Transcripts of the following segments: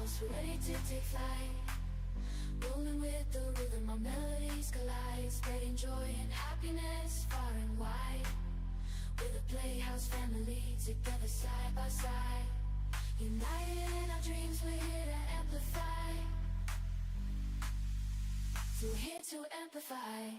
playhouse, we're ready to take flight. Rolling with the rhythm, our melodies collide, spreading joy and happiness far and wide. We're the Playhouse family, together side by side. United in our dreams, we're here to amplify. So we're here to amplify.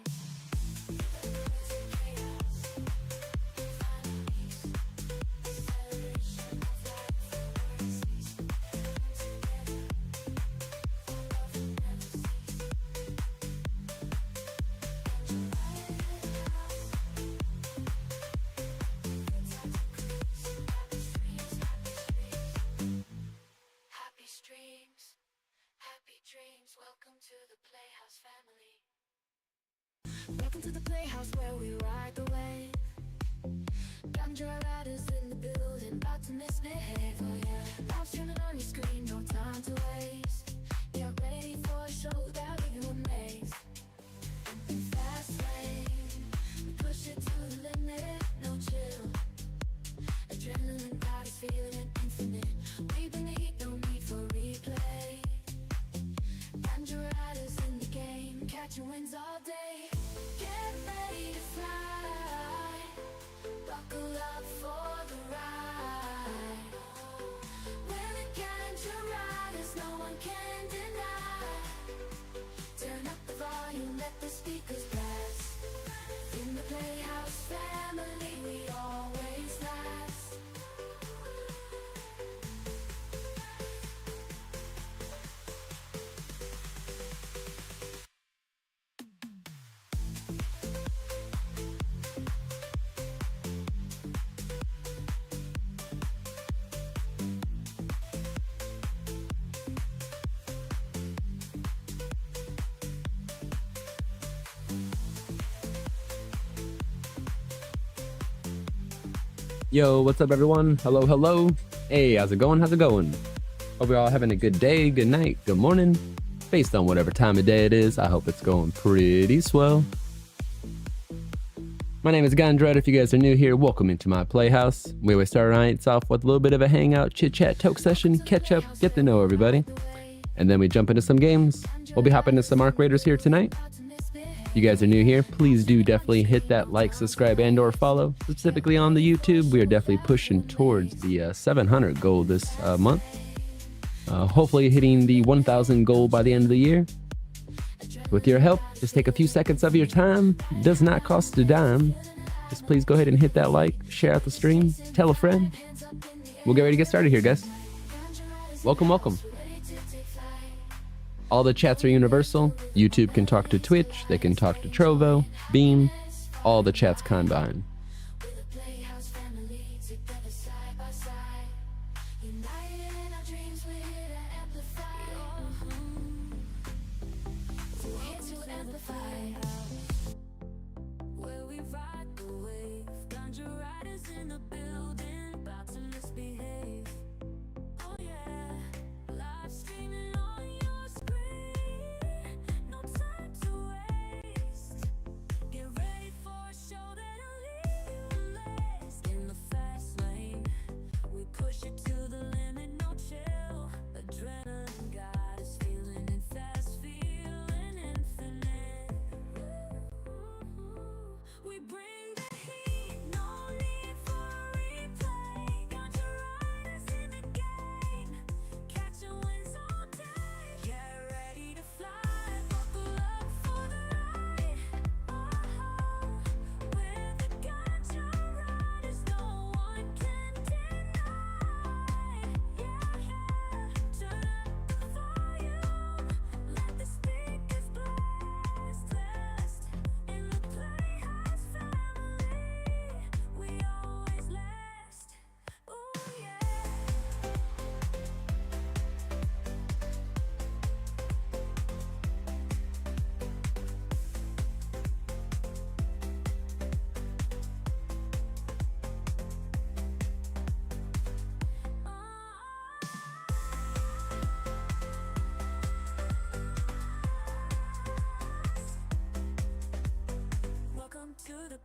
Welcome to the Playhouse family. Welcome to the Playhouse where we ride the wave. Ganja riders in the building, about to misbehave. Oh yeah, live streaming on your screen, no time to waste. Get ready for a show that'll leave you amazed. In fast lane, we push it to the limit, no chill. Adrenaline body's feeling infinite. We bring the heat, no need for replay. Riders in the game, catching wins all day. Get ready to fly, buckle up for the ride. We're the Ganja Riders, no one can deny. Turn up the volume, let the speakers blast. In the Playhouse family, we always last. Yo, what's up everyone? Hello, hello. Hey, how's it going? How's it going? Hope you're all having a good day, good night, good morning. Based on whatever time of day it is, I hope it's going pretty swell. My name is Gandred. If you guys are new here, welcome into my Playhouse. We always start our nights off with a little bit of a hangout, chit-chat, toke session, catch up, get to know everybody. And then we jump into some games. We'll be hopping into some Arc Raiders here tonight. If you guys are new here, please do definitely hit that like, subscribe, and or follow. Specifically on the YouTube, we are definitely pushing towards the 700 goal this month. Hopefully hitting the 1,000 goal by the end of the year. With your help, just take a few seconds of your time. Does not cost a dime. Just please go ahead and hit that like, share out the stream, tell a friend. We'll get ready to get started here, guys. Welcome, welcome. All the chats are universal. YouTube can talk to Twitch, they can talk to Trovo, Beam, all the chats combined.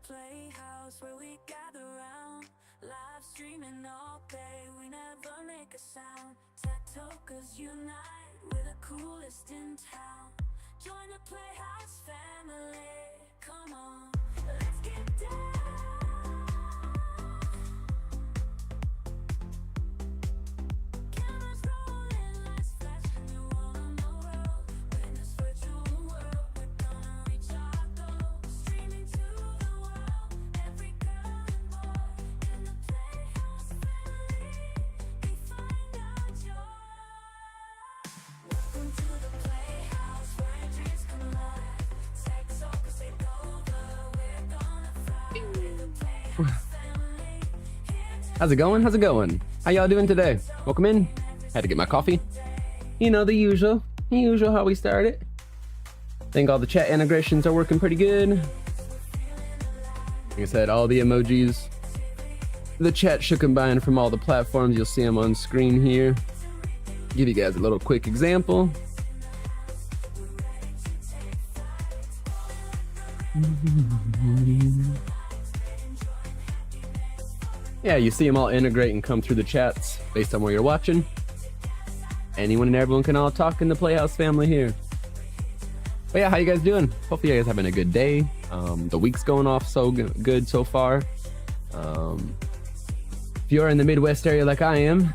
Playhouse where we gather round, live streaming all day, we never make a sound. Tokers unite, we're the coolest in town. Join the Playhouse family. Come on, let's get down. Cameras rolling, lights flashing, you wanna know world. In this virtual world, we're gonna reach our goal. Streaming to the world, every girl and boy. In the Playhouse family, we find our joy. Welcome to the Playhouse, where your dreams come alive. Tech talkers take over, we're gonna fly. We're the Playhouse family, here to How's it going? How's it going? How y'all doing today? Welcome in. Had to get my coffee. You know, the usual how we start it. Think all the chat integrations are working pretty good. Like I said, all the emojis. The chat should combine from all the platforms. You'll see them on screen here. Give you guys a little quick example. Yeah, you see them all integrate and come through the chats based on where you're watching. Anyone and everyone can all talk in the Playhouse family here. But yeah, how you guys doing? Hopefully you guys having a good day. The week's going off so good so far. If you're in the Midwest area like I am,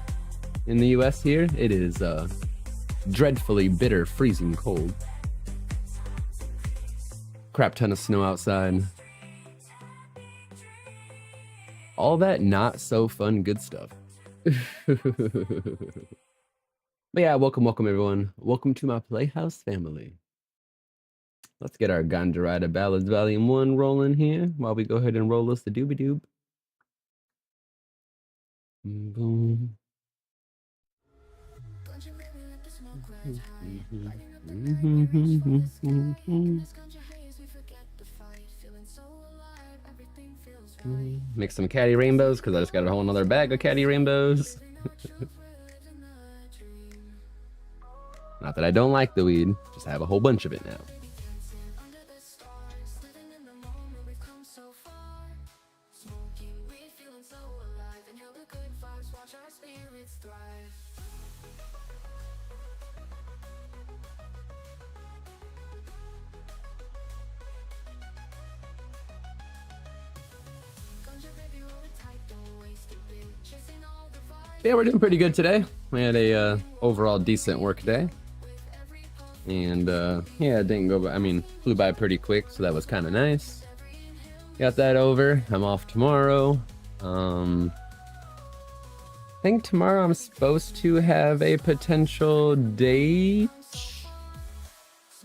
in the US here, it is dreadfully bitter, freezing cold. Crap ton of snow outside. All that not so fun good stuff. But yeah, welcome everyone. Welcome to my Playhouse family. Let's get our Ganja Rider Ballads Volume 1 rolling here while we go ahead and roll us the doobie doob. Boom. Ganja baby, let the smoke rise high. Lighting up the night, we reach for the sky. In this ganja haze, we forget the fight. Feeling so alive, everything feels right. Make some caddy rainbows because I just got a whole nother bag of caddy rainbows. Living natural, we're living a dream. Not that I don't like the weed, just have a whole bunch of it now. Baby dancing under the stars, living in the moment, we've come so far. Smoking weed, feeling so alive. Inhale the good vibes, watch our spirits thrive. Ganja baby, roll it tight, don't waste a bit. Chasing all the vibes. Yeah, we're doing pretty good today. We had a overall decent work day. And yeah, it didn't go by, I mean, flew by pretty quick, so that was kind of nice. Got that over. I'm off tomorrow. I think tomorrow I'm supposed to have a potential date.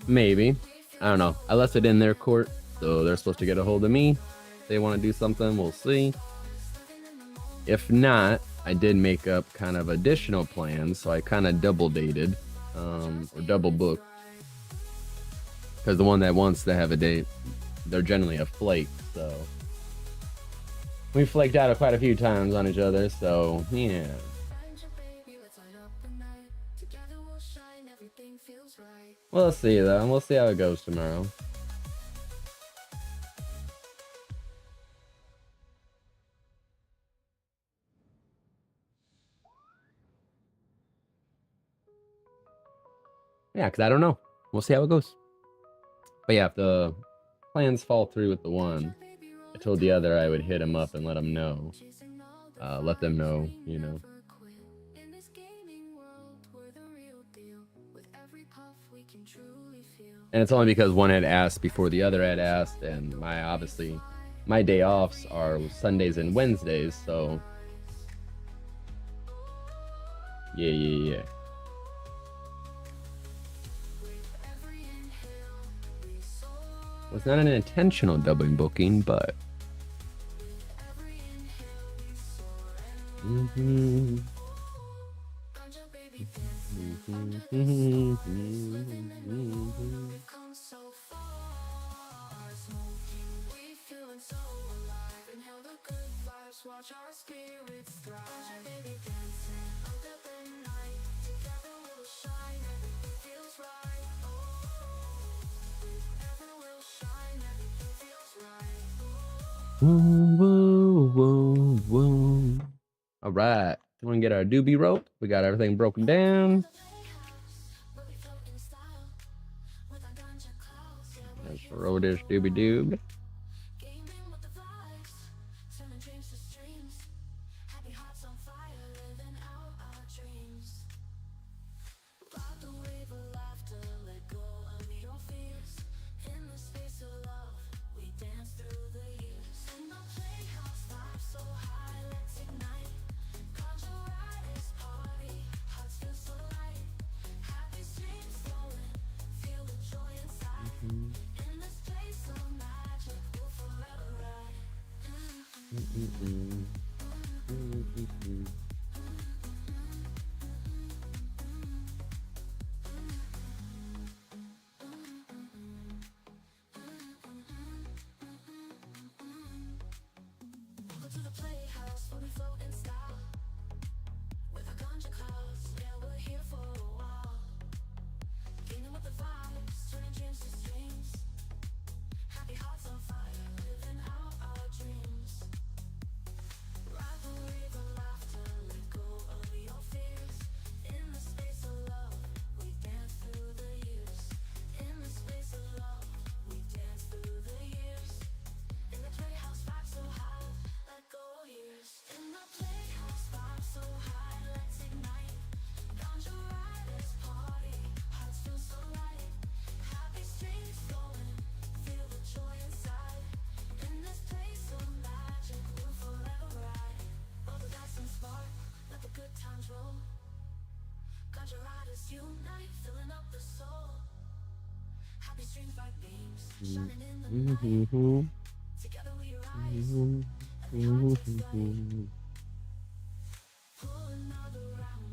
Maybe. I don't know. I left it in their court, so they're supposed to get a hold of me. If they want to do something, we'll see. If not, I did make up kind of additional plans, so I kind of double dated, or double booked. Because the one that wants to have a date, they're generally a flake, so we flaked out quite a few times on each other, so yeah. Ganja baby, let's light up the night. Together we'll shine, everything feels right. We'll see though. We'll see how it goes tomorrow. Yeah, because I don't know. We'll see how it goes. But yeah, if the plans fall through with the one, I told the other I would hit him up and let him know. Let them know, you know. In this gaming world, we're the real deal. With every puff we can truly feel. And it's only because one had asked before the other had asked, and my day offs are Sundays and Wednesdays, so yeah. Well, it's not an intentional double booking, but Ganja baby dancing under the stars. Living in the moment, we've come so far. Smoking weed, feeling so alive. Inhale the good vibes, watch our spirits thrive. Ganja baby dancing under the night. Together we'll shine, everything feels right. Together we'll shine, everything feels right. whoa. All right, We want to get our doobie rope. We got everything broken down. Let's roll this doobie doob.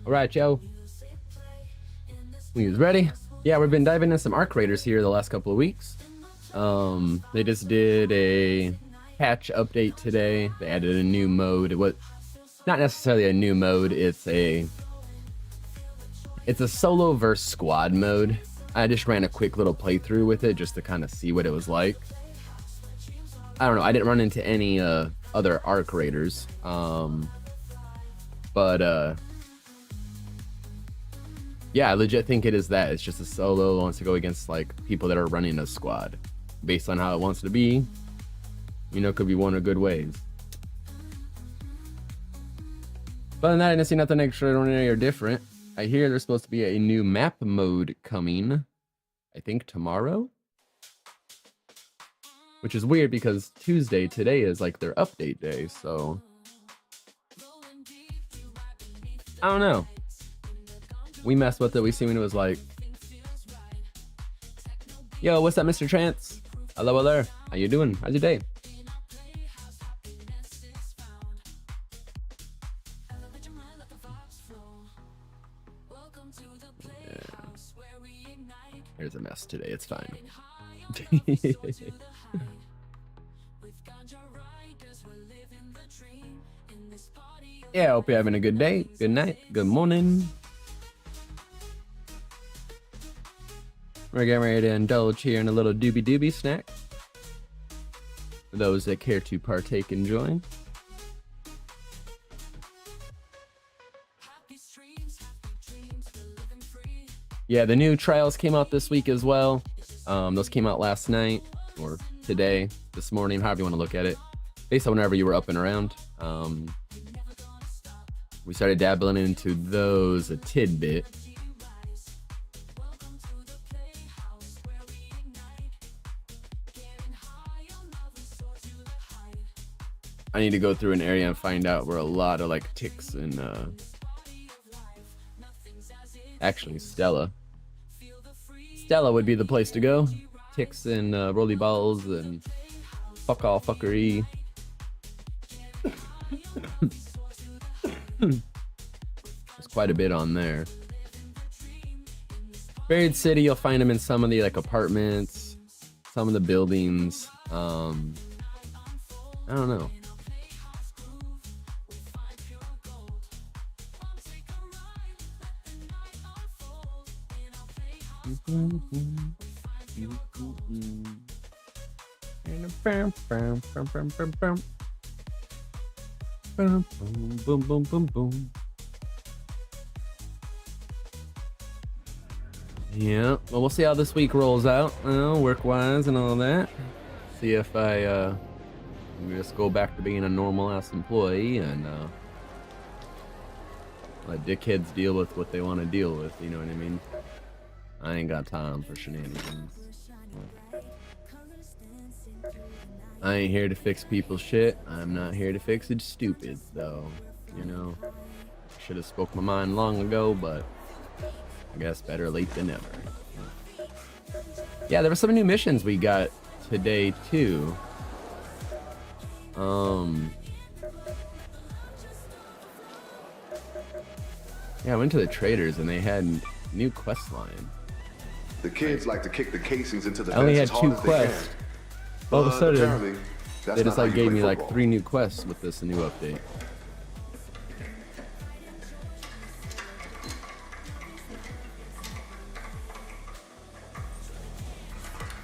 All right, Joe. You ready? Yeah, we've been diving into some Arc Raiders here the last couple of weeks. They just did a patch update today. They added a new mode. What? Not necessarily a new mode. It's a solo versus squad mode. I just ran a quick little playthrough with it just to kind of see what it was like. I don't know. I didn't run into any other Arc Raiders. Yeah, I legit think it is that. It's just a solo that wants to go against like people that are running a squad. Based on how it wants to be, you know, could be one of good ways. But other than that, I didn't see nothing extraordinary or different. I hear there's supposed to be a new map mode coming, I think tomorrow. Which is weird because Tuesday today is like their update day, so I don't know. We messed with it. We seen what it was like. Yo, what's up, Mr. Trance? Hello, hello. How you doing? How's your day? Yeah. There's a mess today. It's fine. Yeah, I hope you're having a good day, good night, good morning. We're getting ready to indulge here in a little doobie doobie snack. For those that care to partake and join. Yeah, the new trials came out this week as well. Those came out last night, or today, this morning, however you want to look at it. Based on whenever you were up and around. We started dabbling into those a tidbit. I need to go through an area and find out where a lot of like ticks and actually Stella would be the place to go. Ticks and rolly balls and fuck all fuckery. There's quite a bit on there. Buried City, you'll find them in some of the like apartments, some of the buildings. I don't know. Boom, boom, boom, boom. Yeah, well, we'll see how this week rolls out, work-wise and all that. See if I just go back to being a normal-ass employee and let dickheads deal with what they want to deal with, you know what I mean? I ain't got time for shenanigans. I ain't here to fix people's shit. I'm not here to fix it stupids, though, you know? Should have spoke my mind long ago, but I guess better late than never. Yeah, there were some new missions we got today too. Yeah, I went to the traders and they had new quest line. The kids like to kick the casings into the I only fence had as 2 hard as they quests. can. All of a sudden, apparently, that's they just not how like you gave play me like football. 3 new quests with this new update.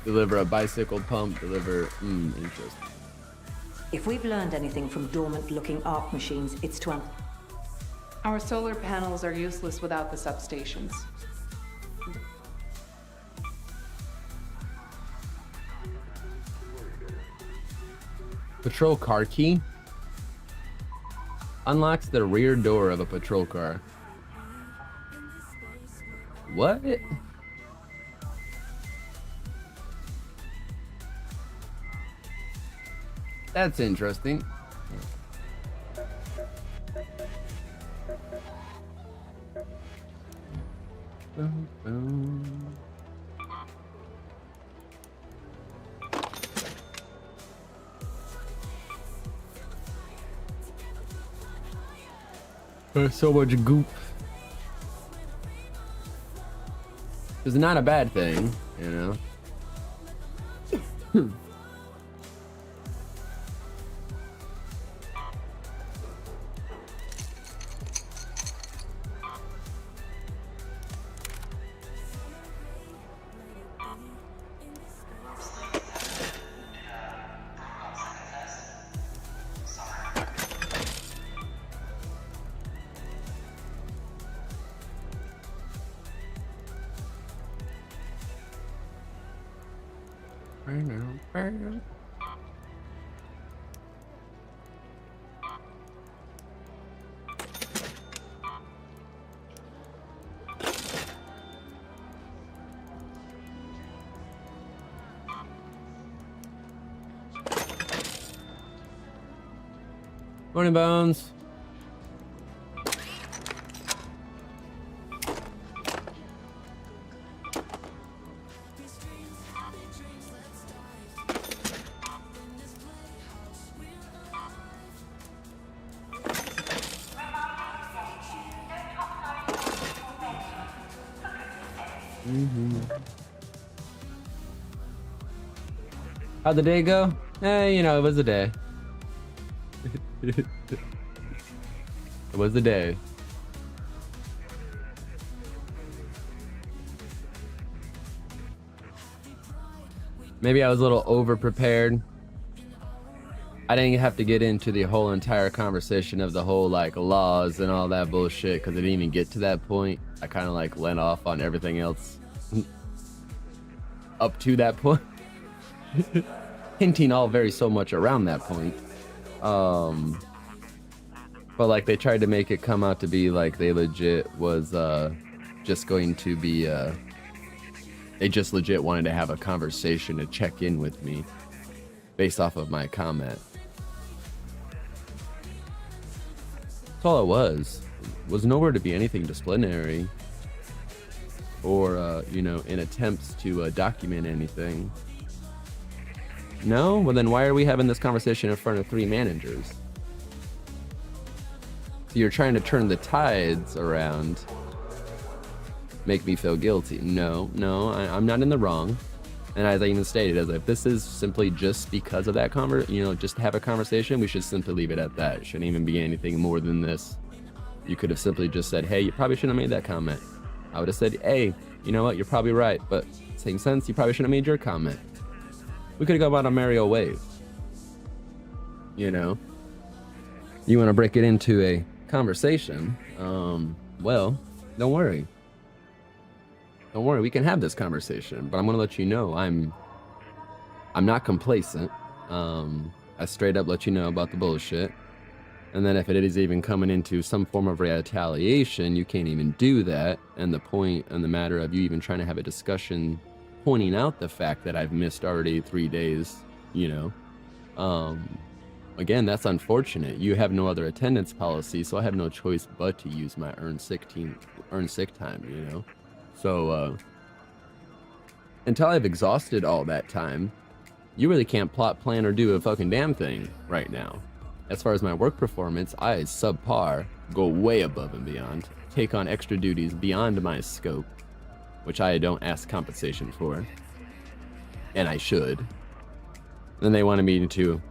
Deliver a bicycle pump, interesting. If we've learned anything from dormant-looking arc machines, it's to Our solar panels are useless without the substations. Patrol car key unlocks the rear door of a patrol car. What? That's interesting. There's so much goop. It's not a bad thing, you know. Morning, Bones. How'd the day go? You know, it was a day. It was a day. Maybe I was a little over prepared. I didn't have to get into the whole entire conversation of the whole like laws and all that bullshit because I didn't even get to that point. I kind of like went off on everything else up to that point. Hinting all very so much around that point. But like they tried to make it come out to be like they legit was just going to be they just legit wanted to have a conversation to check in with me based off of my comment. That's all it was. It was nowhere to be anything disciplinary or you know, in attempts to document anything. No? Well then why are we having this conversation in front of 3 managers? So you're trying to turn the tides around, make me feel guilty. No, I'm not in the wrong. And as I even stated, as if this is simply just because of that just to have a conversation, we should simply leave it at that. It shouldn't even be anything more than this. You could have simply just said, hey, you probably shouldn't have made that comment. I would have said, hey, you know what, you're probably right, but same sense, you probably shouldn't have made your comment. We could have gone about a merry old ways. You know? You want to break it into a conversation? Well, don't worry. Don't worry, we can have this conversation, but I'm gonna let you know I'm not complacent. I straight up let you know about the bullshit. And then if it is even coming into some form of retaliation, you can't even do that. And the point and the matter of you even trying to have a discussion pointing out the fact that I've missed already 3 days, you know, again, that's unfortunate. You have no other attendance policy, so I have no choice but to use my earned sick time, you know? So, until I've exhausted all that time, you really can't plot, plan, or do a fucking damn thing right now. As far as my work performance, I subpar, go way above and beyond, take on extra duties beyond my scope, which I don't ask compensation for, and I should. Then they wanted me to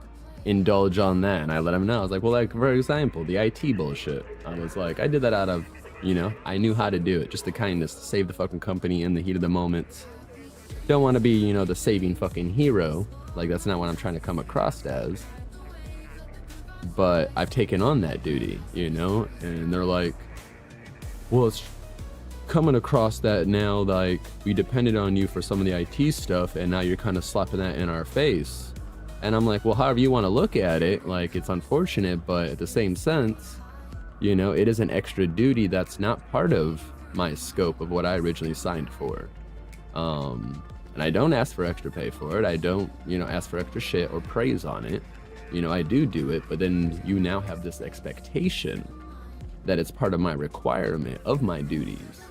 indulge on that, and I let them know. I was like, well, like, for example, the IT bullshit. I was like, I did that out of, you know, I knew how to do it, just the kindness to save the fucking company in the heat of the moment. Don't want to be, you know, the saving fucking hero. Like, that's not what I'm trying to come across as. But I've taken on that duty, you know, and they're like, well, it's coming across that now, like, we depended on you for some of the IT stuff, and now you're kind of slapping that in our face. And I'm like, well, however you want to look at it, like, it's unfortunate, but at the same sense, you know, it is an extra duty that's not part of my scope of what I originally signed for. And I don't ask for extra pay for it. I don't, you know, ask for extra shit or praise on it. You know, I do it, but then you now have this expectation that it's part of my requirement of my duties.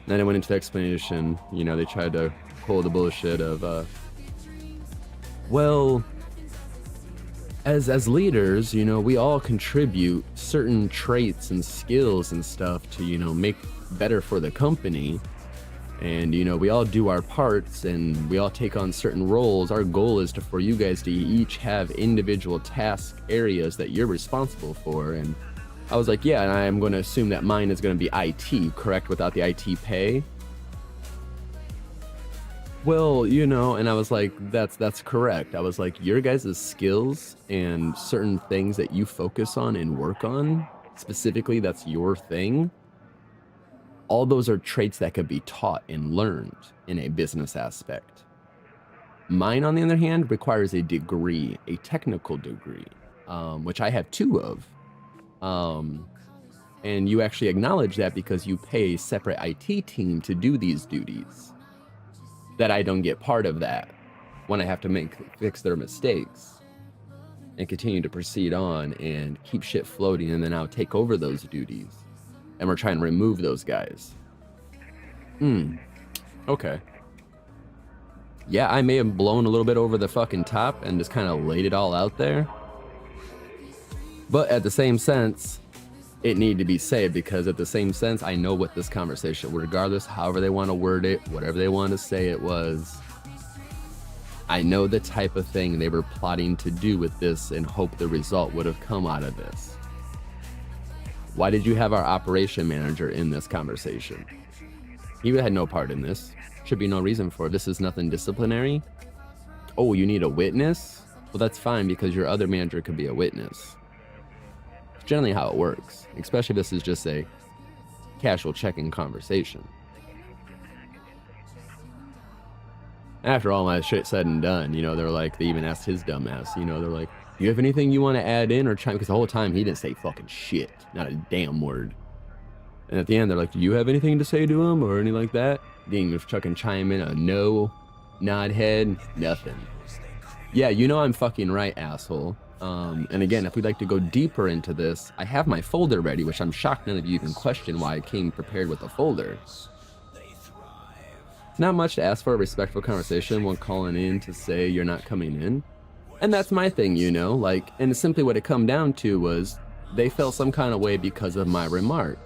Then I went into the explanation, you know, they tried to pull the bullshit of, well, as leaders, you know, we all contribute certain traits and skills and stuff to, you know, make better for the company. And, you know, we all do our parts and we all take on certain roles. Our goal is for you guys to each have individual task areas that you're responsible for. And I was like, yeah, and I'm going to assume that mine is going to be IT, correct, without the IT pay? Well, you know, and I was like, that's correct. I was like, your guys' skills and certain things that you focus on and work on, specifically, that's your thing. All those are traits that could be taught and learned in a business aspect. Mine, on the other hand, requires a degree, a technical degree, which I have 2 of. And you actually acknowledge that because you pay a separate IT team to do these duties. That I don't get part of that when I have to fix their mistakes and continue to proceed on and keep shit floating, and then I'll take over those duties. And we're trying to remove those guys. Okay. Yeah, I may have blown a little bit over the fucking top and just kind of laid it all out there. But at the same sense, it needed to be said, because at the same sense, I know what this conversation, regardless, however they want to word it, whatever they want to say it was, I know the type of thing they were plotting to do with this and hope the result would have come out of this. Why did you have our operation manager in this conversation? He had no part in this. Should be no reason for it. This is nothing disciplinary. Oh, you need a witness? Well, that's fine, because your other manager could be a witness. It's generally how it works, especially if this is just a casual check-in conversation. After all my shit said and done, you know, they're like, they even asked his dumb ass, you know, they're like, do you have anything you want to add in or chime? Because the whole time he didn't say fucking shit, not a damn word. And at the end, they're like, do you have anything to say to him or anything like that? Didn't even fucking chime in a no, nod head, nothing. Yeah, you know I'm fucking right, asshole. And again, if we'd like to go deeper into this, I have my folder ready, which I'm shocked none of you even question why I came prepared with a folder. It's not much to ask for a respectful conversation when calling in to say you're not coming in. And that's my thing, you know, like, and simply what it come down to was they felt some kind of way because of my remark.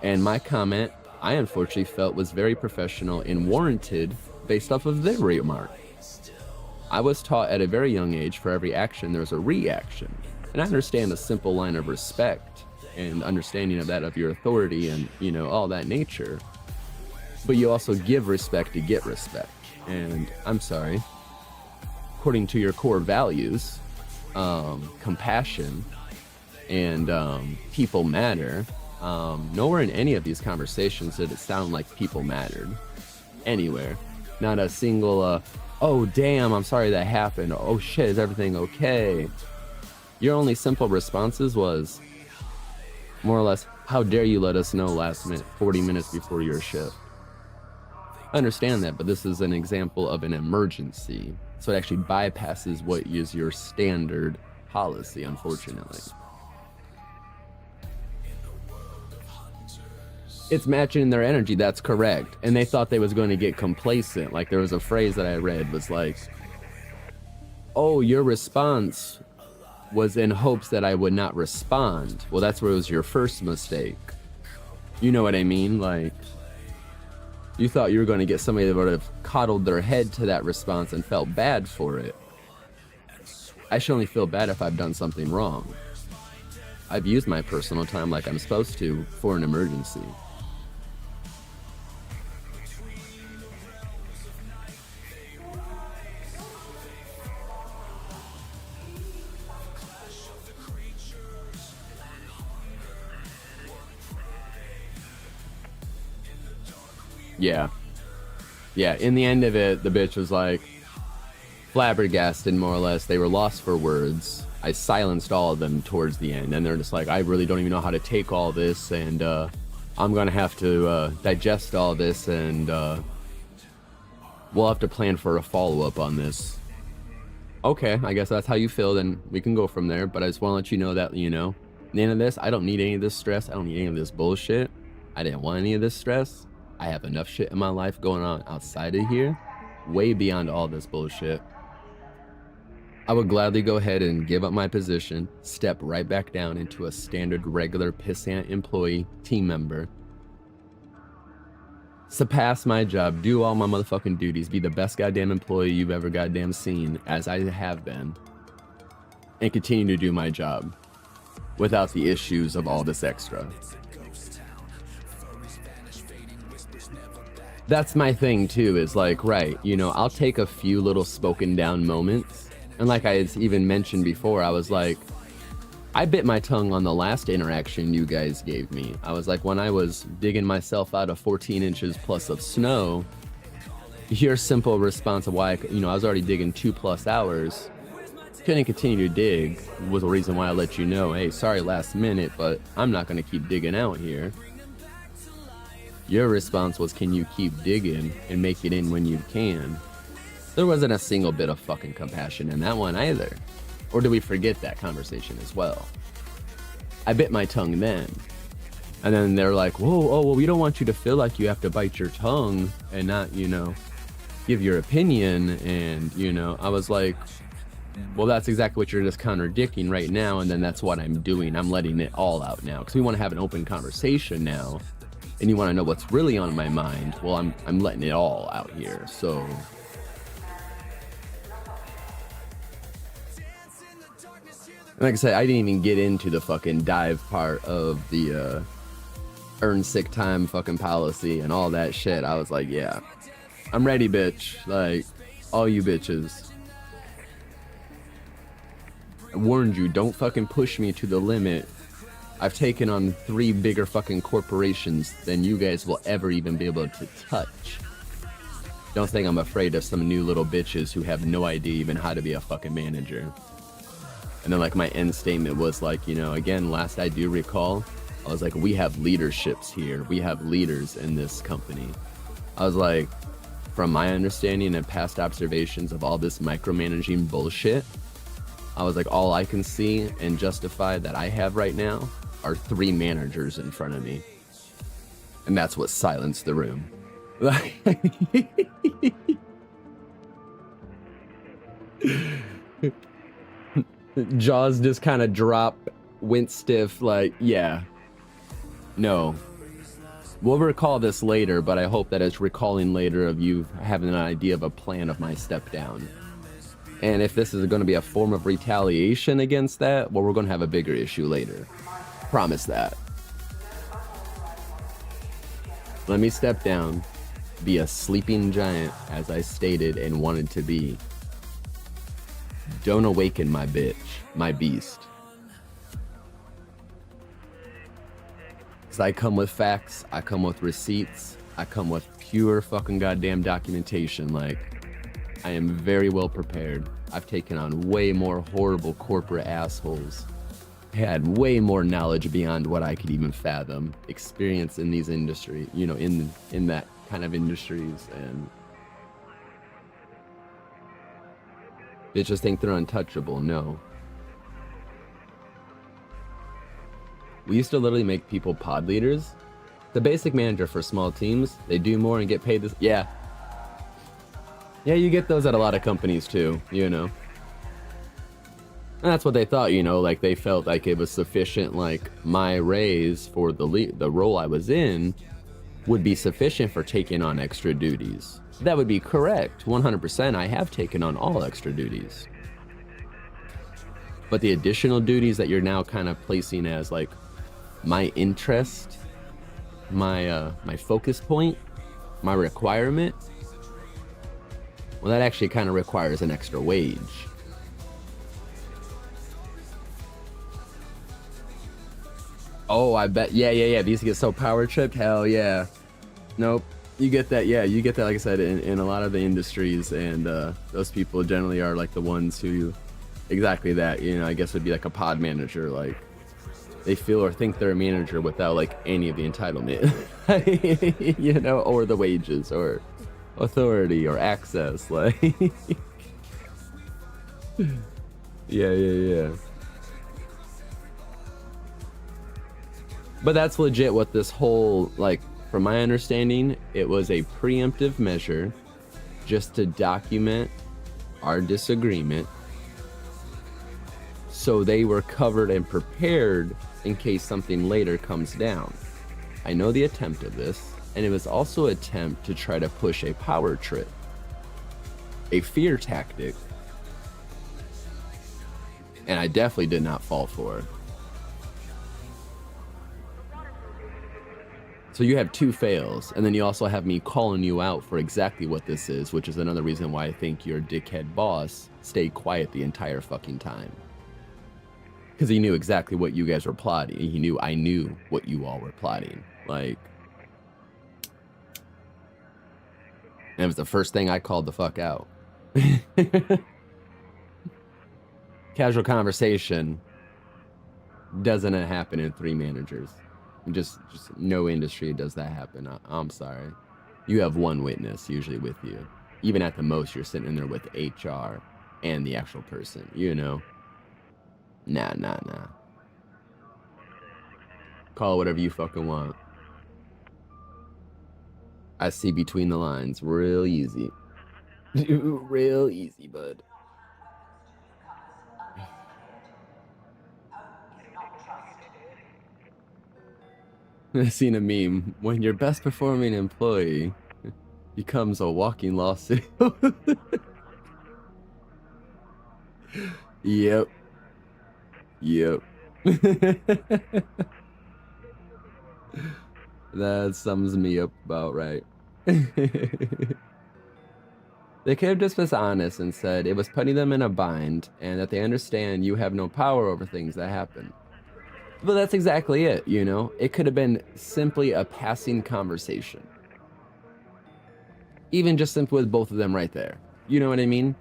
And my comment, I unfortunately felt, was very professional and warranted based off of their remark. I was taught at a very young age, for every action, there's a reaction. And I understand a simple line of respect and understanding of that, of your authority and, you know, all that nature. But you also give respect to get respect. And I'm sorry, according to your core values, compassion and people matter, Nowhere in any of these conversations did it sound like people mattered. Anywhere. Not a single, oh damn, I'm sorry that happened. Oh shit, is everything okay? Your only simple responses was, more or less, how dare you let us know last minute, 40 minutes before your shift. I understand that, but this is an example of an emergency. So it actually bypasses what is your standard policy, unfortunately. It's matching their energy, that's correct. And they thought they was going to get complacent. Like there was a phrase that I read was like, oh, your response was in hopes that I would not respond. Well, that's where it was your first mistake. You know what I mean? Like, you thought you were going to get somebody that would have coddled their head to that response and felt bad for it. I should only feel bad if I've done something wrong. I've used my personal time like I'm supposed to for an emergency. Yeah, in the end of it, the bitch was like flabbergasted, more or less. They were lost for words. I silenced all of them towards the end, and they're just like, I really don't even know how to take all this, and I'm gonna have to digest all this, and we'll have to plan for a follow-up on this. Okay, I guess that's how you feel, then we can go from there, but I just want to let you know that, you know, at the end of this, I don't need any of this stress. I don't need any of this bullshit. I didn't want any of this stress. I have enough shit in my life going on outside of here, way beyond all this bullshit. I would gladly go ahead and give up my position, step right back down into a standard regular pissant employee team member, surpass my job, do all my motherfucking duties, be the best goddamn employee you've ever goddamn seen, as I have been, and continue to do my job without the issues of all this extra. That's my thing too, is like, right, you know, I'll take a few little spoken down moments. And like I even mentioned before, I was like, I bit my tongue on the last interaction you guys gave me. I was like, when I was digging myself out of 14 inches plus of snow, your simple response of why, I was already digging 2+ hours, couldn't continue to dig, was the reason why I let you know, hey, sorry last minute, but I'm not going to keep digging out here. Your response was, can you keep digging and make it in when you can? There wasn't a single bit of fucking compassion in that one either. Or do we forget that conversation as well? I bit my tongue then. And then they're like, whoa, oh, well, we don't want you to feel like you have to bite your tongue and not, give your opinion. And, I was like, well, that's exactly what you're just contradicting right now. And then that's what I'm doing. I'm letting it all out now. Because we want to have an open conversation now. And you want to know what's really on my mind. Well, I'm letting it all out here. So like I said, I didn't even get into the fucking dive part of the earn sick time fucking policy and all that shit. I was like, yeah, I'm ready, bitch. Like, all you bitches. I warned you, don't fucking push me to the limit. I've taken on 3 bigger fucking corporations than you guys will ever even be able to touch. Don't think I'm afraid of some new little bitches who have no idea even how to be a fucking manager. And then like my end statement was like, again, last I do recall, I was like, we have leaderships here. We have leaders in this company. I was like, from my understanding and past observations of all this micromanaging bullshit, I was like, all I can see and justify that I have right now are 3 managers in front of me. And that's what silenced the room. Jaws just kind of dropped, went stiff, like, yeah. No. We'll recall this later, but I hope that it's recalling later of you having an idea of a plan of my step down. And if this is going to be a form of retaliation against that, well, we're going to have a bigger issue later. Promise that. Let me step down, be a sleeping giant, as I stated and wanted to be. Don't awaken my bitch, my beast. Because I come with facts, I come with receipts, I come with pure fucking goddamn documentation. Like, I am very well prepared. I've taken on way more horrible corporate assholes. Had way more knowledge beyond what I could even fathom. Experience in these industry, you know, in that kind of industries, and they just think they're untouchable. No. We used to literally make people pod leaders. The basic manager for small teams, they do more and get paid this. Yeah. Yeah, you get those at a lot of companies too, you know. And that's what they thought, you know, like they felt like it was sufficient, like my raise for the role I was in would be sufficient for taking on extra duties. That would be correct. 100%, I have taken on all extra duties. But the additional duties that you're now kind of placing as like my interest, my focus point, my requirement, well, that actually kind of requires an extra wage. Oh, I bet. Yeah. These get so power tripped. Hell yeah. Nope. You get that. Yeah, you get that, like I said, in a lot of the industries. And those people generally are like the ones who, exactly that, you know, I guess would be like a pod manager. Like, they feel or think they're a manager without like any of the entitlement, you know, or the wages or authority or access. Like, yeah. But that's legit what this whole, like, from my understanding, it was a preemptive measure just to document our disagreement. So they were covered and prepared in case something later comes down. I know the attempt of this, and it was also an attempt to try to push a power trip, a fear tactic. And I definitely did not fall for it. So you have two fails, and then you also have me calling you out for exactly what this is, which is another reason why I think your dickhead boss stayed quiet the entire fucking time. Because he knew exactly what you guys were plotting. He knew I knew what you all were plotting. Like, and it was the first thing I called the fuck out. Casual conversation doesn't happen in 3 managers. Just no industry does that happen. I'm sorry. You have 1 witness usually with you. Even at the most, you're sitting in there with HR and the actual person, you know? Nah. Call it whatever you fucking want. I see between the lines real easy. Real easy, bud. I've seen a meme. When your best performing employee becomes a walking lawsuit. Yep. That sums me up about right. They could have just been honest and said it was putting them in a bind and that they understand you have no power over things that happen. But that's exactly it, you know? It could have been simply a passing conversation. Even just simply with both of them right there. You know what I mean?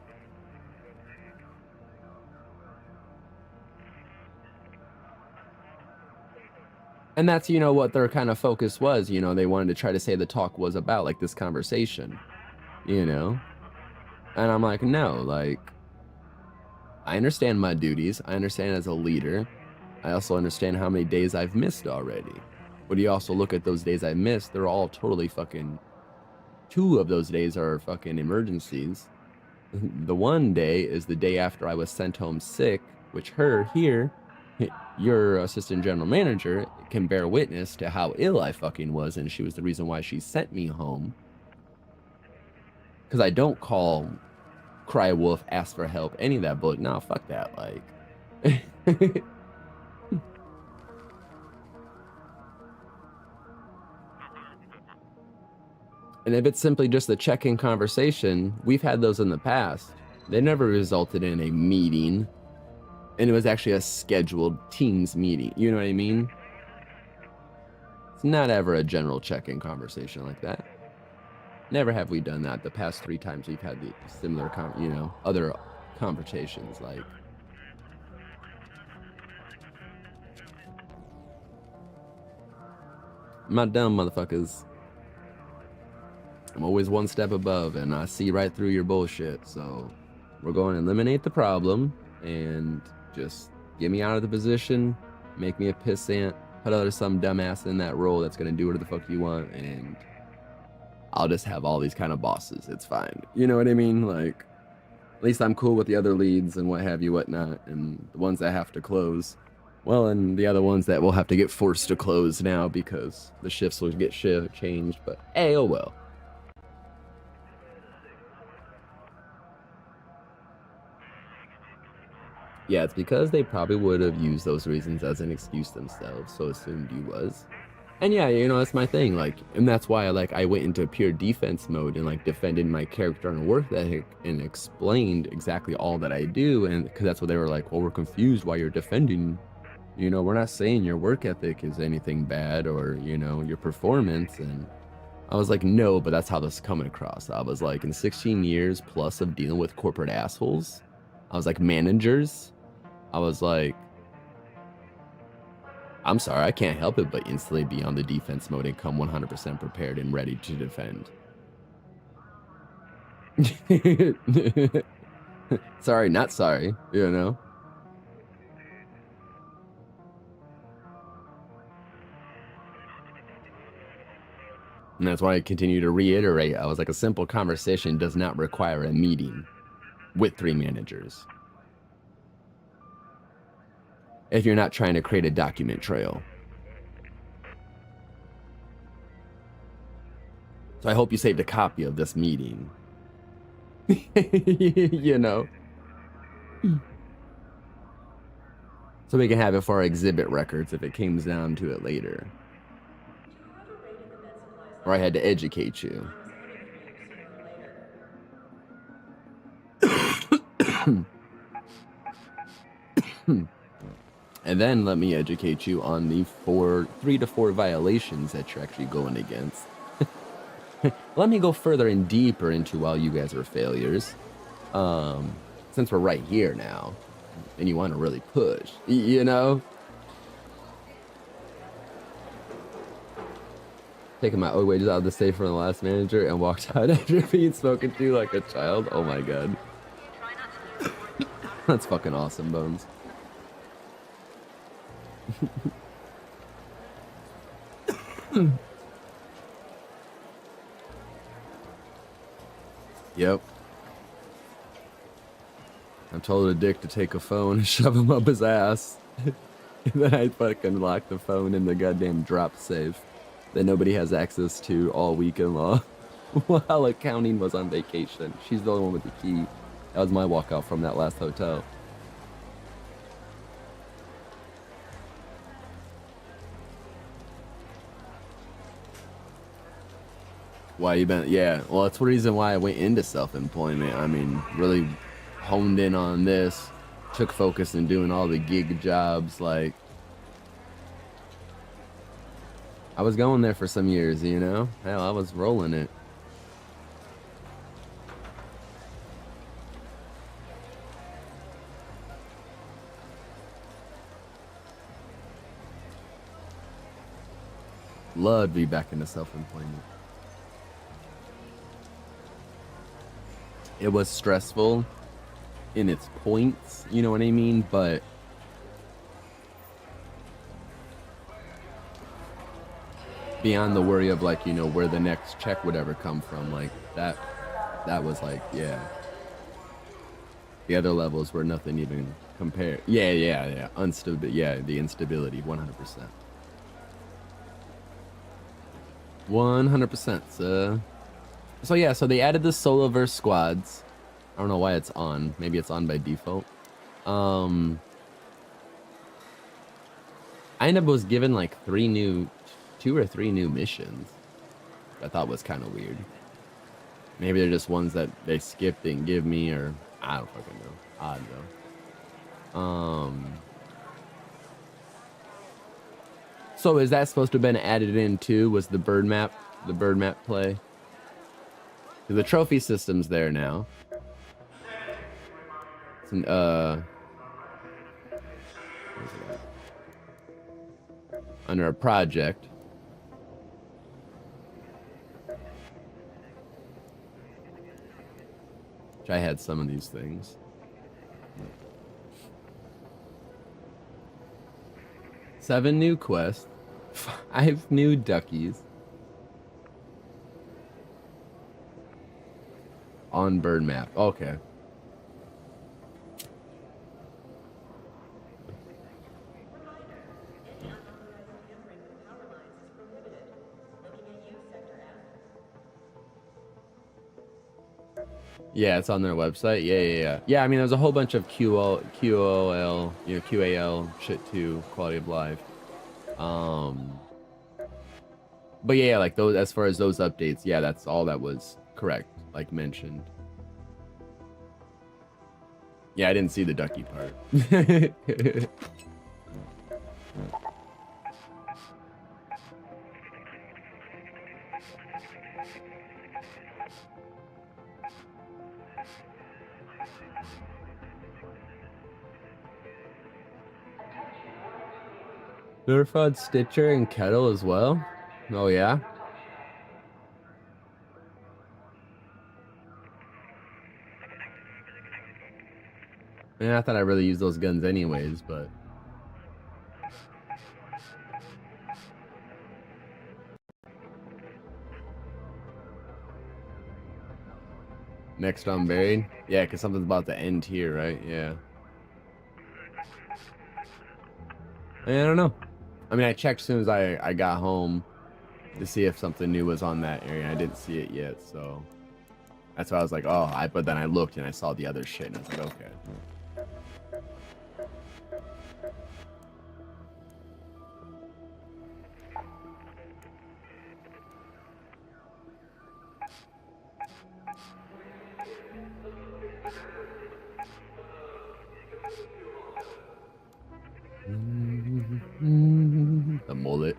And that's, you know, what their kind of focus was. You know, they wanted to try to say the talk was about, like, this conversation. You know? And I'm like, no, like, I understand my duties. I understand as a leader. I also understand how many days I've missed already. But you also look at those days I missed, they're all totally fucking... 2 of those days are fucking emergencies. The 1 day is the day after I was sent home sick, which your assistant general manager can bear witness to how ill I fucking was, and she was the reason why she sent me home. Because I don't cry wolf, ask for help, any of that, but no, fuck that, like... And if it's simply just a check-in conversation, we've had those in the past. They never resulted in a meeting. And it was actually a scheduled Teams meeting. You know what I mean? It's not ever a general check-in conversation like that. Never have we done that the past 3 times we've had the similar, other conversations. Like, I'm not dumb, motherfuckers. I'm always one step above, and I see right through your bullshit. So we're going to eliminate the problem and just get me out of the position, make me a pissant, put some dumbass in that role that's going to do whatever the fuck you want, and I'll just have all these kind of bosses. It's fine. You know what I mean? Like, at least I'm cool with the other leads and what have you, whatnot, and the ones that have to close. Well, and the other ones that will have to get forced to close now because the shifts will get changed. But hey, oh well. Yeah, it's because they probably would have used those reasons as an excuse themselves, so assumed you was. And yeah, that's my thing, like, and that's why I went into pure defense mode and like defended my character and work ethic and explained exactly all that I do, and because that's what they were like, well, we're confused why you're defending. We're not saying your work ethic is anything bad or, your performance. And I was like, no, but that's how this is coming across. I was like, in 16 years plus of dealing with corporate assholes, I was like, managers, I was like, I'm sorry, I can't help it but instantly be on the defense mode and come 100% prepared and ready to defend. Sorry, not sorry, And that's why I continue to reiterate. I was like, a simple conversation does not require a meeting with 3 managers. If you're not trying to create a document trail. So I hope you saved a copy of this meeting. So we can have it for our exhibit records if it comes down to it later. Or I had to educate you. And then let me educate you on the 3 to 4 violations that you're actually going against. Let me go further and deeper into why you guys are failures. Since we're right here now, and you want to really push, Taking my wages out of the safe from the last manager and walked out after being spoken to like a child. Oh my god. That's fucking awesome, Bones. Yep. I told a dick to take a phone and shove him up his ass. And then I fucking locked the phone in the goddamn drop safe that nobody has access to all weekend long while accounting was on vacation. She's the only one with the key. That was my walkout from that last hotel. Why you been? Yeah, well, that's the reason why I went into self-employment. I mean, really honed in on this, took focus in doing all the gig jobs. Like, I was going there for some years, Hell, I was rolling it. Love to be back into self-employment. It was stressful in its points, you know what I mean? But beyond the worry of like, where the next check would ever come from, like that was like, yeah. The other levels were nothing even compared. Yeah. The instability, 100%. 100%. So yeah, so they added the solo verse squads. I don't know why it's on. Maybe it's on by default. I ended up was given like 2 or 3 new missions. I thought was kind of weird. Maybe they're just ones that they skipped and give me, or I don't fucking know. Odd though. So is that supposed to have been added in too? Was the bird map play? The trophy system's there now. It's an, where's it at? Under a project. Which I had some of these things. 7 new quests. 5 new duckies. On bird map. Okay. Yeah, it's on their website. Yeah. Yeah, I mean, there's a whole bunch of QOL, QAL shit too, quality of life. But yeah, like those, as far as those updates, yeah, that's all that was correct, like mentioned. Yeah, I didn't see the ducky part. Notified Stitcher and Kettle as well. Oh yeah. Man, I thought I really used those guns anyways, but next on buried. Yeah, because something's about to end here, right? Yeah. I don't know. I mean, I checked as soon as I got home to see if something new was on that area. I didn't see it yet, so that's why I was like, oh, but then I looked and I saw the other shit, and I was like, okay. The mullet.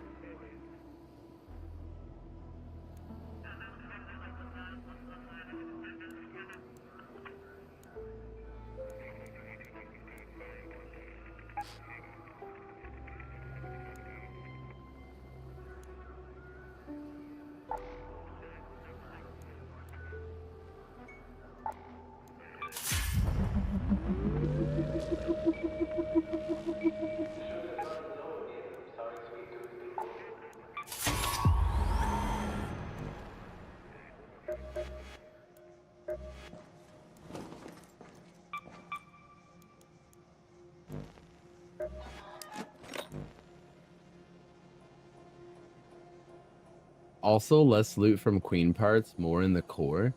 Also, less loot from queen parts, more in the core.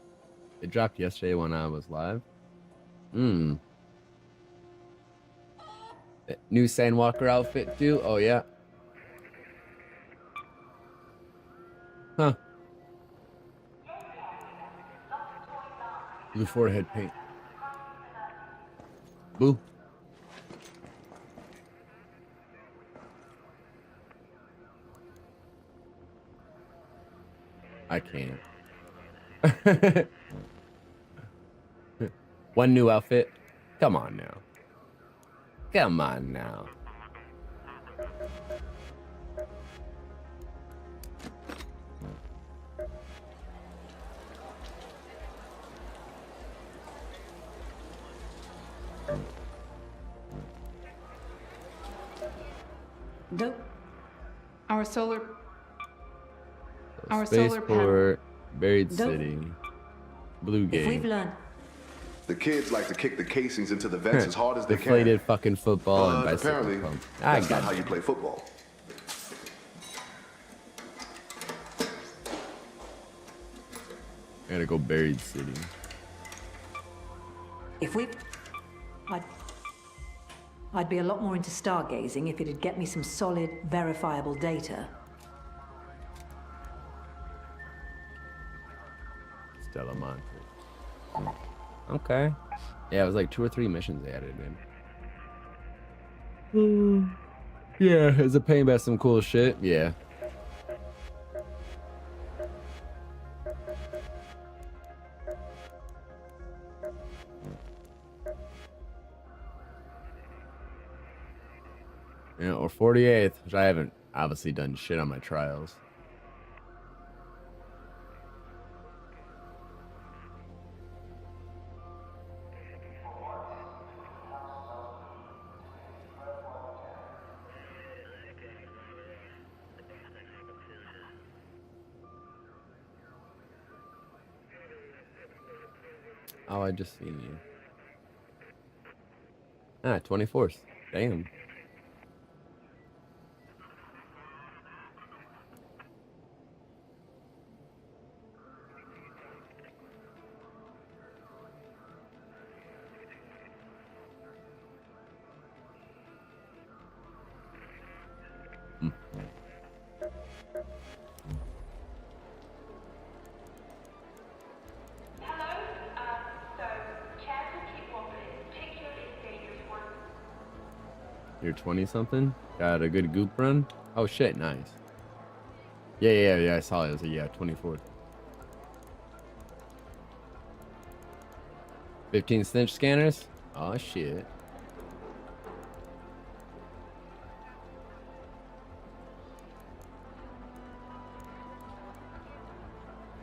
It dropped yesterday when I was live. New Sandwalker outfit too? Oh yeah. Huh. Blue forehead paint. Boo. I can't. One new outfit? Come on now. Come on now. Nope. Our solar Spaceport, panel. Buried Nope. City, Blue If we've Game, learned The kids like to kick the casings into the vents as hard as they deflated can. fucking football and But bicycle apparently, pump. that's not how you play football. I gotta go Buried City. if we I'd be a lot more into stargazing if it'd get me some solid, verifiable data. Stella Monte. Okay. Yeah, it was like 2 or 3 missions they added in. Yeah, is it paying about some cool shit? Yeah. Yeah, or 48th, which I haven't obviously done shit on my trials. Oh, I just seen you. Ah, 24th. Damn. Hmm. You're 20 something? Got a good goop run? Oh shit, nice. Yeah, I saw it. It was like, yeah, 24th. 15 snitch scanners? Oh shit.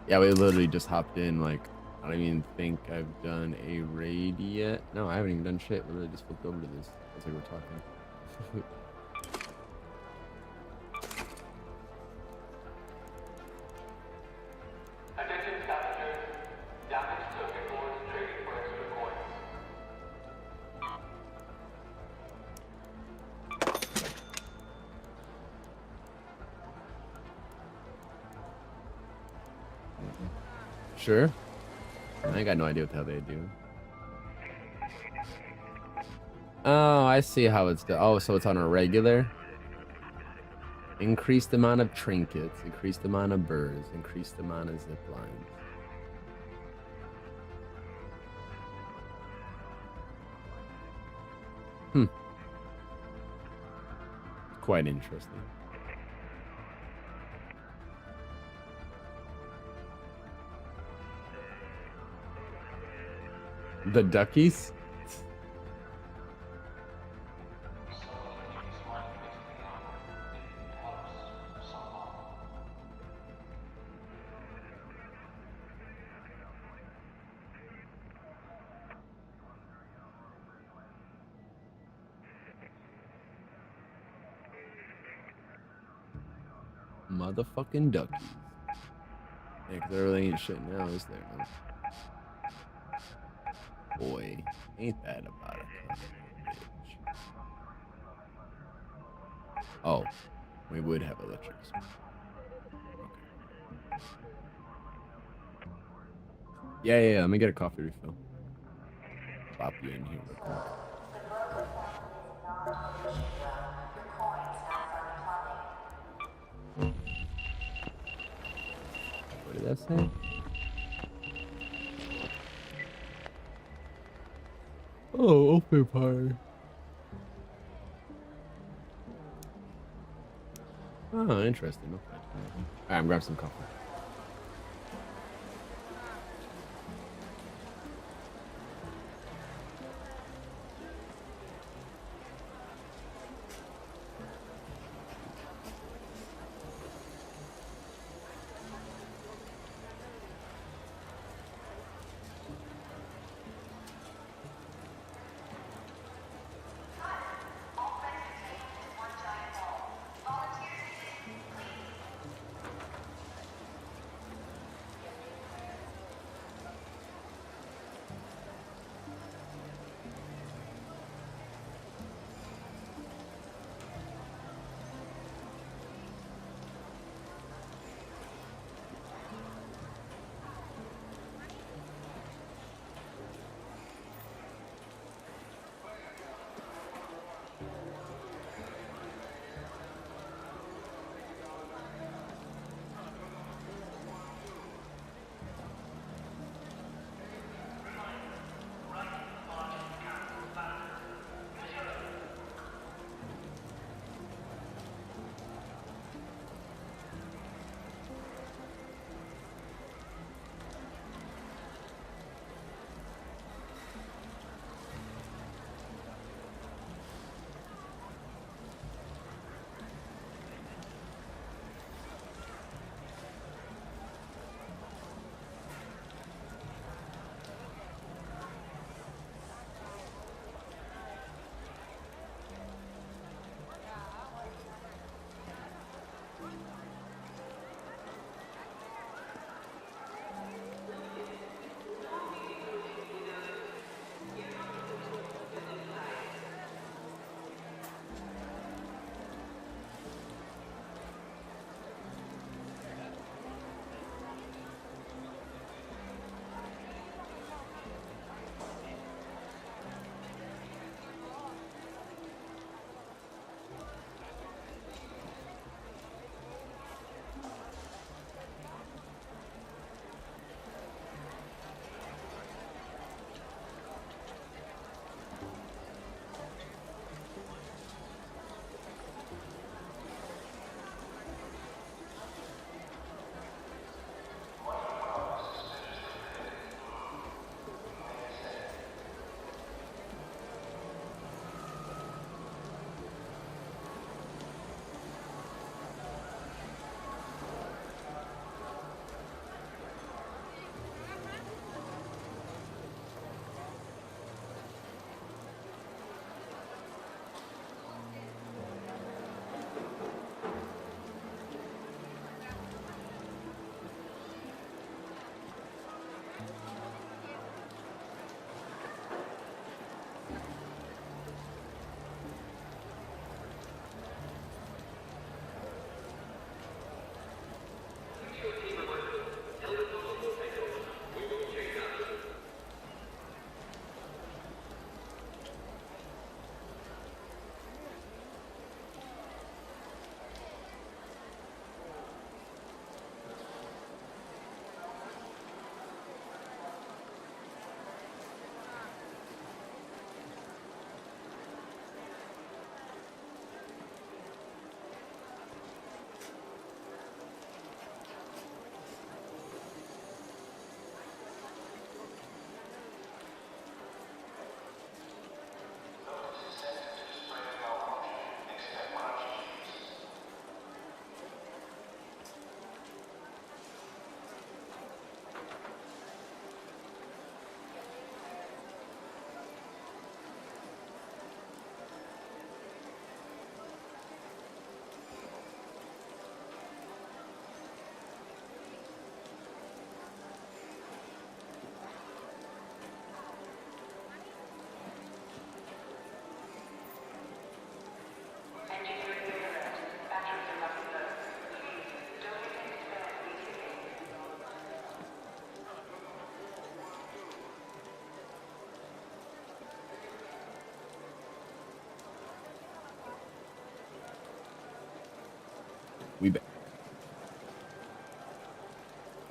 Yeah, we literally just hopped in. Like, I don't even think I've done a raid yet. No, I haven't even done shit. We literally just flipped over to this. It's like we're talking. Sure. I ain't got no idea what the hell they do. Oh, I see how it's done. Oh, so it's on a regular. Increased amount of trinkets, increased amount of birds, increased amount of zip lines. Hmm. Quite interesting. The duckies? Motherfucking duckies. Yeah, 'cause there really ain't shit now, is there? No? Boy, ain't that about a bitch. Oh, we would have electric. Okay. Yeah. Let me get a coffee refill. Pop you in here real quick. What did that say? Oh, open party. Oh, interesting. Okay. Alright, I'm grabbing some coffee.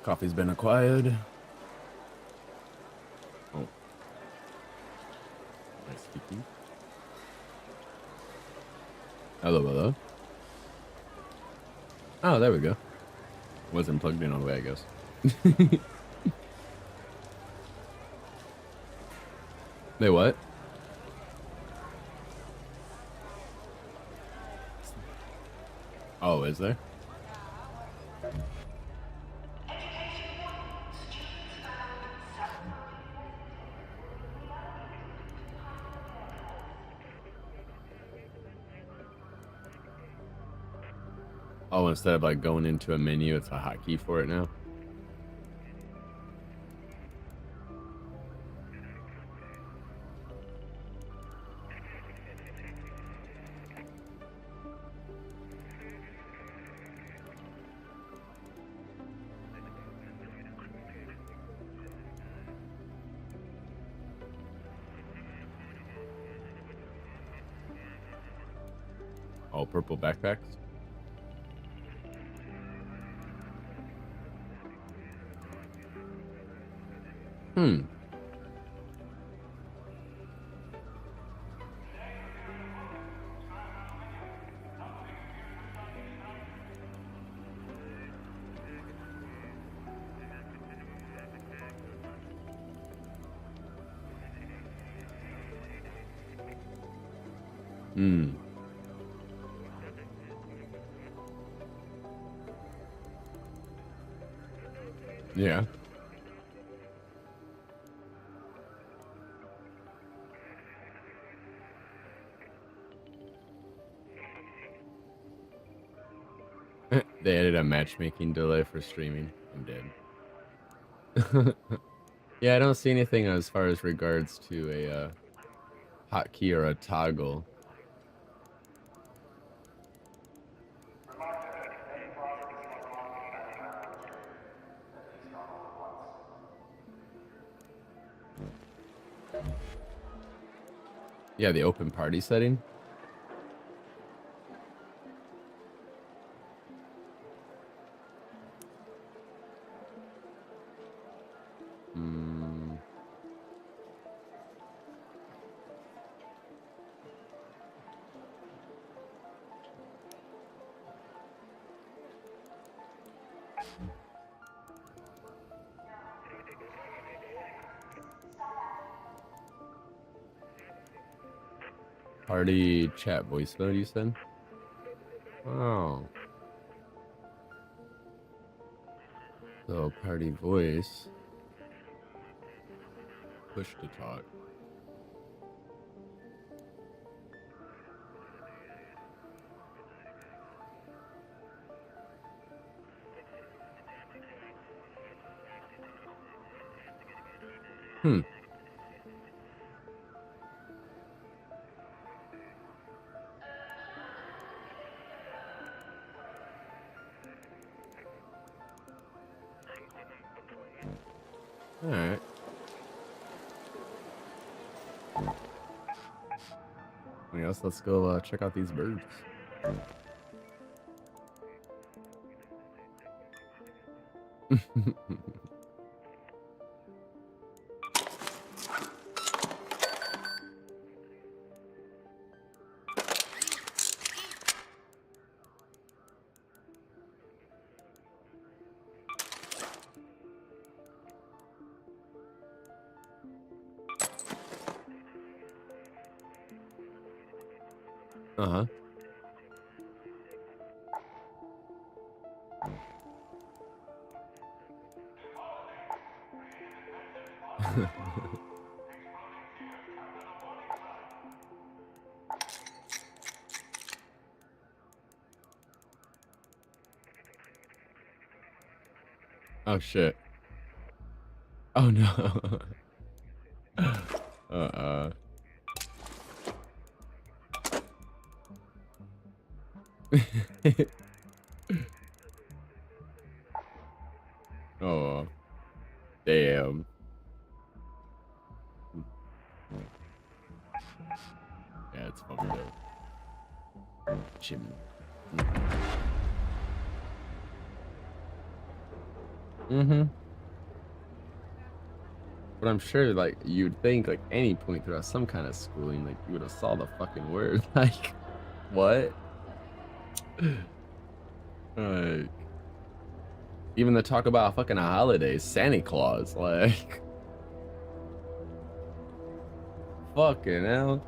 Coffee's been acquired. Oh. Nice speaking. Hello, hello. Oh, there we go. Wasn't plugged in all the way, I guess. Wait, what? Oh, is there? Oh, instead of like going into a menu, it's a hotkey for it now. Oh, purple backpacks. Hmm. Hmm. Yeah. They added a matchmaking delay for streaming. I'm dead. Yeah, I don't see anything as far as regards to a hotkey or a toggle. Yeah, the open party setting. Hmm. Party chat voice mode, you said? Oh. So party voice. Push to talk. Hmm. All right. I guess let's go check out these birds. Uh-huh. Oh shit. Oh no. Uh-uh. Oh, damn. Yeah, it's fucking dope. Chim. Mm-hmm. But I'm sure, like, you'd think, like, any point throughout some kind of schooling, like, you would have saw the fucking word. Like, what? Like, even the talk about fucking holidays, Santa Claus, like, fucking hell.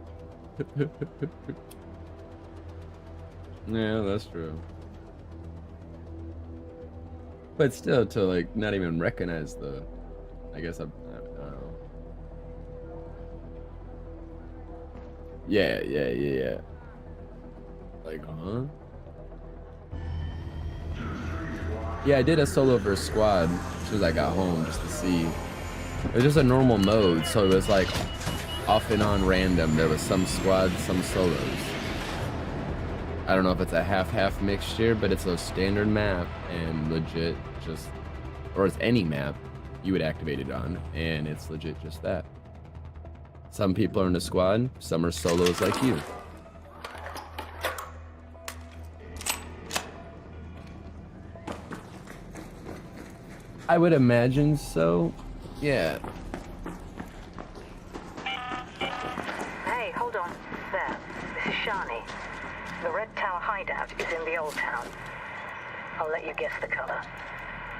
Yeah, that's true. But still, to, like, not even recognize the, I guess I don't know. Yeah. Like, huh? Yeah, I did a solo versus squad as soon as I got home just to see. It was just a normal mode, so it was like off and on random. There was some squads, some solos. I don't know if it's a half-half mixture, but it's a standard map and legit just, or it's any map you would activate it on, and it's legit just that. Some people are in a squad, some are solos like you. I would imagine so. Yeah. Hey, hold on. There. This is Shani. The Red Tower hideout is in the Old Town. I'll let you guess the color.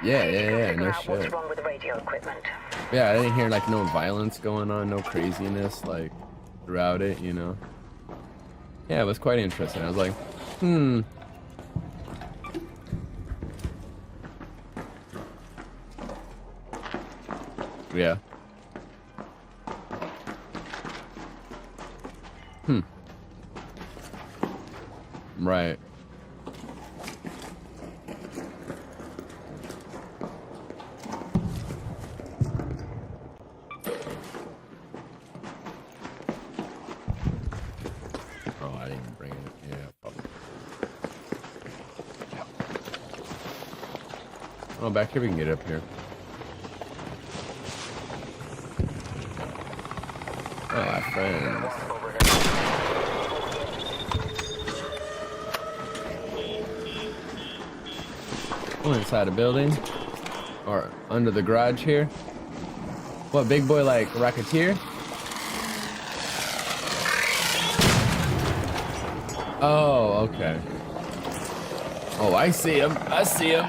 Yeah, Figure no out shit. what's wrong with the radio equipment. Yeah, I didn't hear like no violence going on, no craziness like throughout it, you know. Yeah, it was quite interesting. I was like, Yeah. Right. Oh, I didn't even bring it. Yeah, fuck. Oh, back here we can get up here. Oh, our friends. Oh, inside a building? Or under the garage here? What, big boy like Rocketeer? Oh, okay. Oh, I see him. I see him.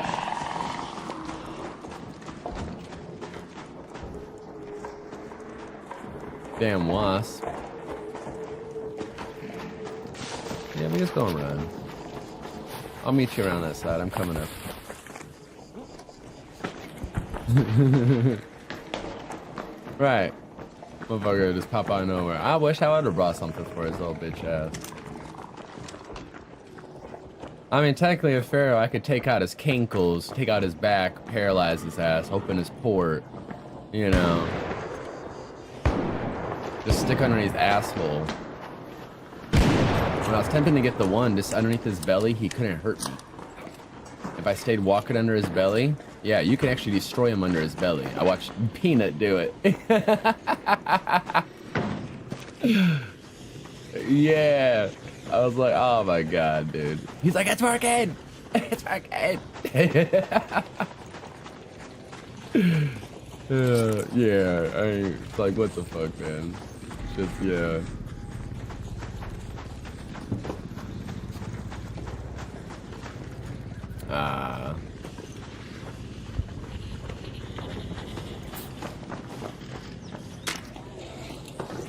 Damn wasp. Yeah, we just going around. I'll meet you around that side. I'm coming up. Right. Motherfucker just pop out of nowhere. I wish I would have brought something for his little bitch ass. I mean, technically, if Pharaoh, I could take out his kinkles, take out his back, paralyze his ass, open his port, you know. Just stick underneath his asshole. When I was tempting to get the one just underneath his belly, he couldn't hurt me. If I stayed walking under his belly, yeah, you can actually destroy him under his belly. I watched Peanut do it. Yeah. I was like, oh my god, dude. He's like, it's working! It's working! Yeah, it's like, what the fuck, man? Just, yeah.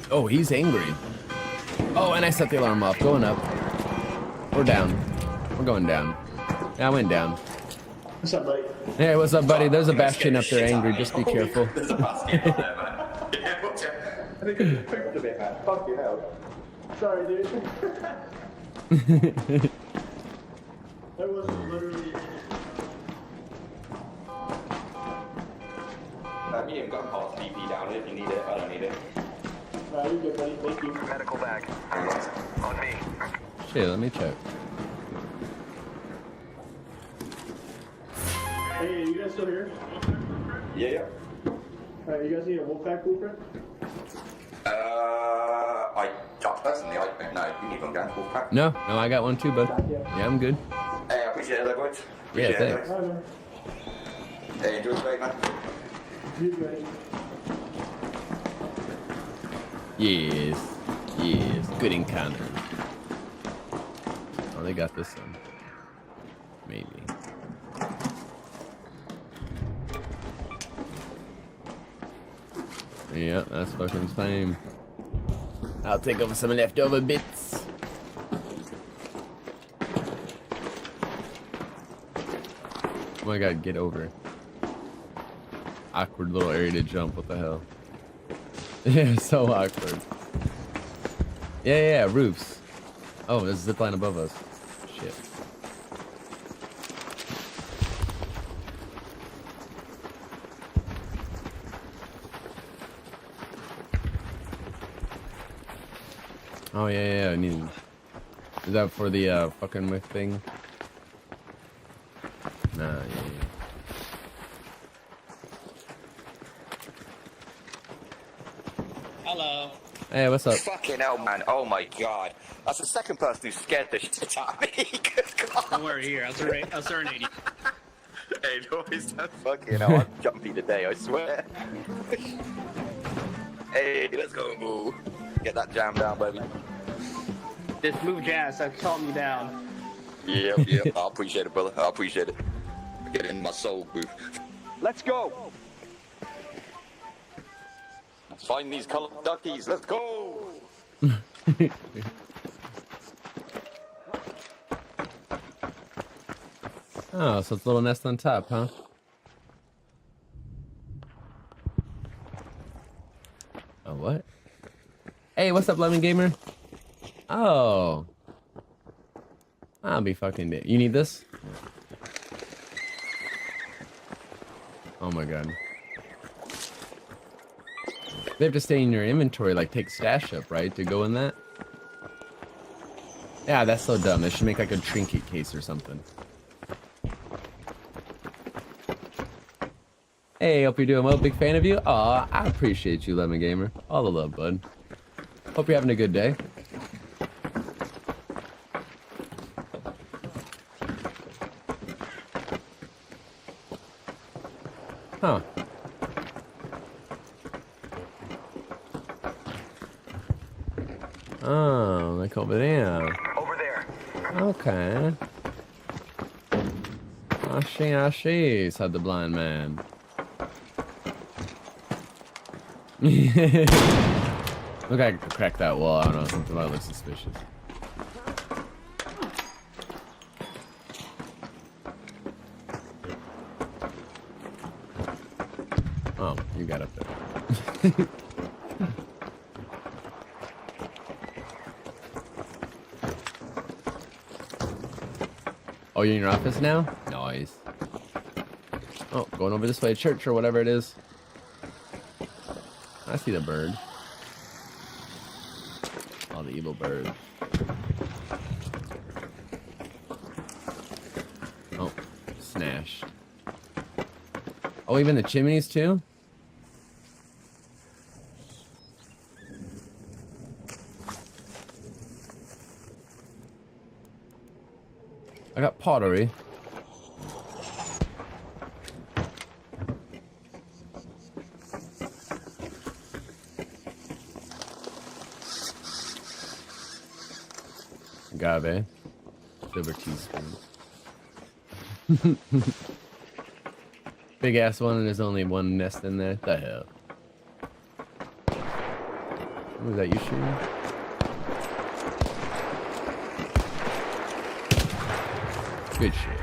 Oh, he's angry. Oh, and I set the alarm off. Going up. We're down. We're going down. Yeah, I went down. What's up, buddy? Hey, what's up, buddy? There's a Bastion up there angry. Just be careful. There's a Bastion up there, man. Yeah, watch it. I think I pooped a bit, man. Fuck you, hell. Sorry, dude. That was literally... You haven't got past BP down if you need it. I don't need it. You're good, buddy. Thank you. Medical bag. On me. Shit, let me check. Hey, you guys still here? Yeah. Alright, you guys need a Wolfpack blueprint? Personally, no, you need one going Wolfpack. No, I got one too, bud. Yeah, I'm good. Hey, I appreciate it, boys. Yeah, thanks. Alright, man. Hey, enjoy the break, man. Yes. Yes. Good encounter. Oh, they got this one. Maybe. Yeah, that's fucking same. I'll take over some leftover bits. Oh my god, get over. Awkward little area to jump, what the hell? Yeah, so awkward. Yeah, roofs. Oh, there's a zip line above us. Shit. Oh yeah, I need. Is that for the fucking whip thing? Nah, yeah. Hello. Hey, what's up? Fucking hell, man. Oh my god. That's the second person who scared the shit out of me. Good god. Don't worry, here. I'll serenade you. Hey, no, it's that fucking hell. I'm jumpy today, I swear. Hey, let's go, boo. Get that jam down, baby. Just move jazz. I've calmed you down. Yep. I appreciate it, brother. I appreciate it. Get it in my soul, boo. Let's go. Let's find these colored duckies. Let's go. Oh, so it's a little nest on top, huh? Oh, what? Hey, what's up, Lemon Gamer? Oh. I'll be fucking dead. You need this? Oh my god. They have to stay in your inventory, like take stash up, right? To go in that? Yeah, that's so dumb. They should make like a trinket case or something. Hey, hope you're doing well. Big fan of you. Aw, I appreciate you, Lemon Gamer. All the love, bud. Hope you're having a good day. Huh. Oh, like over there. Over there. Okay. I see, said the blind man. Look, I could crack that wall. I don't know, something about it looks suspicious. Oh, you got up there. Oh, you're in your office now? Nice. Oh, going over this way, church or whatever it is. I see the bird. Oh, the evil bird. Oh, snash. Oh, even the chimneys too? I got pottery. Agave. Silver teaspoon. Big ass one, and there's only one nest in there. The hell? Was that you shooting? Good shit.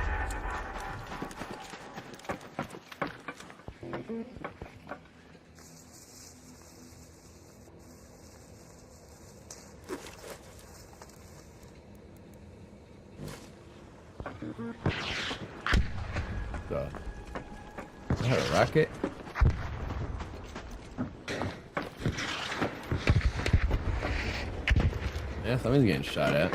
So, is that a rocket? Yeah, somebody's getting shot at.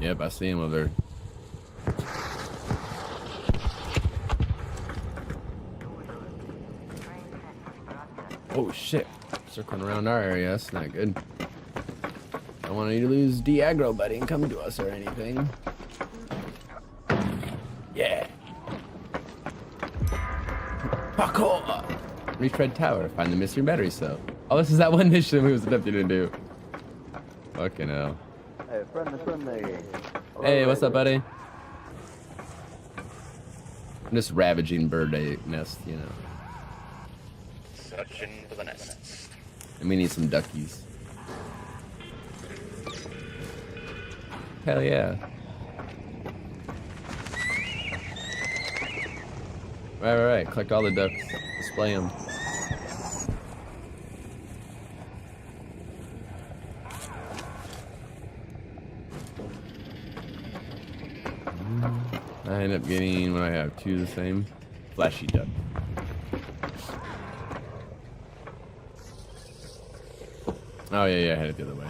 Yep, I see him over there. Oh shit. circling around our area. That's not good. I don't want you to lose D-aggro, buddy, and come to us or anything. Yeah. Parkour! Reach Red Tower. Find the missing battery cell. Oh, this is that one mission we was attempting to do. Fucking hell. Hey, friendly. Hey, what's up, buddy? I'm just ravaging bird nest, you know. Searching for the nest. And we need some duckies. Hell yeah. Right. Collect all the ducks. Display them. I end up getting, what I have, 2 the same. Flashy duck. Oh yeah, I had it the other way.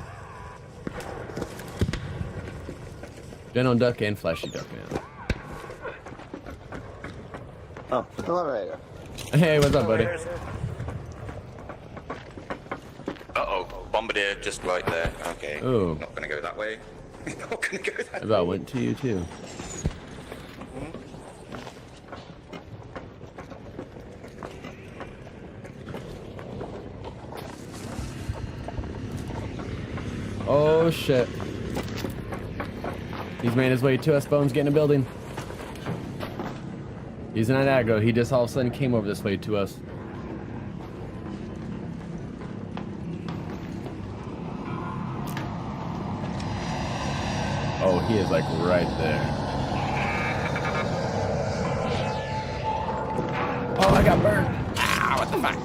General duck and flashy duck now. Oh, elevator. Hey, what's up, buddy? Uh-oh, bombardier just right there. Okay. Ooh. Not gonna go that way. Not gonna go that I way. about went to you too. Oh shit. He's made his way to us. Bones getting a building. He's not aggro. He just all of a sudden came over this way to us. Oh, he is like right there. Oh, I got burned. Ah, what the fuck?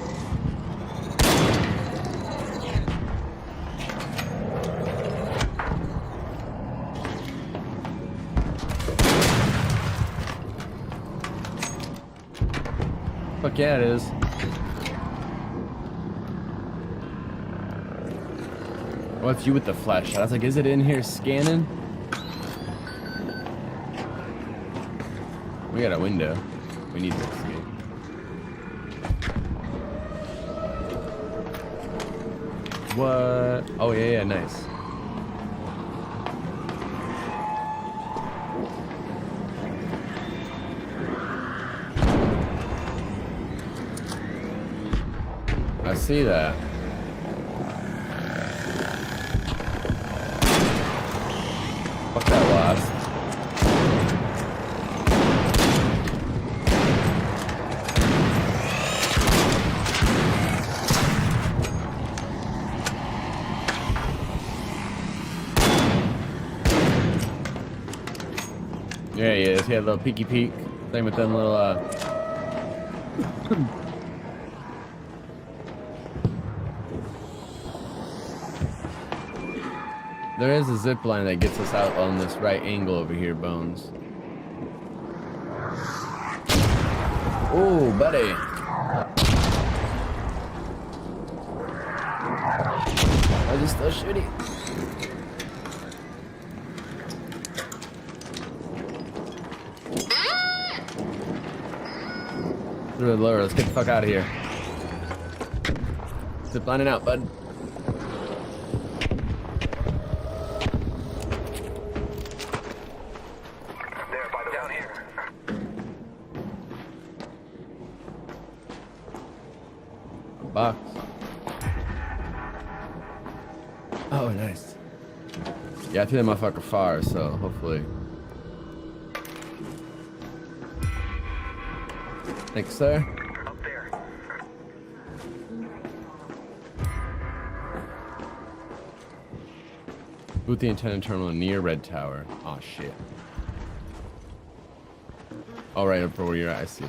Fuck yeah, it is. What's you with the flashlight? I was like, is it in here scanning? We got a window. We need to escape. What? Oh, yeah, nice. I see that. Fuck that wasp. There he is. He had a little peeky peek. Same with them little There is a zip line that gets us out on this right angle over here, Bones. Oh, buddy. I just still shooting. Through the lower, let's get the fuck out of here. Zip lining out, bud. Box. Oh, nice. Yeah, I threw that motherfucker far, so hopefully. Thanks, sir. Up there. Boot the antenna terminal near Red Tower. Oh shit. All right, up where you're at, I see.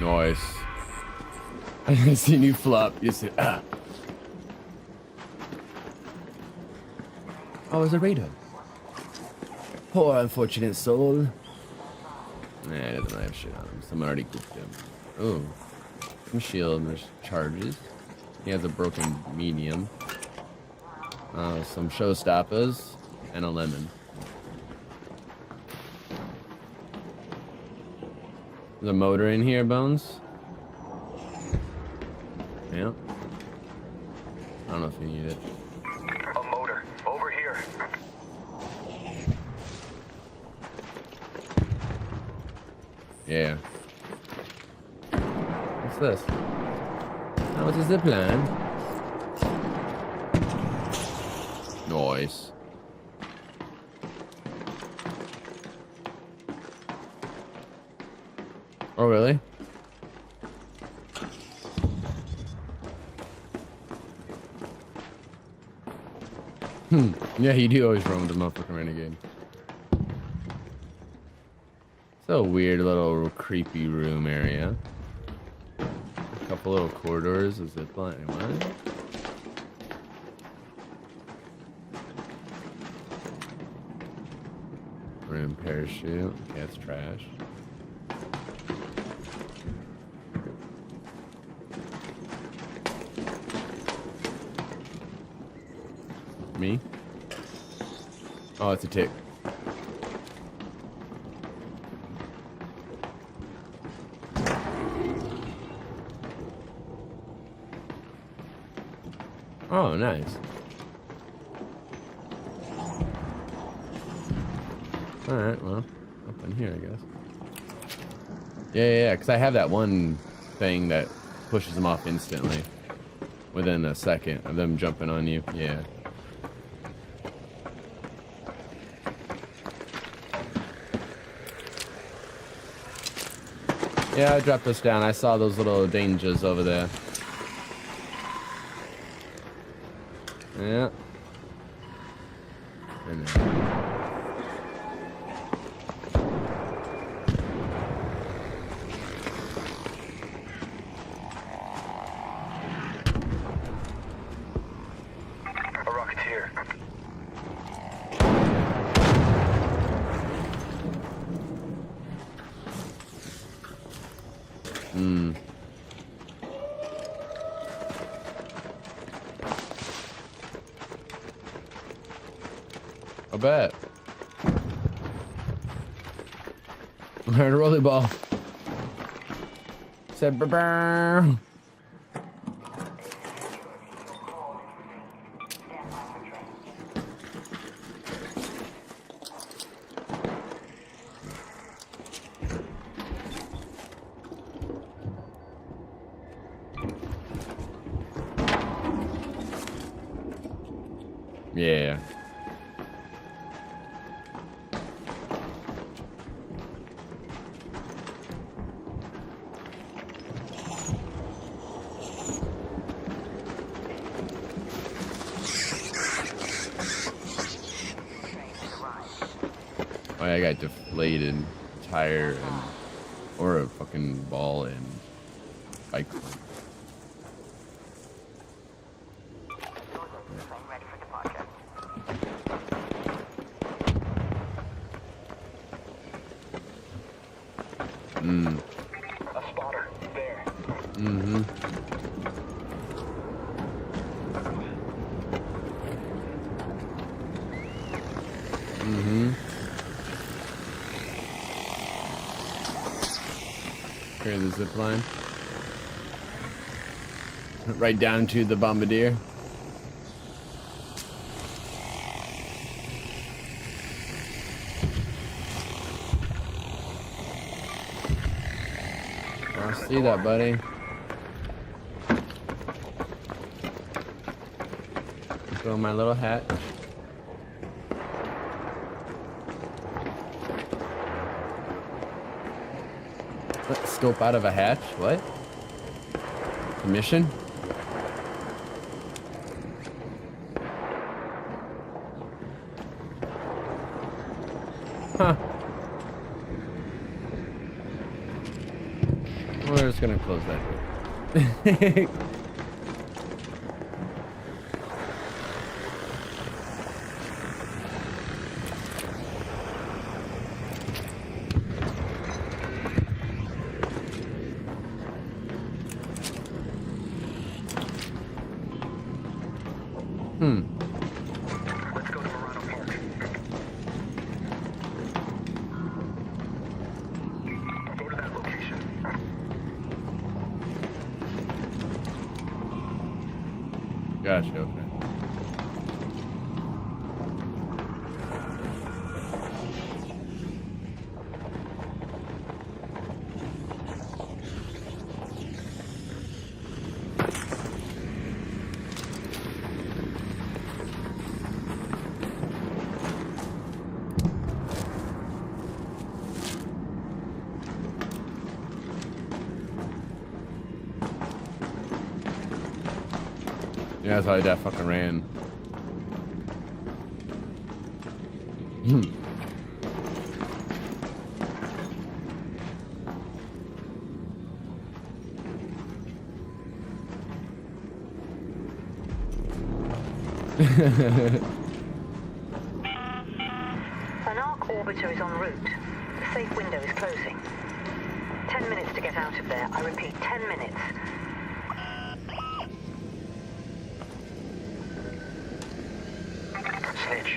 Nice. I seen you flop. You see, ah. Oh, it's a radar. Poor unfortunate soul. Nah, it doesn't have shit on him. Someone already cooked him. Oh. Some shield, and there's charges. He has a broken medium. Some showstoppers and a lemon. There's a motor in here, Bones. Yeah. I don't know if you need it. A motor. Over here. Yeah. What's this? Oh, what's the zip line? Nice. Oh, really? Yeah, you do always run with the motherfucking renegade. It's a weird little creepy room area. A couple little corridors, a zip line. What? Room parachute. Okay, that's trash. Me? Oh, it's a tick. Oh, nice. Alright, well, up in here, I guess. Yeah, because I have that one thing that pushes them off instantly. Within a second of them jumping on you. Yeah. Yeah, I dropped this down. I saw those little dangers over there. Yeah. And then. A rocketeer. I bet. I heard a rolly ball. Said brr. Yeah. Oh, I got deflated tire and or a fucking ball and bike. A spotter. There. Mm-hmm. Here, the zip line. Right down to the bombardier. I see that, buddy. Throw my little hat. Scope out of a hatch? What? Mission? Huh. We're just gonna close that. Gotcha. Okay. Yeah, that's how that fucking ran. An arc orbiter is en route. The safe window is closing. 10 minutes to get out of there. I repeat, 10 minutes. Snitch.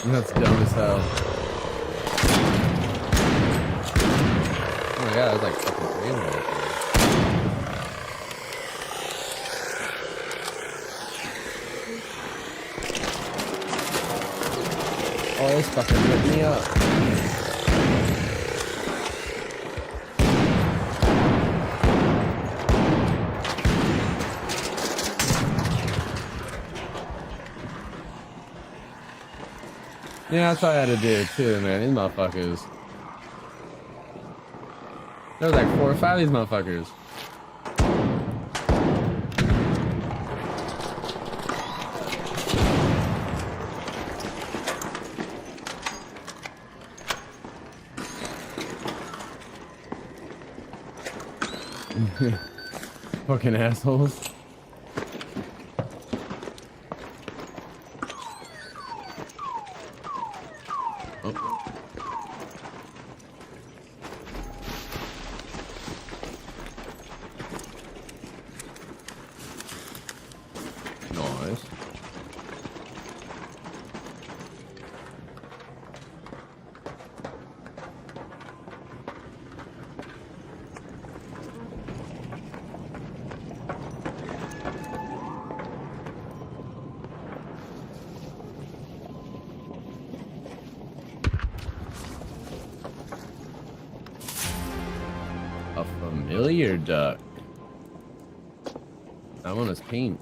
That's dumb as hell. Oh my god, it's like fucking crazy right there. Oh, this fucking ripped me up. Yeah, that's what I had to do too, man. These motherfuckers. There was like 4 or 5 of these motherfuckers. Fucking assholes. Nice. A familiar duck. That one is pink.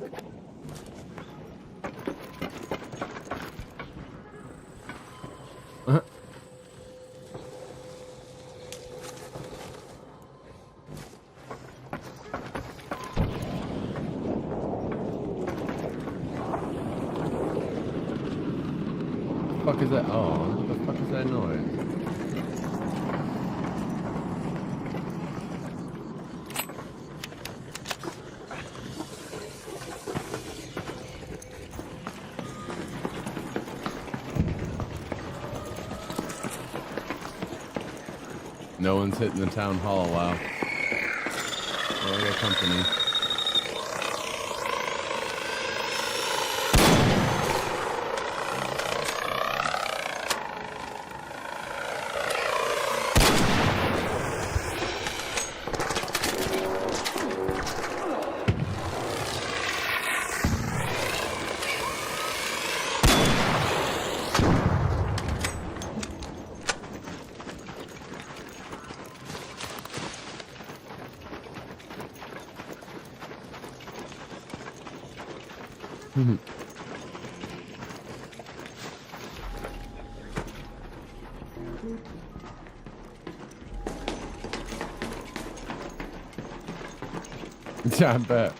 What the fuck is that? Oh, what the fuck is that noise? No one's hitting the town hall. Wow. Oh, I got company. Yeah, I bet.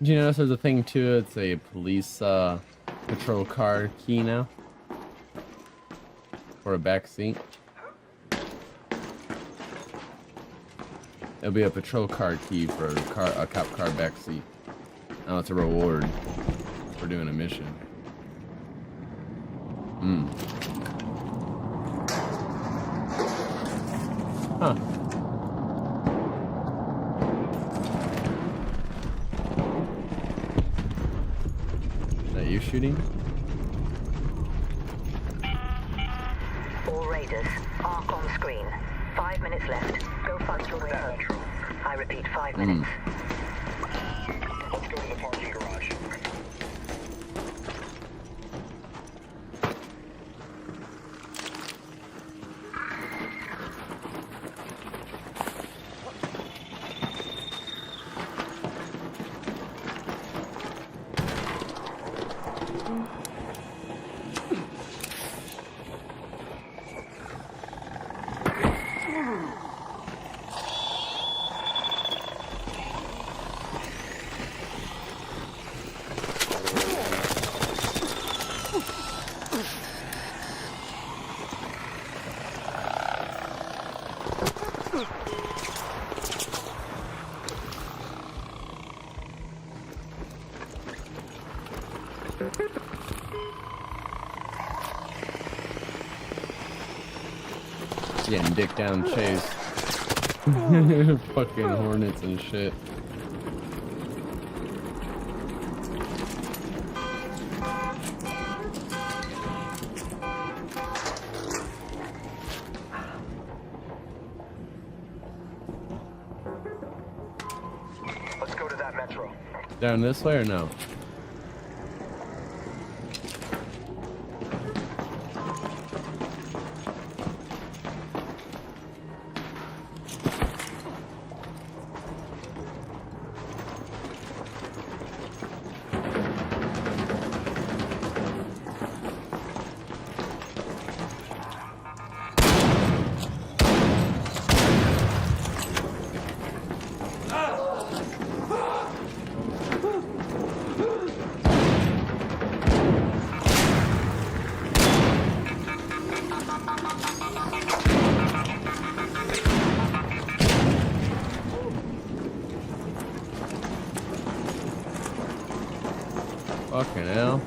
Did you notice there's a thing too? It's a police patrol car key now. For a back seat. It'll be a patrol car key for a cop car back seat. Now it's a reward for doing a mission. Huh. Is that you shooting? All raiders, arc on screen. 5 minutes left. Go find your way home. I repeat, 5 minutes. Let's go to the parking garage. Getting dick down chase. Fucking hornets and shit. Let's go to that metro. Down this way or no? Fucking hell.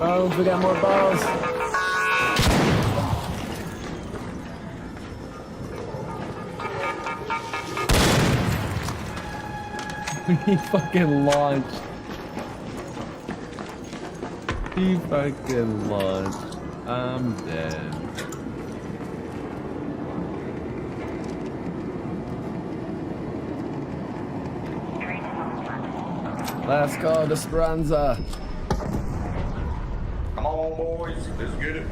Oh, we got more balls. He fucking launched. He fucking launched. I'm dead. Last call to Speranza. Come on, boys. Let's get it.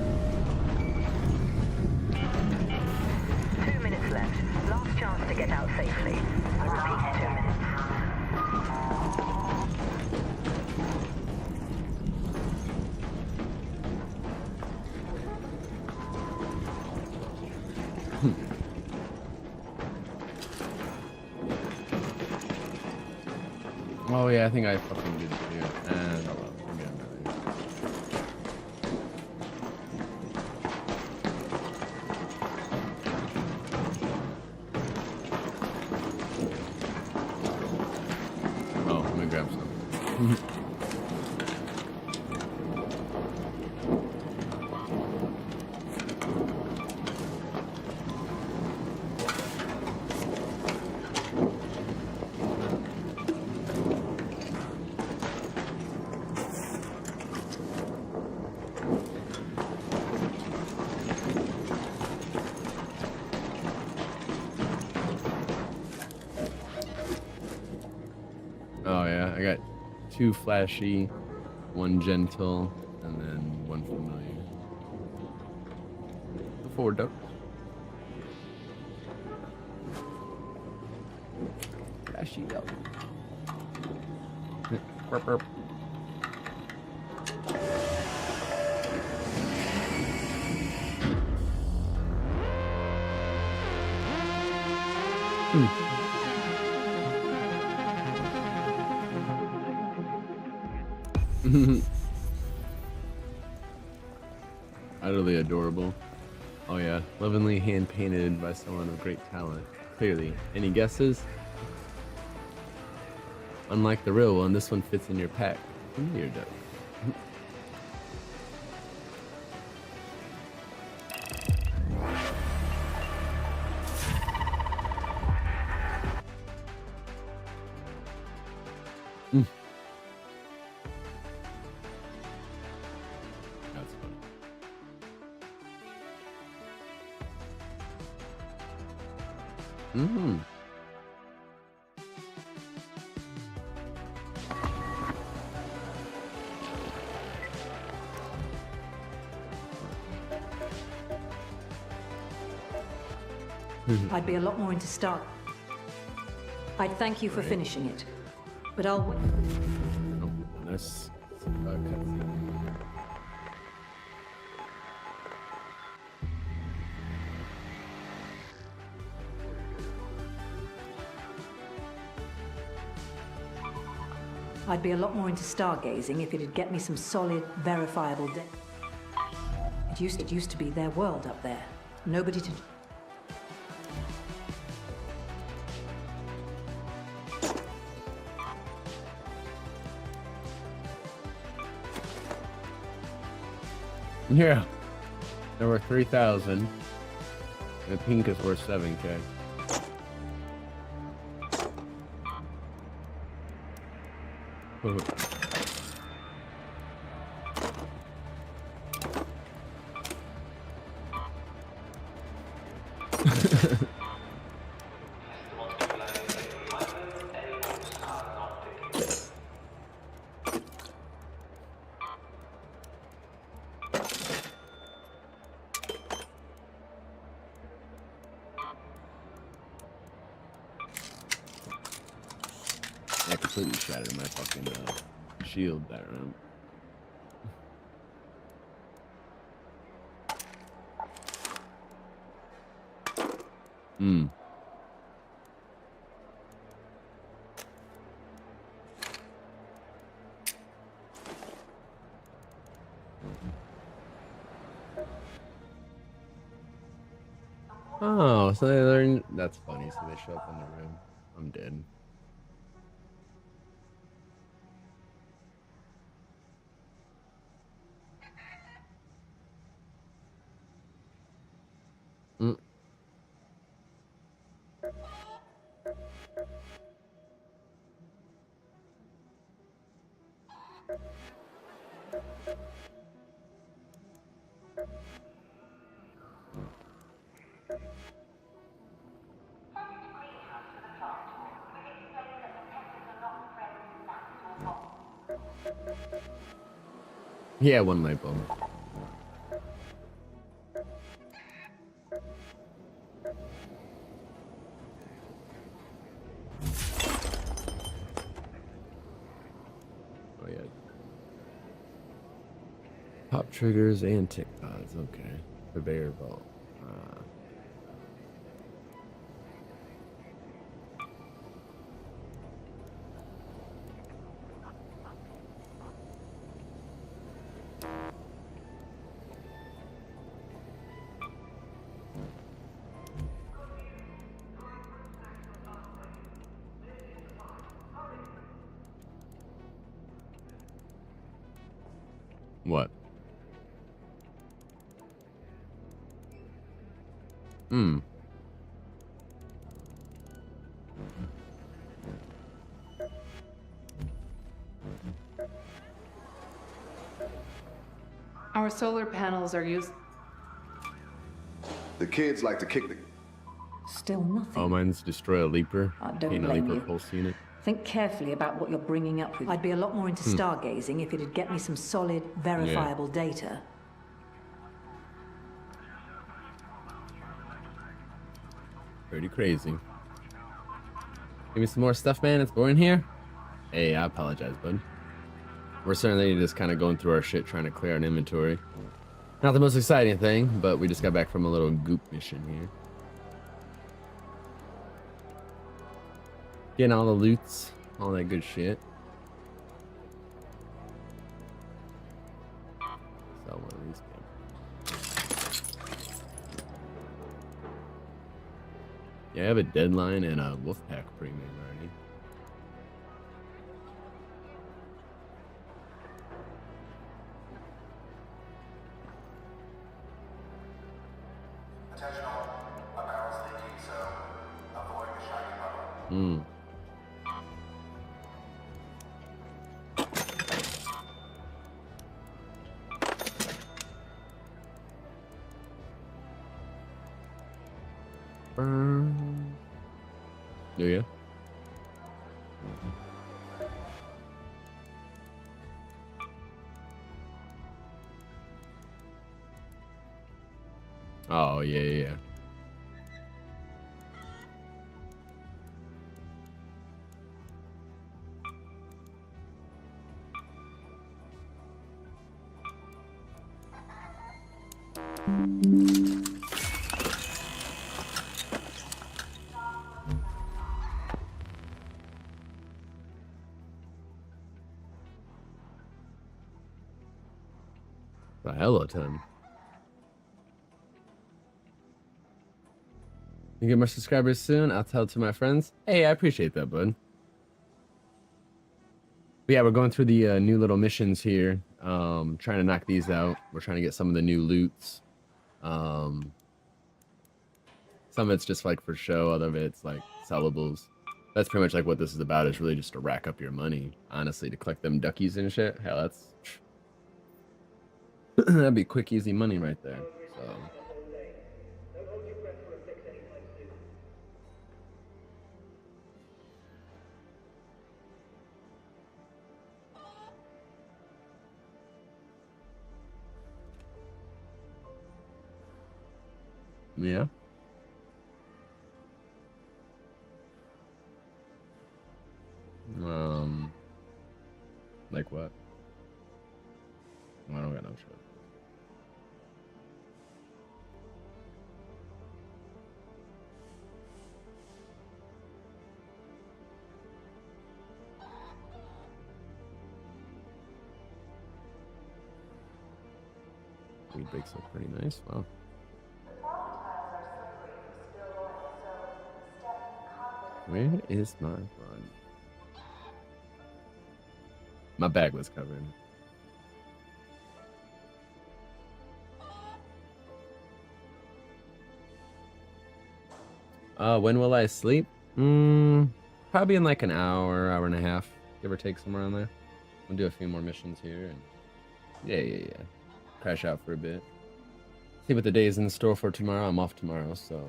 2 minutes left. Last chance to get out safely. I repeat, 2 minutes. Oh yeah, I think I fucking did too. And oh well, again, oh, let me grab some. Oh yeah, I got 2 flashy, 1 gentle, and then 1 familiar. The 4 ducks. Flashy duck. Burp, burp. Utterly adorable. Oh yeah, lovingly hand painted by someone of great talent. Clearly. Any guesses? Unlike the real one, this one fits in your pack. Here it does. That's funny. I'd be a lot more into start. I'd thank you for finishing it, but I'll. Oh, nice. Cutscene. I'd be a lot more into stargazing if it'd get me some solid, verifiable data. It used to be their world up there. Nobody to. Yeah. There were 3,000. And the pink is worth 7K. I completely shattered my fucking shield that round. Oh, so they learn. That's funny. So they show up in the room. I'm dead. Yeah, one light bulb. Oh yeah. Pop triggers and tick pods. Okay. Purveyor vault. What? Our solar panels are used. The kids like to kick the. Still nothing. Oh, mine's destroy a leaper. Don't Gain a blame leaper you. pulse unit. Think carefully about what you're bringing up with. I'd be a lot more into stargazing if it'd get me some solid, verifiable data. Pretty crazy. Give me some more stuff, man. It's boring here. Hey, I apologize, bud. We're certainly just kind of going through our shit, trying to clear an inventory. Not the most exciting thing, but we just got back from a little goop mission here. Getting all the loots, all that good shit. Sell one of these. Yeah, I have a deadline and a Wolfpack premium already. Attention all, a barrel's leaking, so avoid the shiny puddle. Hmm. Do you? Oh, yeah. A hell of a ton. You get more subscribers soon? I'll tell to my friends. Hey, I appreciate that, bud. But yeah, we're going through the new little missions here. Trying to knock these out. We're trying to get some of the new loots. Some of it's just like for show, other of it's like sellables. That's pretty much like what this is about, is really just to rack up your money, honestly, to collect them duckies and shit. Hell, that's that'd be quick, easy money right there. So yeah. Like what? I don't got no shit. Weed bakes look pretty nice. Wow. Where is my run? My bag was covered. When will I sleep? Probably in like an hour, hour and a half, give or take, somewhere on there. We'll do a few more missions here, and yeah. Crash out for a bit. See what the day is in store for tomorrow. I'm off tomorrow, so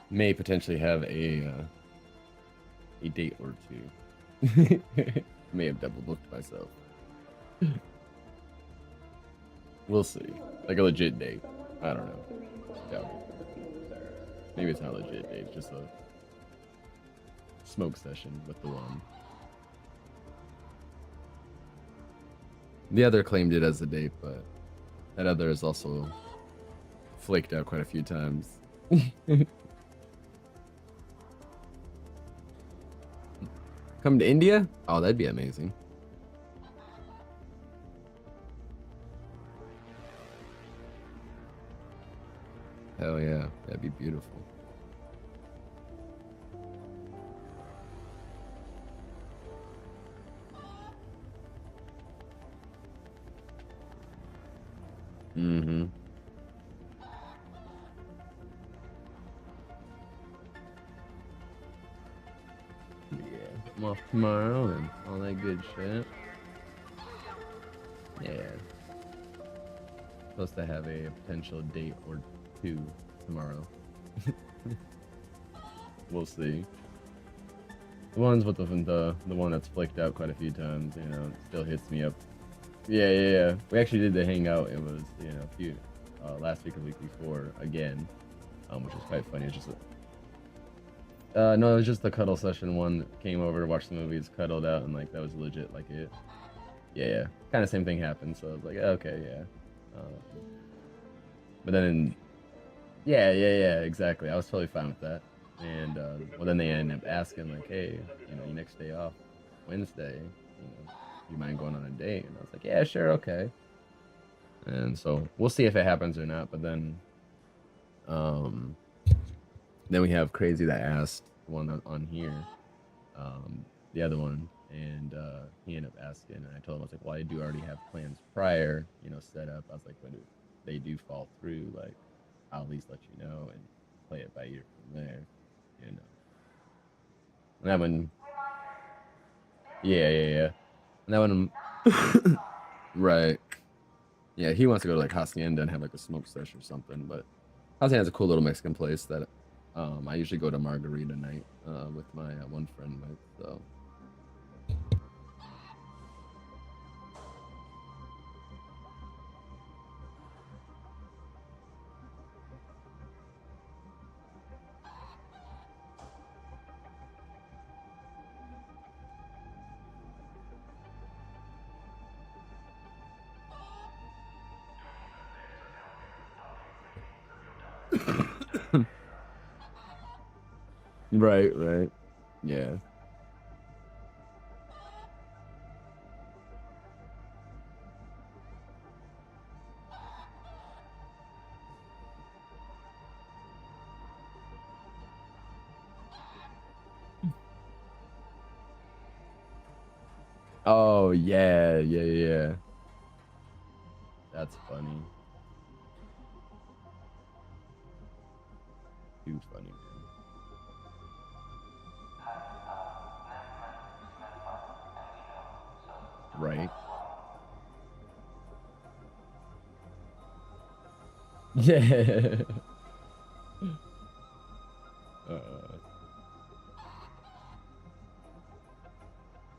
may potentially have a date or two. May have double booked myself. We'll see. Like a legit date. I don't know. Doubt it. Maybe it's not a legit date. It's just a smoke session with the one. The other claimed it as a date, but that other is also flaked out quite a few times. Come to India? Oh, that'd be amazing. Hell yeah, that'd be beautiful. Mm-hmm. Yeah, I'm off tomorrow and all that good shit. Yeah. Supposed to have a potential date or two tomorrow. We'll see. The ones with the one that's flicked out quite a few times, you know, it still hits me up. Yeah. We actually did the hangout. It was, you know, a few last week or week before again, which was quite funny. It's just No, it was just the cuddle session one that came over, watched the movies, cuddled out, and like that was legit like it. Yeah, yeah. Kind of same thing happened, so I was like, okay, yeah. But then, yeah, exactly. I was totally fine with that. And well, then they ended up asking like, hey, you know, your next day off, Wednesday, you know, you mind going on a date? And I was like, yeah, sure, okay. And so we'll see if it happens or not. But then we have Crazy that asked one on here, the other one, and he ended up asking, and I told him, I was like, well, I do already have plans prior, you know, set up. I was like, but if they do fall through, like, I'll at least let you know and play it by ear from there, you know. And that one, yeah. And that one, right. Yeah, he wants to go to like Hacienda and have like a smoke sesh or something, but Hacienda has a cool little Mexican place that I usually go to margarita night with my one friend with, so. Right. Yeah. Oh, yeah. That's funny. Too funny, man. Right. Yeah. uh,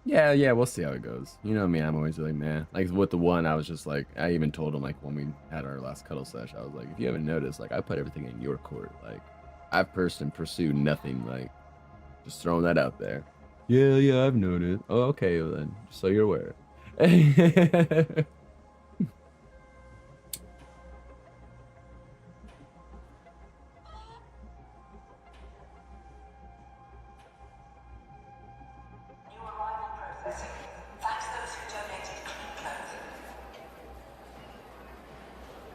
yeah, we'll see how it goes. You know me, I'm always like, man. Like with the one, I was just like, I even told him like when we had our last cuddle sesh, I was like, if you haven't noticed, like I put everything in your court. Like I've pursued nothing. Like just throwing that out there. Yeah, I've noticed. Oh, okay, well then, just so you're aware.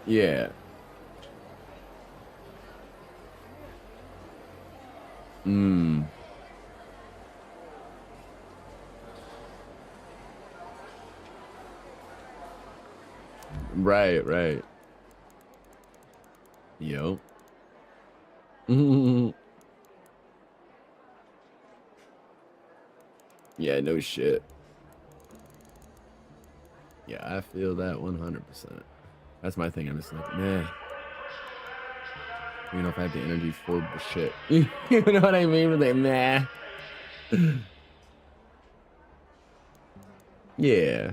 Yeah. Mm. Right. Yo. Yeah, no shit. Yeah, I feel that 100%. That's my thing. I'm just like, man. You know, if I have the energy for the shit. You know what I mean? Like, nah. Yeah.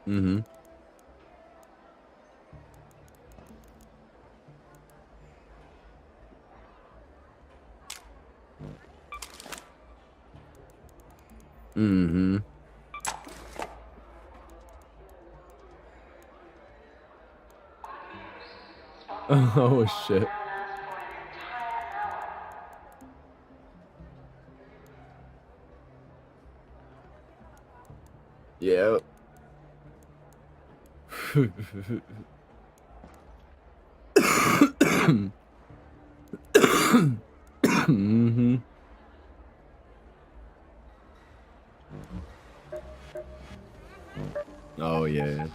Mm-hmm. Mm-hmm. Oh shit. Yeah. Mm-hmm. Oh yeah.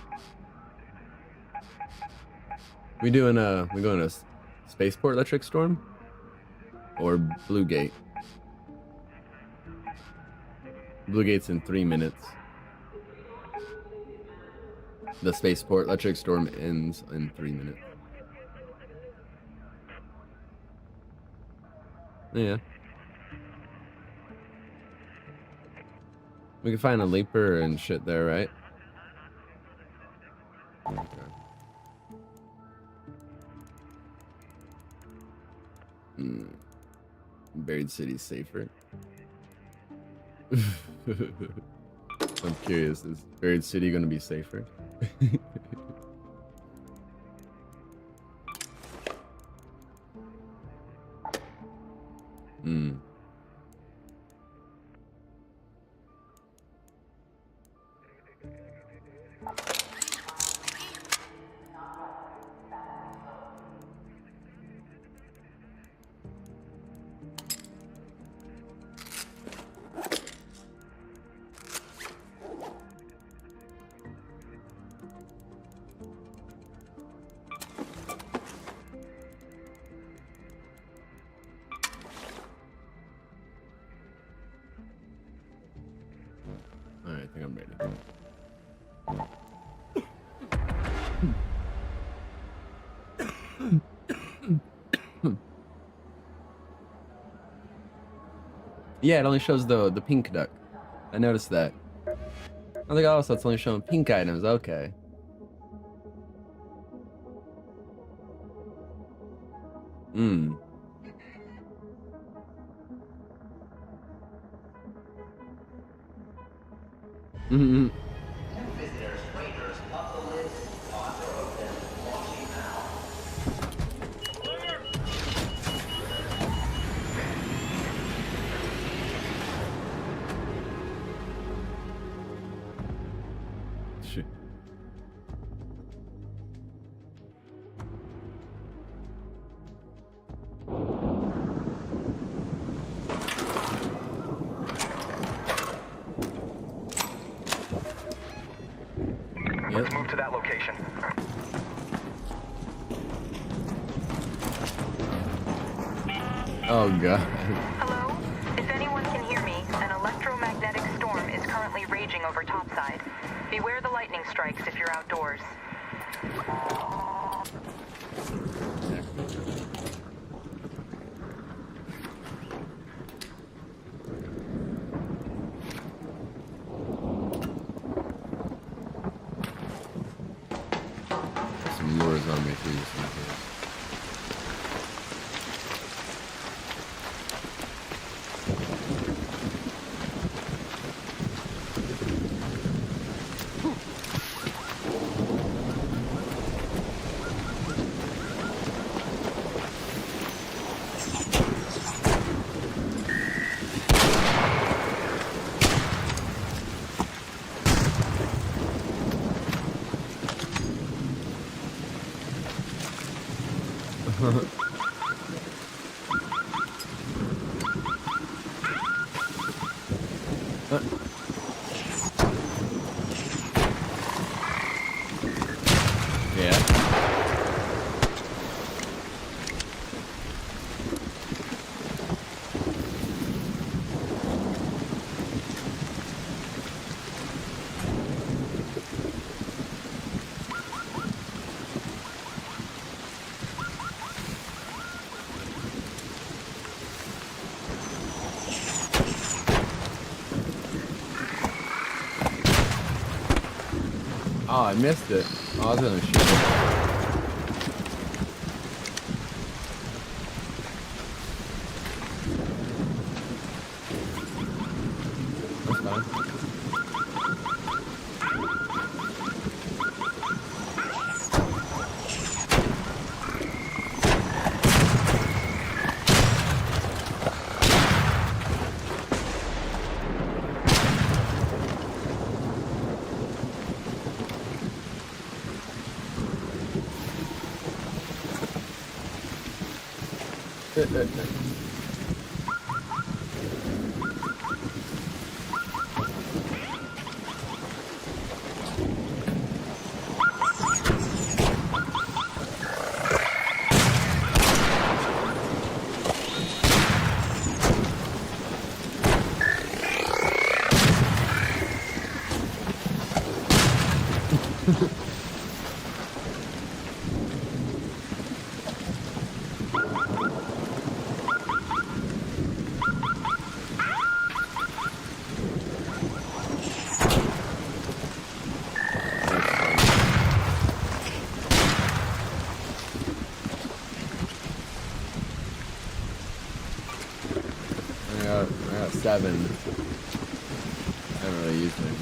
We going to Spaceport Electric Storm or Blue Gate? Blue Gate's in 3 minutes. The Spaceport Electric Storm ends in 3 minutes. Yeah. We can find a leaper and shit there, right? Buried City's safer? I'm curious, is Buried City gonna be safer? Hmm. Alright, I think I'm ready. Yeah, it only shows the pink duck. I noticed that. I think also it's only showing pink items. Okay. Hmm. Mm-hmm. Shit. Let's move to that location. Oh god. Hello? If anyone can hear me, an electromagnetic storm is currently raging over topside. Beware the lightning strikes if you're outdoors. Some lures on me too. Yeah. Oh, I missed it. Oh, I was gonna shoot it. That's fine. haven't really used it.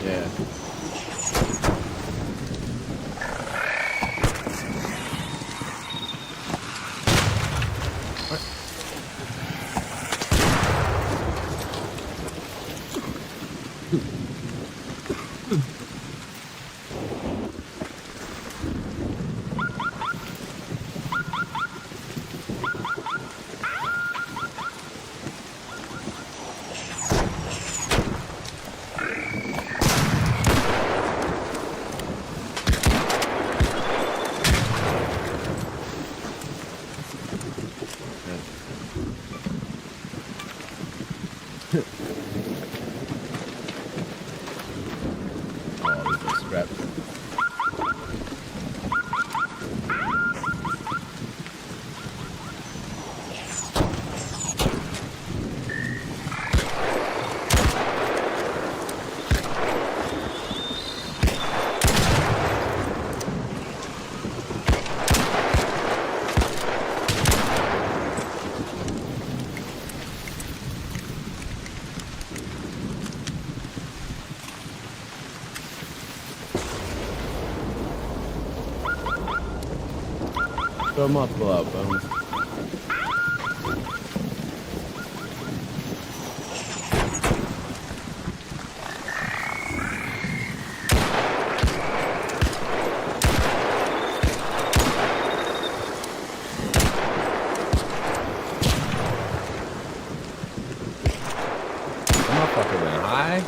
Yeah. Oh, these are scraps. Throw them up, pull out, bones. Motherfucker went high.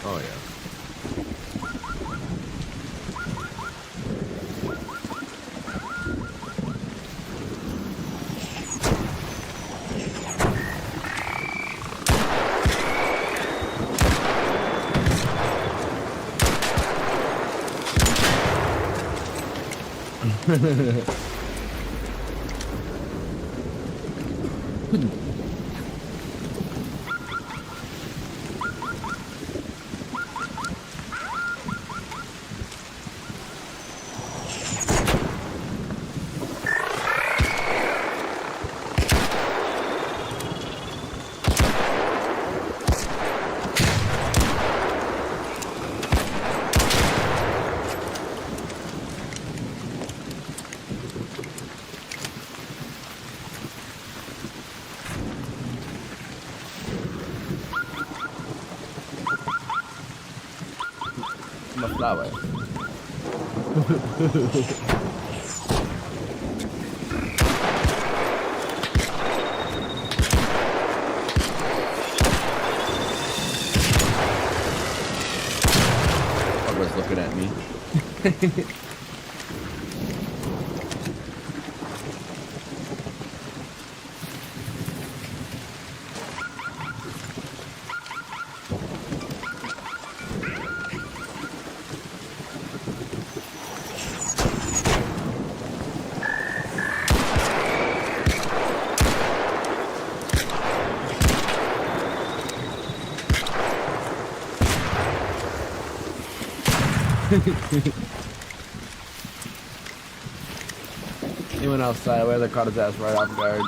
Oh yeah. I'm a flower. Everyone's looking at me. He went outside. Weather caught his ass right off guard.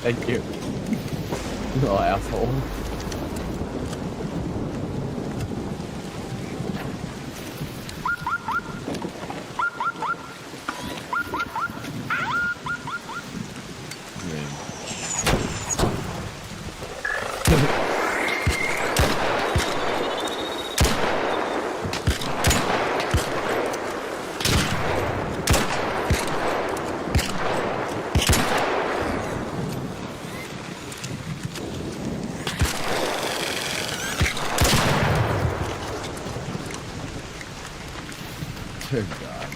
Thank you. You little asshole. Good God.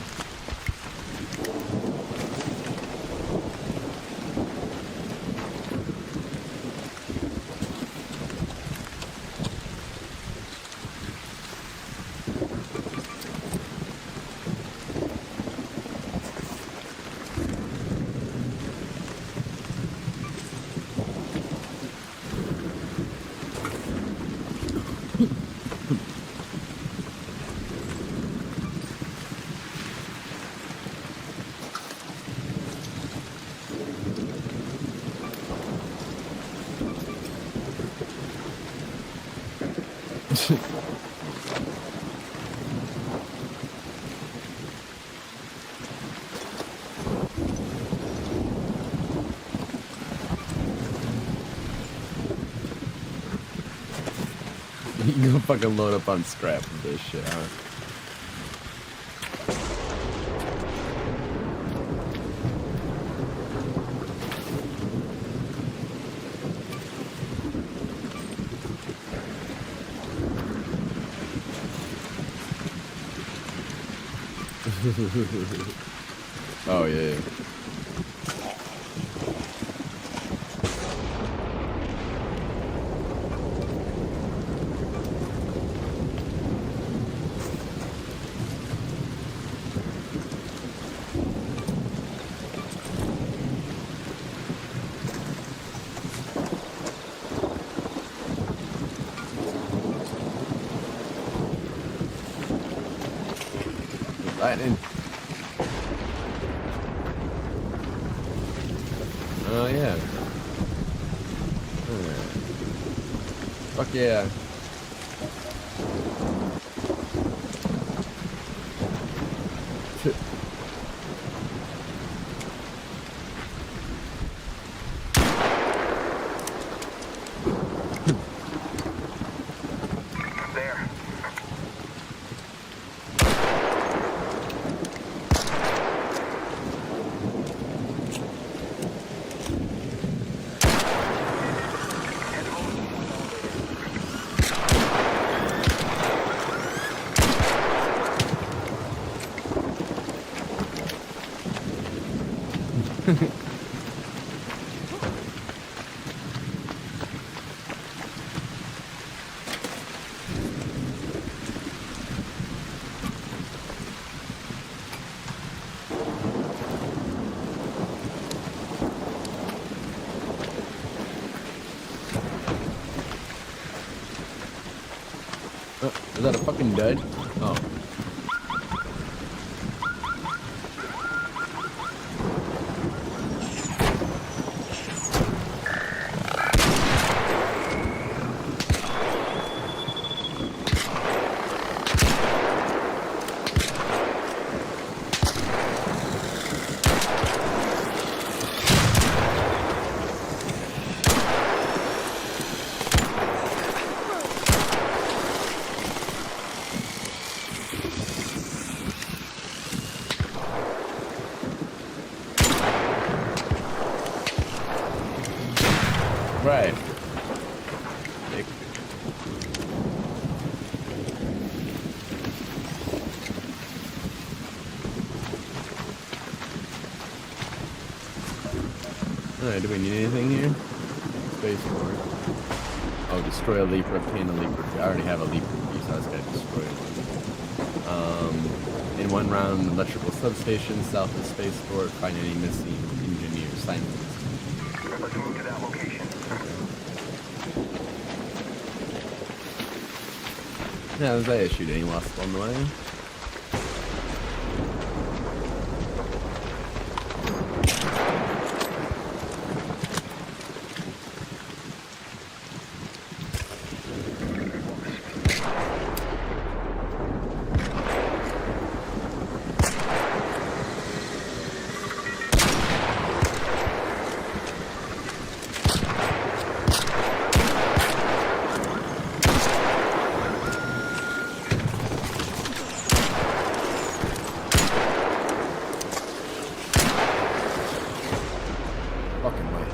You gonna fucking load up on scrap with this shit, huh? Oh yeah. Lightning. Oh yeah. Fuck yeah. There. Is that a fucking dud? Oh. right. Dick. Alright, do we need anything here? Spaceport. Oh, destroy a leaper, obtain a leaper. I already have a leaper piece, I just gotta destroy one. In one round, electrical substation, south of spaceport, find any missing engineers. Scientists. Let's move to that location. Yeah, was I issued any lost along the way? Fucking way.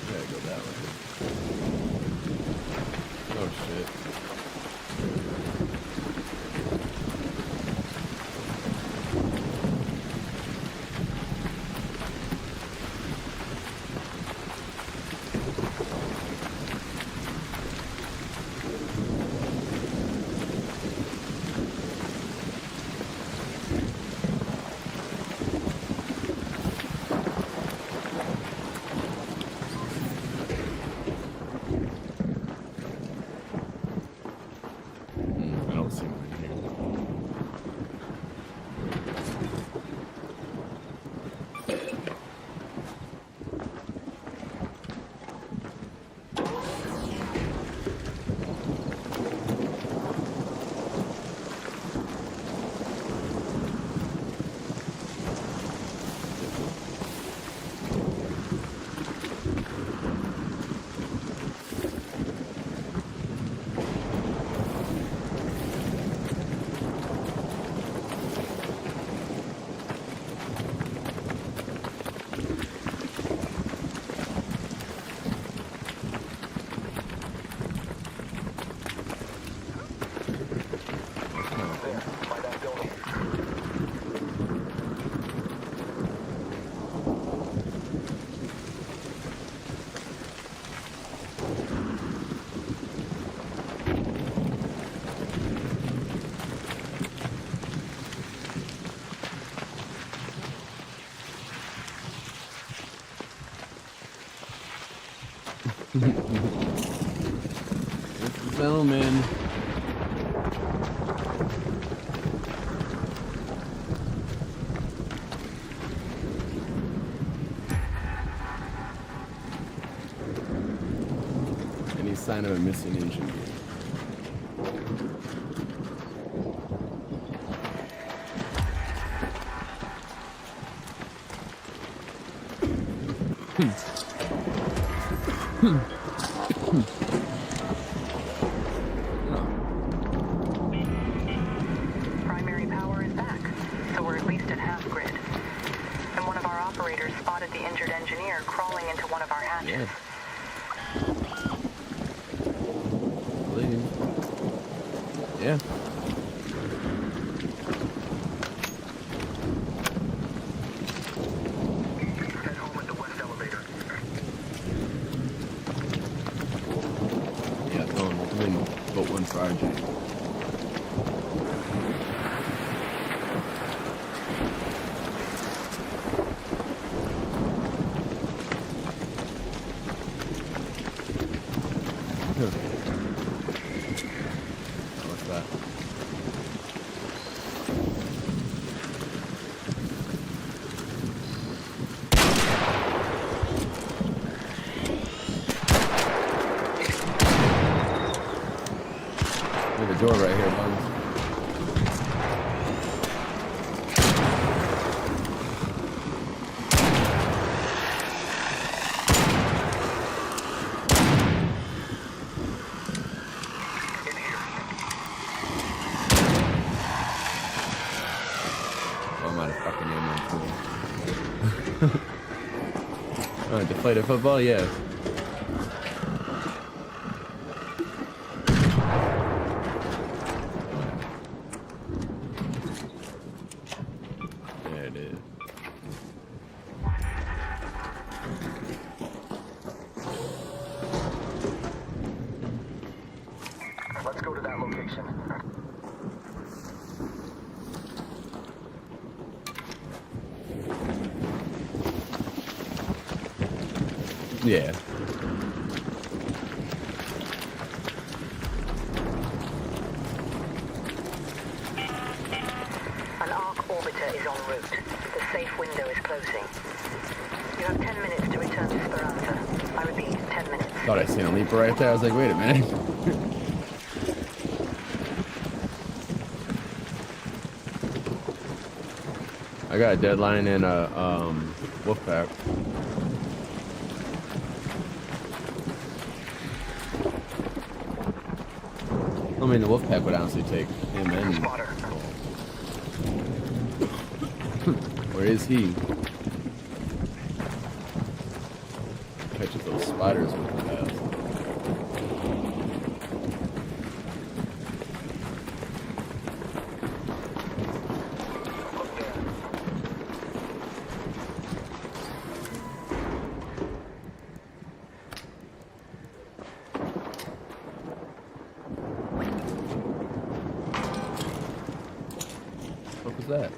Gotta go that way. Oh shit. I don't see one here. By that building. Gentlemen. Any sign of a missing engineer? Primary power is back, so we're at least at half grid. And one of our operators spotted the injured engineer crawling into one of our hatches. Yeah. Yeah. Head home at the west elevator. then vote one for RJ. What's that? There's a door right here, Buns. Oh, I'm out of fucking ammo. Alright, deflated football, yes. There it is. Let's go to that location. Yeah. An arc orbiter is en route. The safe window is closing. You have 10 minutes to return to Speranza. I repeat, 10 minutes. Thought I seen a leaper right there. I was like, wait a minute. I got a deadline in a wolf pack. I mean, the wolf pack would honestly take him and. Where is he? Catches those spiders with his ass. What was that?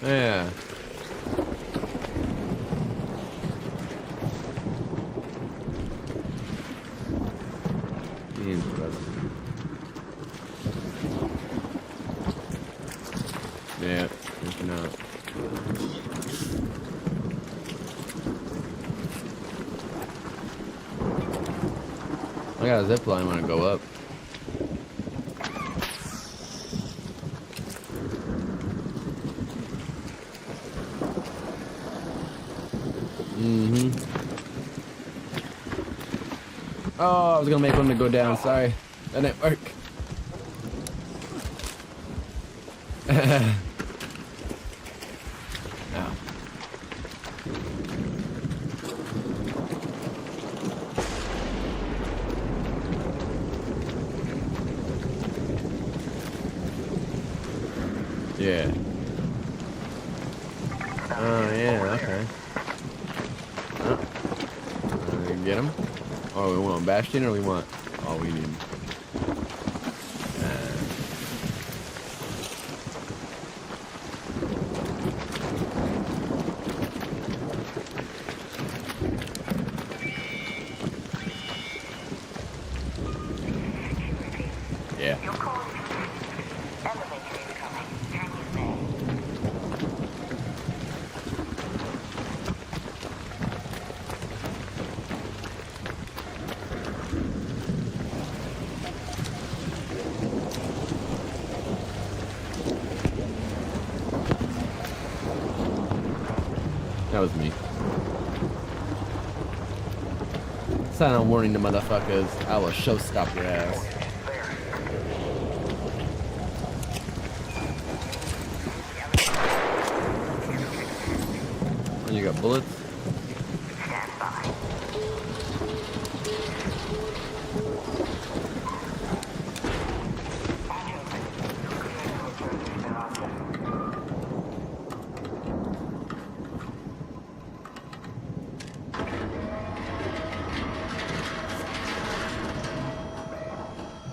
Yeah. Interesting. Yeah, if not. I got a zip line when I go up. Oh, I was gonna make one to go down. Sorry, that didn't work. Ow. Yeah. Oh yeah. Okay. Get him. Oh, we want Bastion or we want... Oh, we need... Yeah. That was me. Sign on warning the motherfuckers. I will show stop your ass. And you got bullets?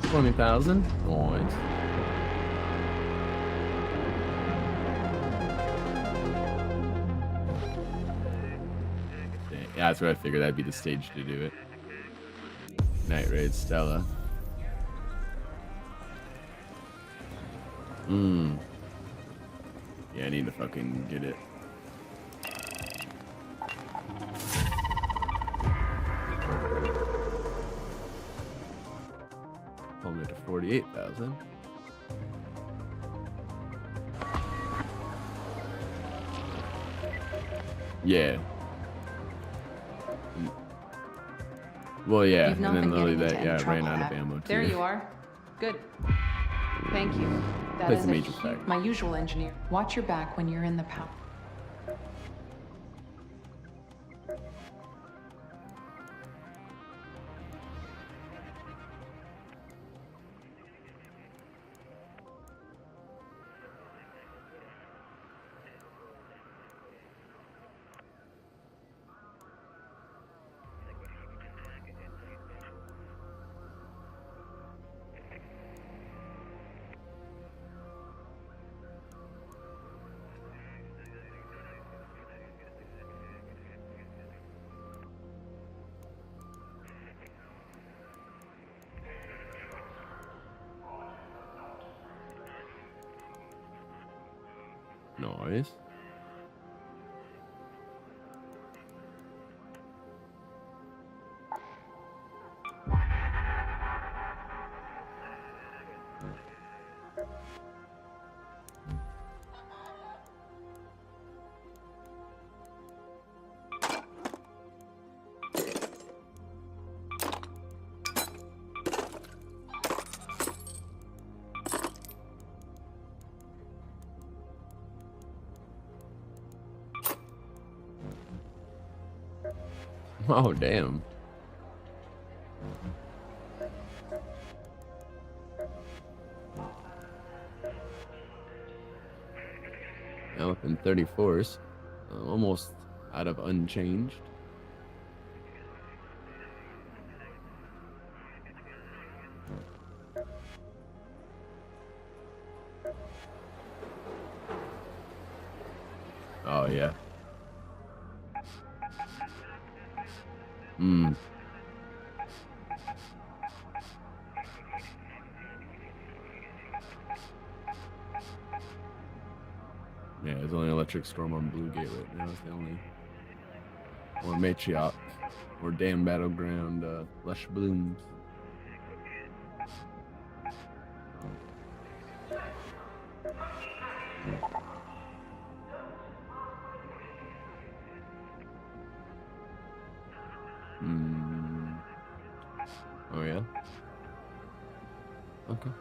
20,000. Nice. Yeah, that's what I figured. That'd be the stage to do it. Night Raid Stella. Yeah, I need to fucking get it. Pulling it to 48,000. Yeah. Well, yeah, You've not and then been literally getting into that, any yeah, I trouble, ran out of have you? ammo too. There you are. Good. Thank you. That Plays is a major factor. my usual engineer. Watch your back when you're in the power. Nice. Oh, damn. Now within 34s. Almost out of unchanged. Oh, yeah. Yeah, there's only Electric Storm on Blue Gate right now. It's the only. Or Matriarch. Or Damn Battleground, Lush Blooms. Oh, yeah? Okay.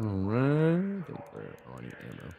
Alright. Oh, I need ammo.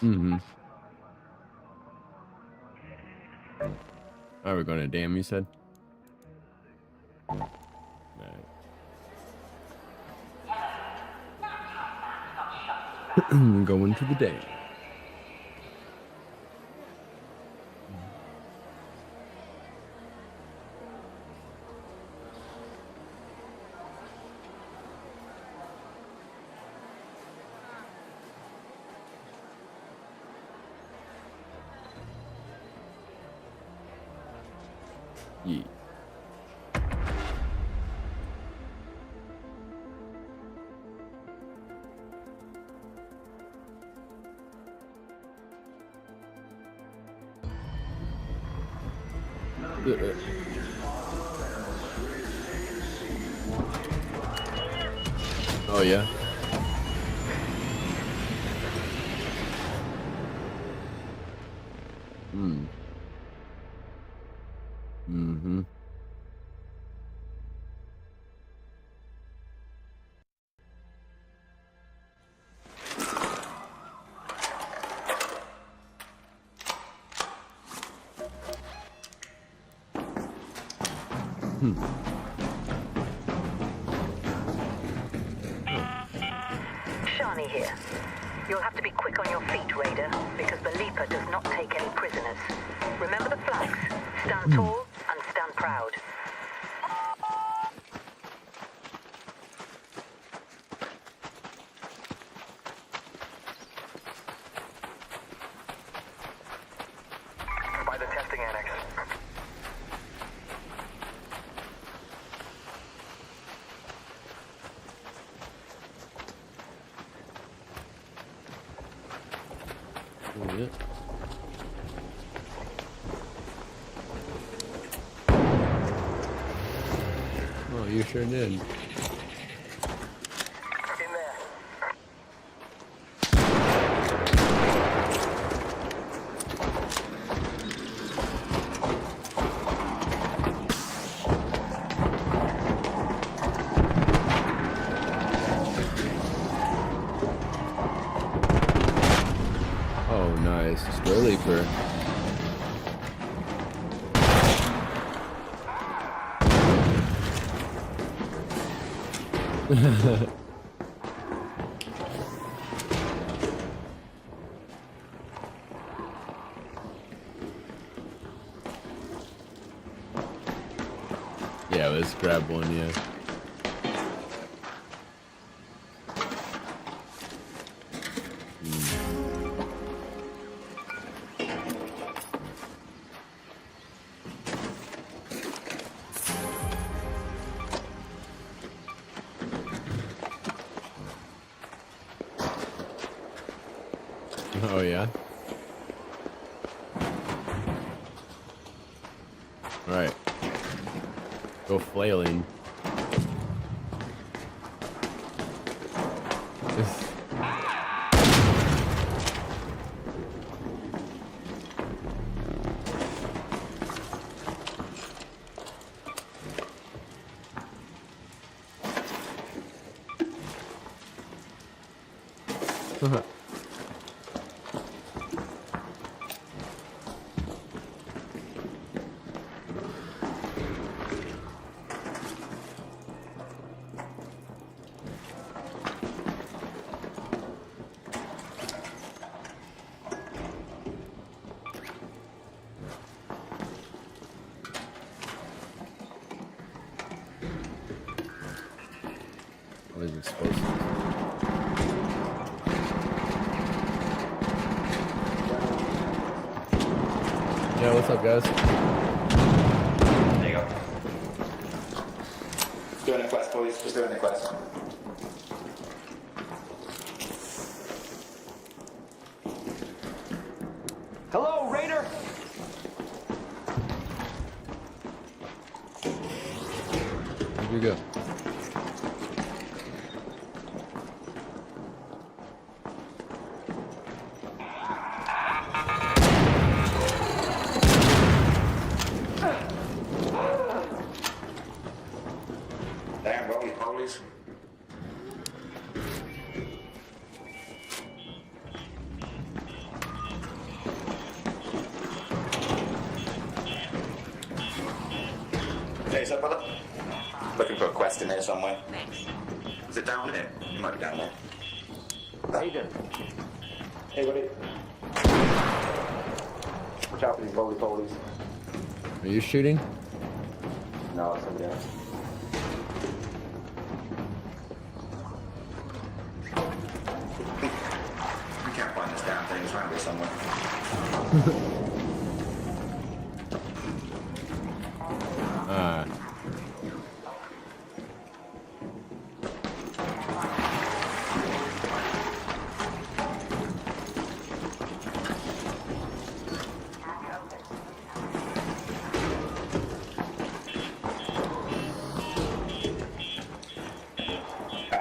Mm-hmm. Are we going to dam, you said? Alright. Going to the dam. Yeah. Oh yeah. Hmm. Mm-hmm. Shani here. You'll have to be quick on your feet, Raider, because the Leaper does not take any prisoners. Remember the flags. Stand tall and stand proud. By the testing annex. Oh, yeah. Oh, you sure did. In there. Oh, nice. Square leaper. Yeah, let's grab one, yeah. Oh, yeah? Alright. Go flailing. What is explosive? Yeah, what's up, guys? There you go. Just doing a quest, boys. Just doing a quest. Hello, Raider! Here we go. Damn, roly polies. Hey, is that brother? Looking for a quest in here somewhere. Is it down here? It might be down there. Aiden. Hey, buddy. Watch out for these roly-polies. Are you shooting? No, it's somebody else. We can't find this damn thing. It's around here somewhere.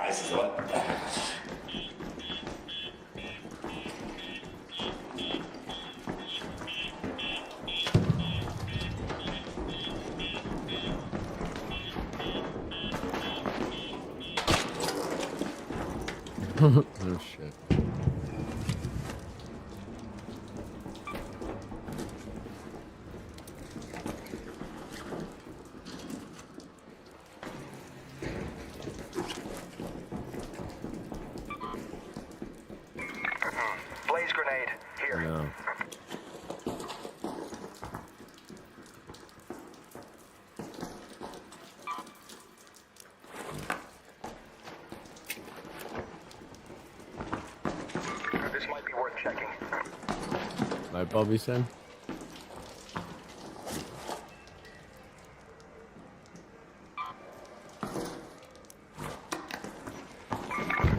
This is the one. Oh shit. Blaze grenade. Here. No. This might be worth checking. Light bulb, you said?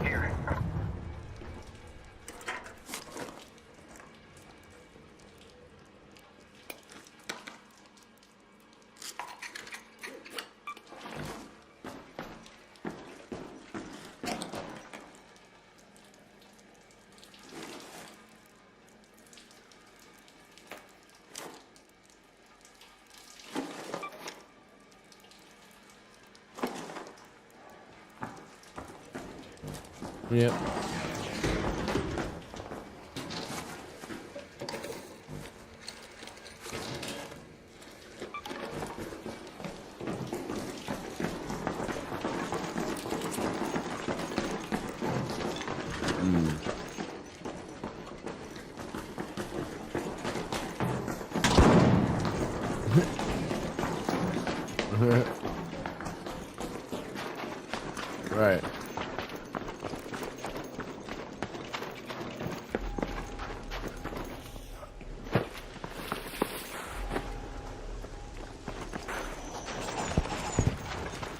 Here. Yep. Right.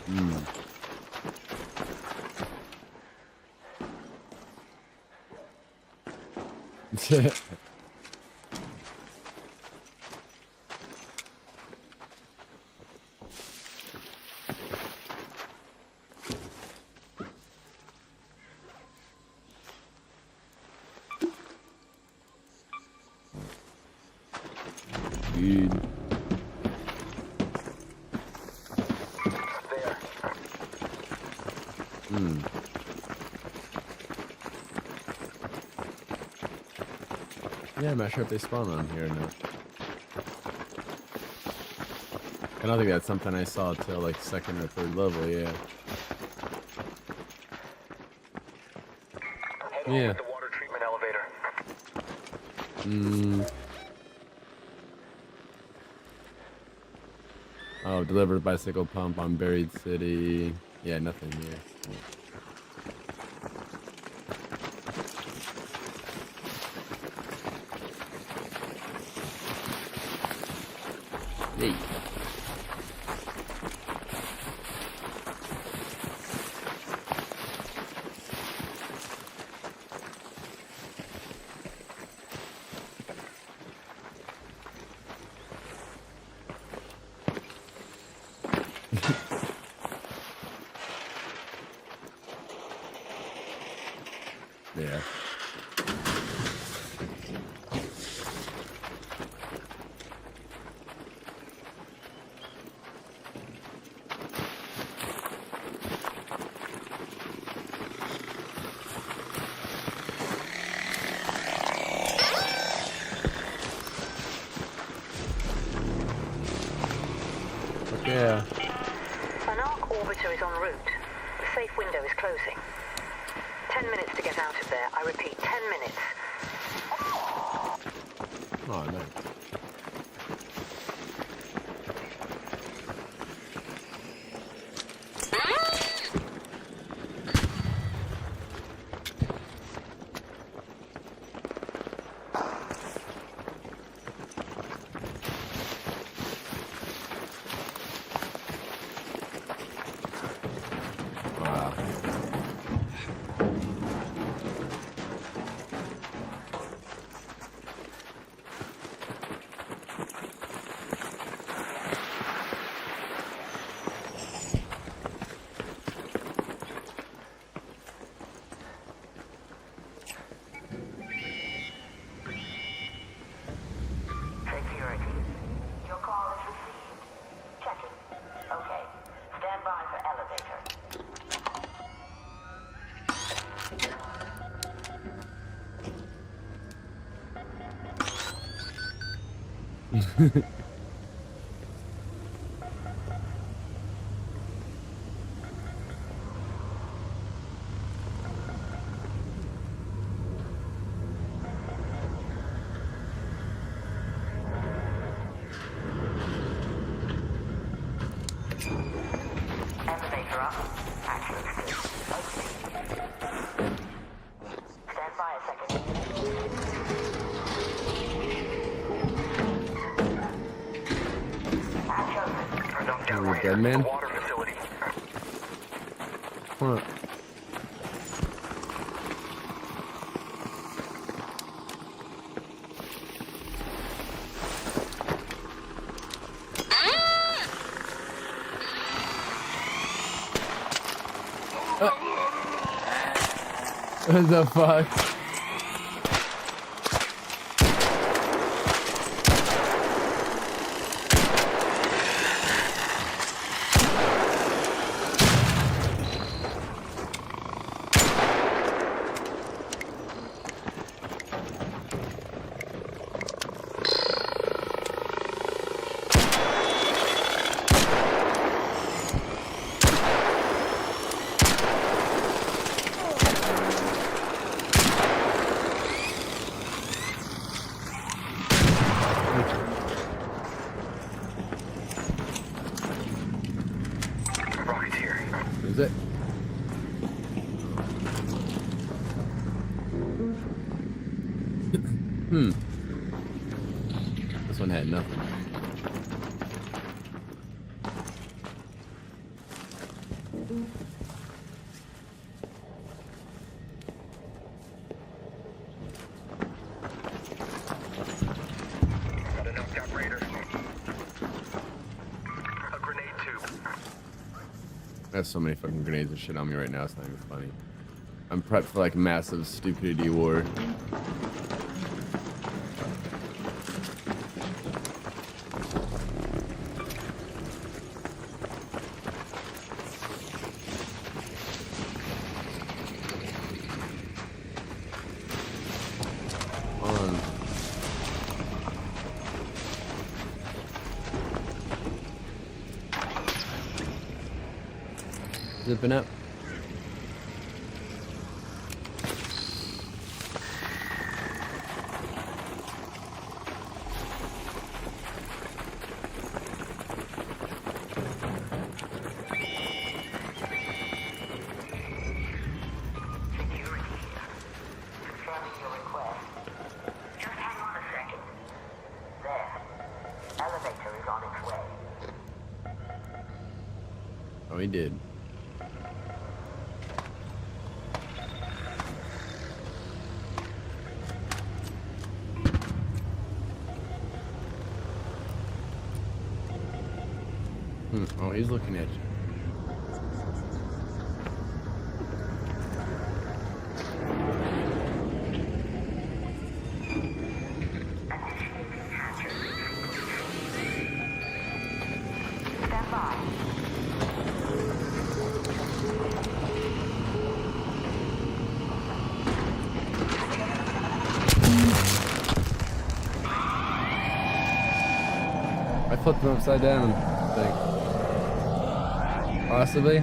Dude. There. Yeah, I'm not sure if they spawn on here or not. I don't think that's something I saw till like second or third level, yeah. Yeah. The water treatment elevator. Oh, delivered bicycle pump on Buried City. Yeah, nothing here. Yay. Yeah. An arc orbiter is en route. The safe window is closing. 10 minutes to get out of there. I repeat, 10 minutes. Oh, nice. Wow. Security. Your call is received. Checking. Okay. Stand by for elevator. Elevator up. Action still. Stand by a second. Are we dead, man? Water facility. What? What the fuck? Rocket's here. Is it? This one had nothing. Got a knocked out raider. A grenade tube. I have so many fucking grenades and shit on me right now, it's not even funny. I'm prepped for like massive stupidity war. On. Zipping up. Confirming your request. Just hang on a second. There. Elevator is on its way. Oh, he did. Oh, he's looking at you. Stand by. I flipped him upside down. I think. Possibly.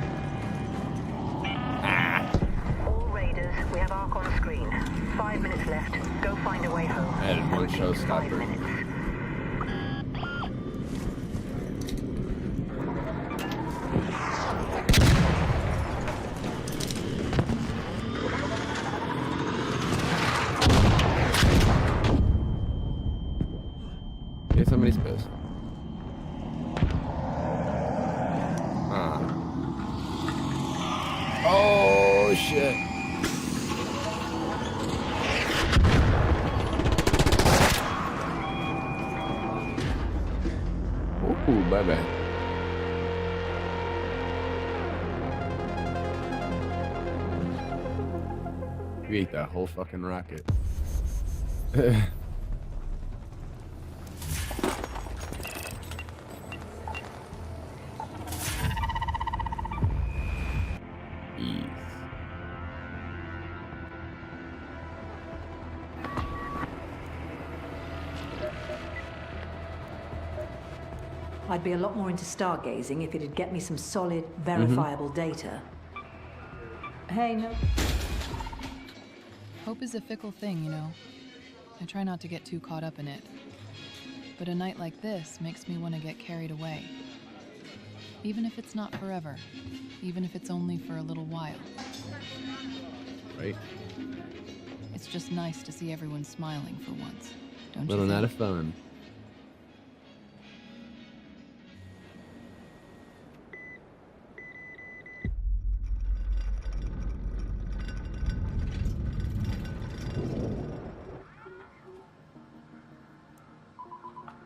All raiders, we have Ark on screen. 5 minutes left. Go find a way home. Added one Repeat, 5 showstopper. minutes. Okay, somebody's pissed. Oh shit. Ooh, bye bye. You ate that whole fucking rocket. I'd be a lot more into stargazing if it'd get me some solid, verifiable data. Hey, no. Hope is a fickle thing, you know. I try not to get too caught up in it. But a night like this makes me want to get carried away. Even if it's not forever. Even if it's only for a little while. Right. It's just nice to see everyone smiling for once, don't you Little think? night of fun.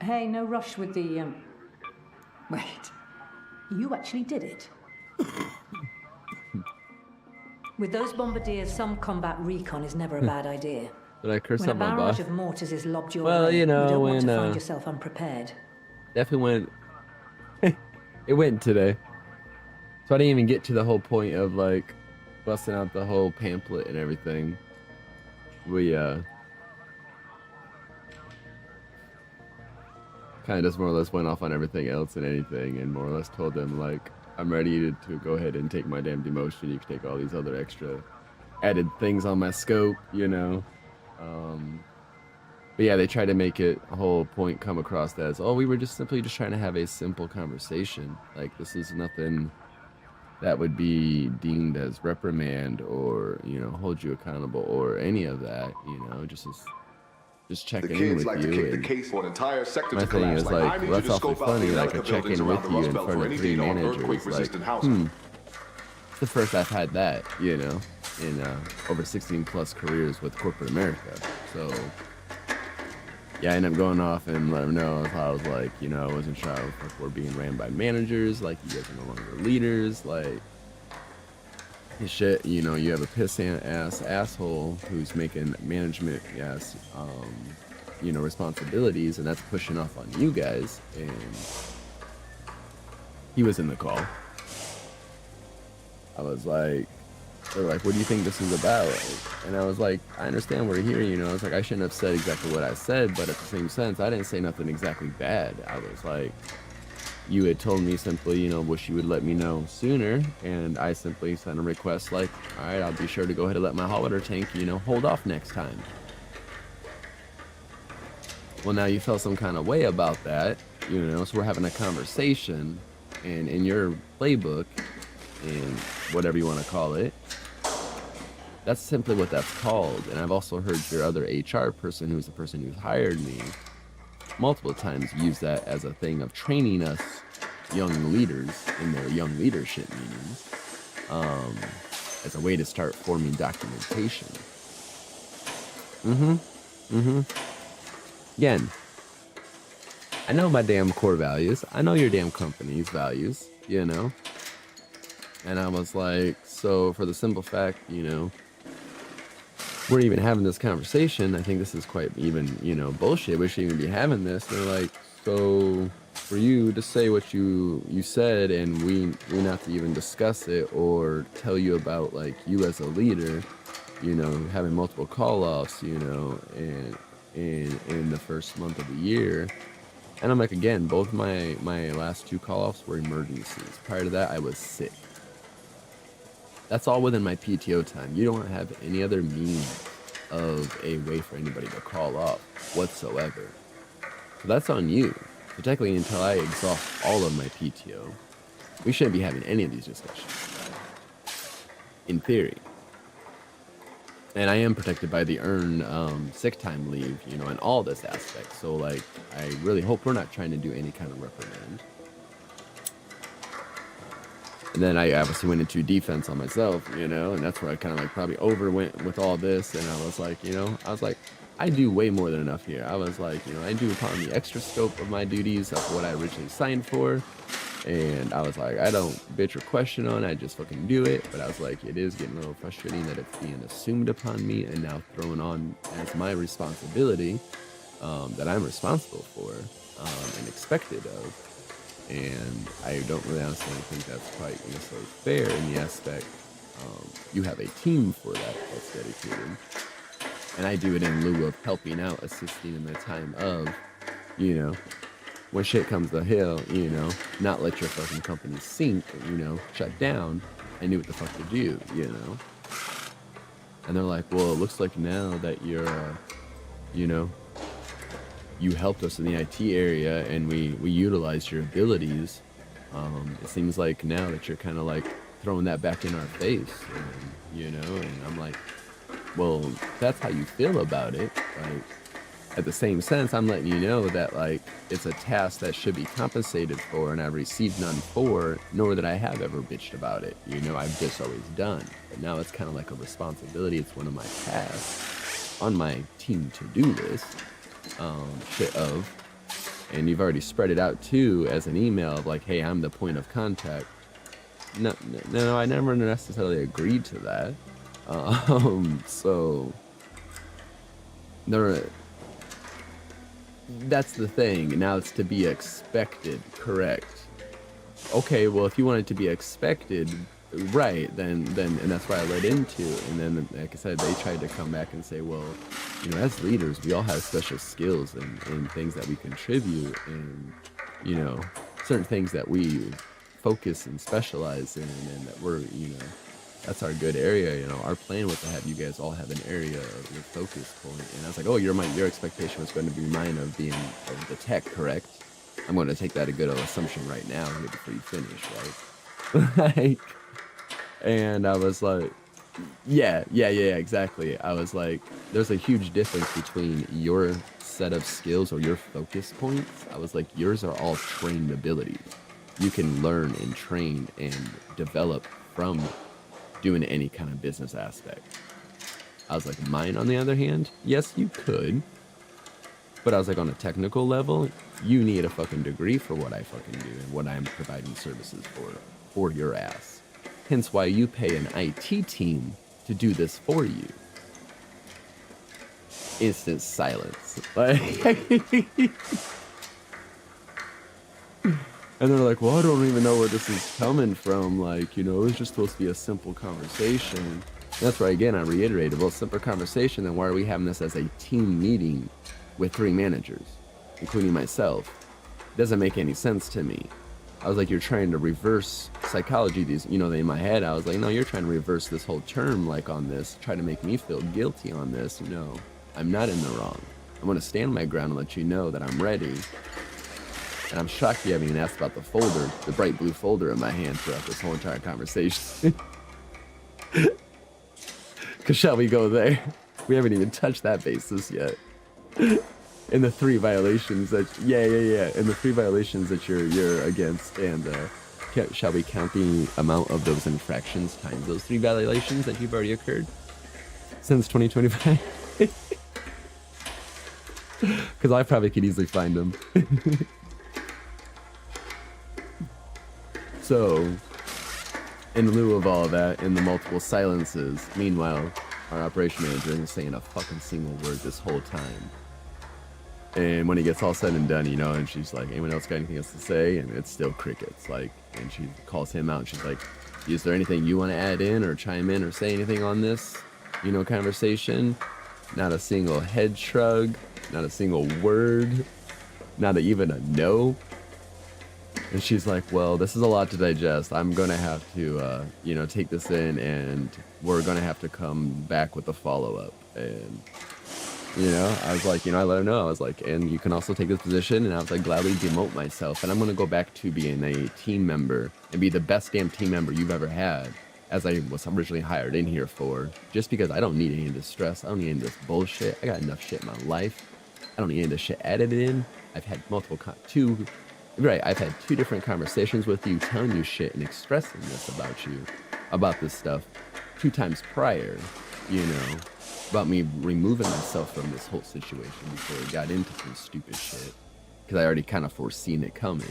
Hey, no rush with the, Wait. You actually did it? With those bombardiers, some combat recon is never a bad idea. Did I curse When a out my barrage boss? of mortars is lobbed your Well, way, you know, don't want to when, find yourself unprepared. Definitely went. It went today. So I didn't even get to the whole point of like busting out the whole pamphlet and everything. We kind of just more or less went off on everything else and anything, and more or less told them like, I'm ready to go ahead and take my damn demotion. You can take all these other extra added things on my scope, you know. But yeah, they try to make it a whole point come across as, oh, we were just simply just trying to have a simple conversation. Like, this is nothing that would be deemed as reprimand or, you know, hold you accountable or any of that, you know, just The checking in kids with like to you. kick the And case for an entire sector my to thing collapse. is I like, need well, you that's to awfully scope out funny. the Like, I America check buildings in around with the you Rust in Belt front for of any 3 heat on managers. Like, earthquake-resistant housing. it's the first I've had that, you know, in over 16 plus careers with corporate America. So yeah, I ended up going off and let them know how I was like, you know, I wasn't sure if we're being ran by managers, like you guys are no longer leaders, like shit, you know, you have a piss-ass asshole who's making management, yes, you know, responsibilities, and that's pushing off on you guys. And he was in the call. I was like, they're like, what do you think this is about? And I was like, I understand we're here, you know. I was like, I shouldn't have said exactly what I said, but at the same sense, I didn't say nothing exactly bad. I was like, you had told me simply, you know, wish you would let me know sooner, and I simply sent a request like, all right, I'll be sure to go ahead and let my holiday tank, you know, hold off next time. Well, now you felt some kind of way about that, you know, so we're having a conversation, and in your playbook, and whatever you want to call it, that's simply what that's called. And I've also heard your other HR person, who's the person who's hired me, multiple times use that as a thing of training us young leaders in their young leadership meetings, as a way to start forming documentation. Again, I know my damn core values. I know your damn company's values, you know? And I was like, so for the simple fact, you know, we're even having this conversation. I think this is quite even, you know, bullshit. We should even be having this. They're like, so for you to say what you said and we not to even discuss it or tell you about like you as a leader, you know, having multiple call-offs, you know, and in the first month of the year, And I'm like, again, both my last 2 call-offs were emergencies. Prior to that, I was sick. That's all within my PTO time. You don't have any other means of a way for anybody to call off whatsoever. So that's on you. So technically, until I exhaust all of my PTO, we shouldn't be having any of these discussions. In theory. And I am protected by the earned sick time leave, you know, in all this aspect. So, like, I really hope we're not trying to do any kind of reprimand. And then I obviously went into defense on myself, you know, and that's where I kind of like probably overwent with all this. And I was like, you know, I do way more than enough here. I was like, you know, I do upon the extra scope of my duties of what I originally signed for. And I was like, I don't bitch or question on, I just fucking do it. But I was like, it is getting a little frustrating that it's being assumed upon me and now thrown on as my responsibility that I'm responsible for and expected of. And I don't really honestly think that's quite necessarily fair in the aspect you have a team for that's dedicated. And I do it in lieu of helping out, assisting in the time of, you know, when shit comes to hill, you know, not let your fucking company sink, you know, shut down. I knew what the fuck to do, you know. And they're like, well, it looks like now that you're, you know, you helped us in the IT area and we utilized your abilities. It seems like now that you're kind of like throwing that back in our face, and, you know, and I'm like, well, that's how you feel about it. Like, at the same sense, I'm letting you know that, like, it's a task that should be compensated for, and I've received none for, nor that I have ever bitched about it. You know, I've just always done. But now it's kind of like a responsibility. It's one of my tasks on my team to-do list, and you've already spread it out, too, as an email of, like, hey, I'm the point of contact. No, I never necessarily agreed to that. So, that's the thing. Now it's to be expected, correct? Okay, well, if you want it to be expected, right, then, and that's why I led into, and then, like I said, they tried to come back and say, well, you know, as leaders, we all have special skills and things that we contribute, and, you know, certain things that we focus and specialize in, and that we're, you know, that's our good area. You know, our plan was to have you guys all have an area of your focus point. And I was like, oh, your expectation was going to be mine of being of the tech, correct? I'm going to take that a good assumption right now here before you finish, right? Like, and I was like, yeah, exactly. I was like, there's a huge difference between your set of skills or your focus points. I was like, yours are all trained abilities. You can learn and train and develop from doing any kind of business aspect. I was like, mine on the other hand, yes, you could. But I was like, on a technical level, you need a fucking degree for what I fucking do and what I'm providing services for your ass. Hence why you pay an IT team to do this for you. Instant silence. And they're like, well, I don't even know where this is coming from. Like, you know, it was just supposed to be a simple conversation. And that's why, again, I reiterated, well, simple conversation, then why are we having this as a team meeting with 3 managers, including myself? It doesn't make any sense to me. I was like, you're trying to reverse psychology. These, you know, in my head, I was like, no, you're trying to reverse this whole term, like, on this, try to make me feel guilty on this. No, I'm not in the wrong. I'm going to stand my ground and let you know that I'm ready. And I'm shocked you haven't even asked about the folder, the bright blue folder in my hand throughout this whole entire conversation. Because shall we go there? We haven't even touched that basis yet. In the 3 violations that, in the 3 violations that you're against, and shall we count the amount of those infractions times those 3 violations that have already occurred since 2025? Because I probably could easily find them. So, in lieu of all that, in the multiple silences, meanwhile, our operation manager isn't saying a fucking single word this whole time. And when it gets all said and done, you know, and she's like, anyone else got anything else to say? And it's still crickets. Like, and she calls him out and she's like, is there anything you want to add in or chime in or say anything on this, you know, conversation? Not a single head shrug, not a single word. not even a no. And she's like, well, this is a lot to digest. I'm going to have to, you know, take this in, and we're going to have to come back with a follow-up. And, you know, I was like, you know, I let her know. I was like, and you can also take this position. And I was like, gladly demote myself. And I'm going to go back to being a team member and be the best damn team member you've ever had, as I was originally hired in here for. Just because I don't need any of this stress. I don't need any of this bullshit. I got enough shit in my life. I don't need any of this shit edited in. I've had I've had 2 different conversations with you, telling you shit and expressing this about you, about this stuff 2 times prior, you know, about me removing myself from this whole situation before it got into some stupid shit, because I already kind of foreseen it coming.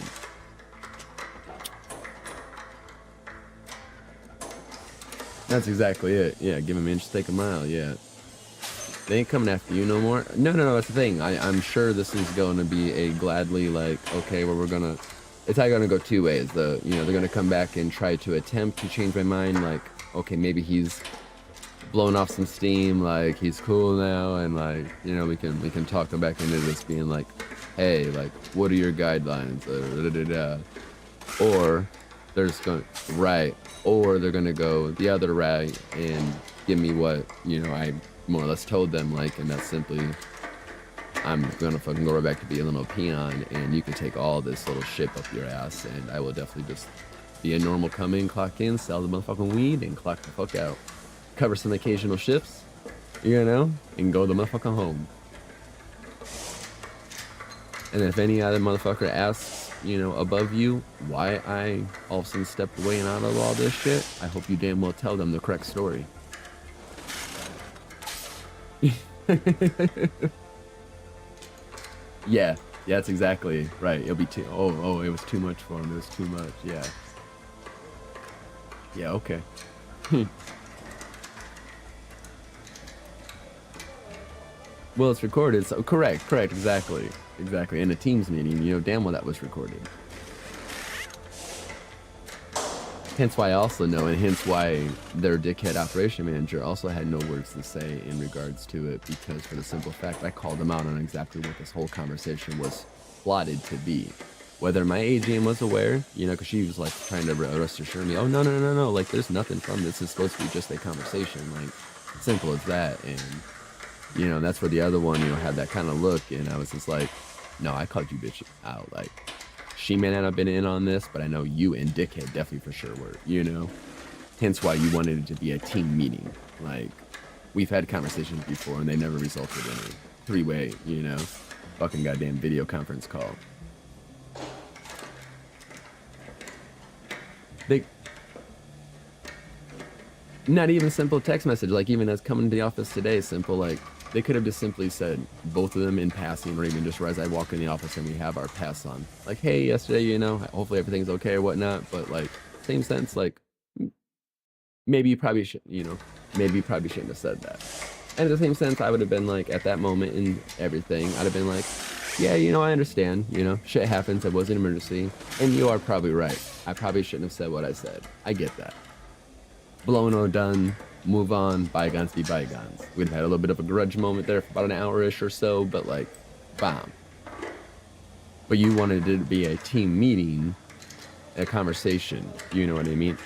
That's exactly it. Yeah, give 'em an inch, take a mile. Yeah. They ain't coming after you no more. No, that's the thing. I'm sure this is going to be a gladly, like, okay, well, it's not going to go 2 ways. You know, they're going to come back and try to attempt to change my mind. Like, okay, maybe he's blown off some steam. Like, he's cool now. And, like, you know, we can talk them back into this being like, hey, like, what are your guidelines? Or they're going to go the other route and give me what, you know, I more or less told them, like, and that's simply, I'm gonna fucking go right back to being a little peon, and you can take all this little shit up your ass, and I will definitely just be a normal come in, clock in, sell the motherfucking weed, and clock the fuck out. Cover some occasional shifts, you know, and go the motherfucking home. And if any other motherfucker asks, you know, above you, why I all of a sudden stepped away and out of all this shit, I hope you damn well tell them the correct story. Yeah, that's exactly right. It'll be too. Oh, it was too much for him. It was too much. Yeah. Yeah. Okay. Well, it's recorded. So correct. Exactly. In a Teams meeting, you know damn well that was recorded. Hence why I also know, and hence why their dickhead operation manager also had no words to say in regards to it, because for the simple fact I called them out on exactly what this whole conversation was plotted to be. Whether my AGM was aware, you know, because she was like trying to rest assure me, oh no, like there's nothing from this. It's supposed to be just a conversation, like simple as that. And you know, that's where the other one, you know, had that kind of look, and I was just like, no, I called you bitch out, like. She may not have been in on this, but I know you and Dickhead definitely for sure were, you know? Hence why you wanted it to be a team meeting. Like, we've had conversations before and they never resulted in a 3-way, you know, fucking goddamn video conference call. Not even simple text message, like even as coming to the office today, simple, like, they could have just simply said, both of them in passing, or even just as I walk in the office and we have our pass on. Like, hey, yesterday, you know, hopefully everything's okay or whatnot, but like, same sense, like, maybe you probably should, you know, maybe you probably shouldn't have said that. And in the same sense, I would have been like, at that moment in everything, I'd have been like, yeah, you know, I understand, you know, shit happens, it was an emergency, and you are probably right. I probably shouldn't have said what I said. I get that. Blown or done. Move on, bygones be bygones. We'd had a little bit of a grudge moment there for about an hour-ish or so, but like, bam. But you wanted it to be a team meeting, a conversation, you know what I mean?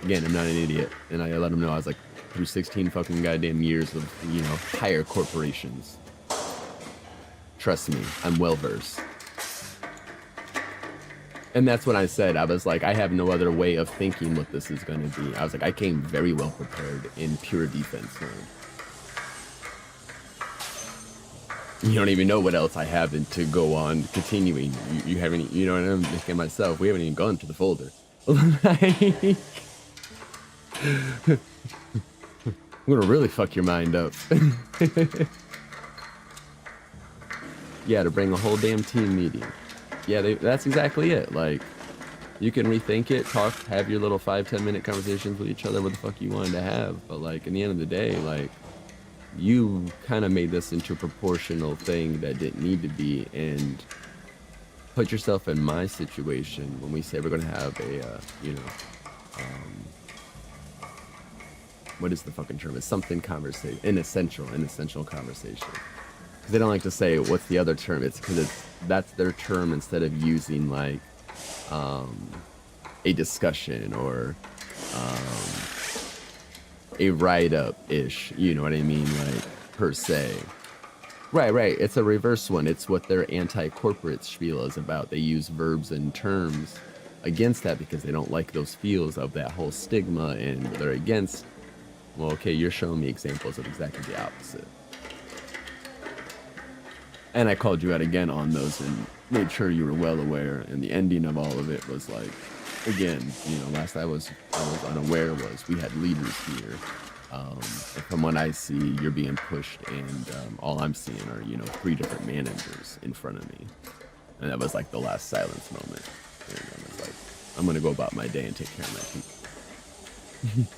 Again, I'm not an idiot, and I let them know I was like, through 16 fucking goddamn years of, you know, higher corporations. Trust me, I'm well-versed. And that's what I said. I was like, I have no other way of thinking what this is going to be. I was like, I came very well prepared in pure defense mode. You don't even know what else I have to go on continuing. You haven't, you know, and I'm thinking myself, we haven't even gone to the folder. I'm going to really fuck your mind up. Yeah, to bring a whole damn team meeting. Yeah, that's exactly it. Like, you can rethink it, talk, have your little 5-10 minute conversations with each other, what the fuck you wanted to have. But like, in the end of the day, like, you kind of made this into a proportional thing that didn't need to be. And put yourself in my situation when we say we're going to have a, you know, what is the fucking term? It's something conversation, an essential conversation. because they don't like to say what's the other term. It's because that's their term instead of using like a discussion or a write-up ish. You know what I mean? Like per se. Right. It's a reverse one. It's what their anti-corporate spiel is about. They use verbs and terms against that because they don't like those feels of that whole stigma, and they're against. Well, okay, you're showing me examples of exactly the opposite. And I called you out again on those and made sure you were well aware. And the ending of all of it was like, again, you know, last I was unaware was we had leaders here. And from what I see, you're being pushed, and all I'm seeing are, you know, 3 different managers in front of me. And that was like the last silence moment. And I was like, I'm gonna go about my day and take care of my people.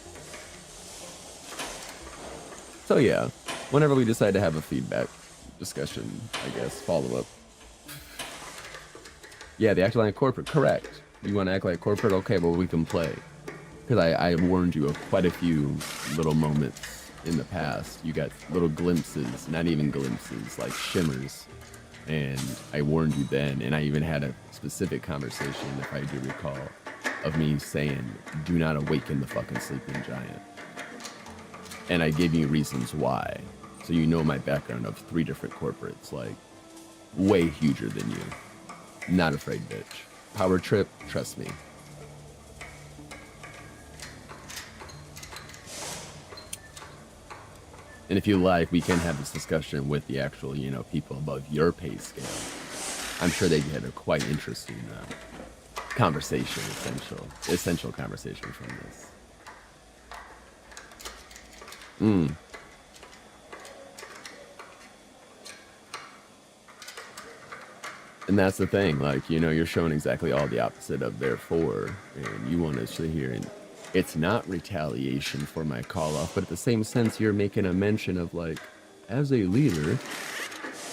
So yeah, whenever we decide to have a feedback discussion, I guess, follow up. Yeah, they act like corporate, correct. You want to act like corporate? Okay, well, we can play. Because I warned you of quite a few little moments in the past. You got little glimpses, not even glimpses, like shimmers. And I warned you then, and I even had a specific conversation, if I do recall, of me saying, do not awaken the fucking sleeping giant. And I gave you reasons why. So you know my background of 3 different corporates, like, way huger than you. Not afraid, bitch. Power trip, trust me. And if you like, we can have this discussion with the actual, you know, people above your pay scale. I'm sure they had a quite interesting conversation, essential conversation from this. And that's the thing, like, you know, you're showing exactly all the opposite of therefore, and you want to sit here and it's not retaliation for my call off, but at the same sense, you're making a mention of like, as a leader,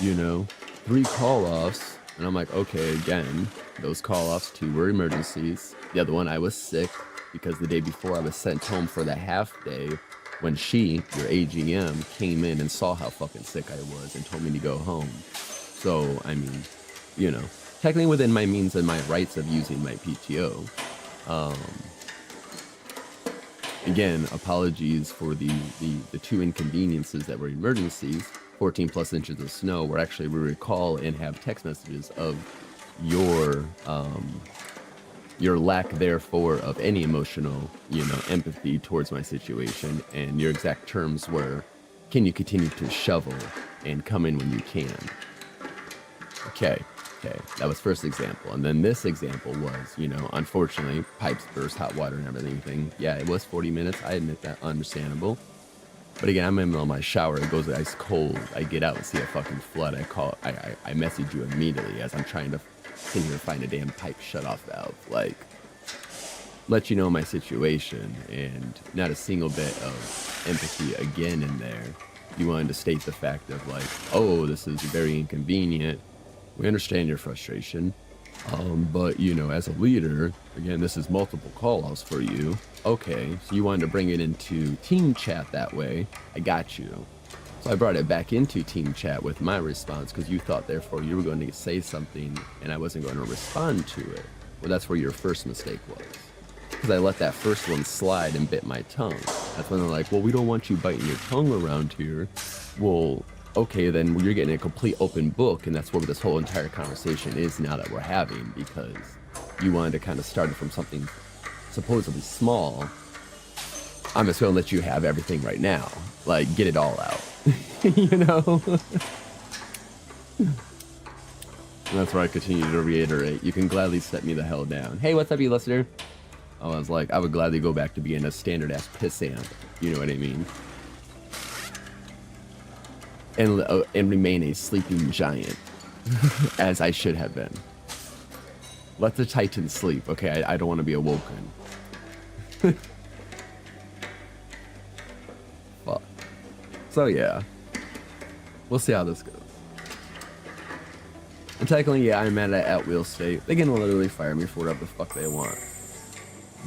you know, 3 call offs, and I'm like, okay, again, those call offs, 2 were emergencies. The other one, I was sick because the day before I was sent home for the half day when she, your AGM, came in and saw how fucking sick I was and told me to go home. So, I mean, you know, technically within my means and my rights of using my PTO. Again, apologies for the 2 inconveniences that were emergencies. 14 plus inches of snow, where actually we recall and have text messages of your lack therefore of any emotional, you know, empathy towards my situation, and your exact terms were, can you continue to shovel and come in when you can? Okay, that was first example. And then this example was, you know, unfortunately, pipes burst, hot water and everything. Yeah, it was 40 minutes. I admit that, understandable. But again, I'm in the middle of my shower. It goes ice cold. I get out and see a fucking flood. I message you immediately as I'm trying to continue to find a damn pipe shut-off valve. Like, let you know my situation, and not a single bit of empathy again in there. You wanted to state the fact of like, oh, this is very inconvenient. We understand your frustration, but, you know, as a leader, again, this is multiple call-outs for you. Okay, so you wanted to bring it into team chat that way. I got you. So I brought it back into team chat with my response because you thought, therefore, you were going to say something and I wasn't going to respond to it. Well, that's where your first mistake was. Because I let that first one slide and bit my tongue. That's when they're like, well, we don't want you biting your tongue around here. Well, okay, then you're getting a complete open book, and that's what this whole entire conversation is now that we're having, because you wanted to kind of start it from something supposedly small. I'm just going to let you have everything right now. Like, get it all out. You know? And that's where I continue to reiterate, you can gladly set me the hell down. Hey, what's up, you listener? I was like, I would gladly go back to being a standard-ass pissant. You know what I mean? And remain a sleeping giant, as I should have been. Let the Titan sleep. Okay, I don't want to be awoken. Fuck. So yeah, we'll see how this goes. And technically, yeah, I'm at will state. They can literally fire me for whatever the fuck they want.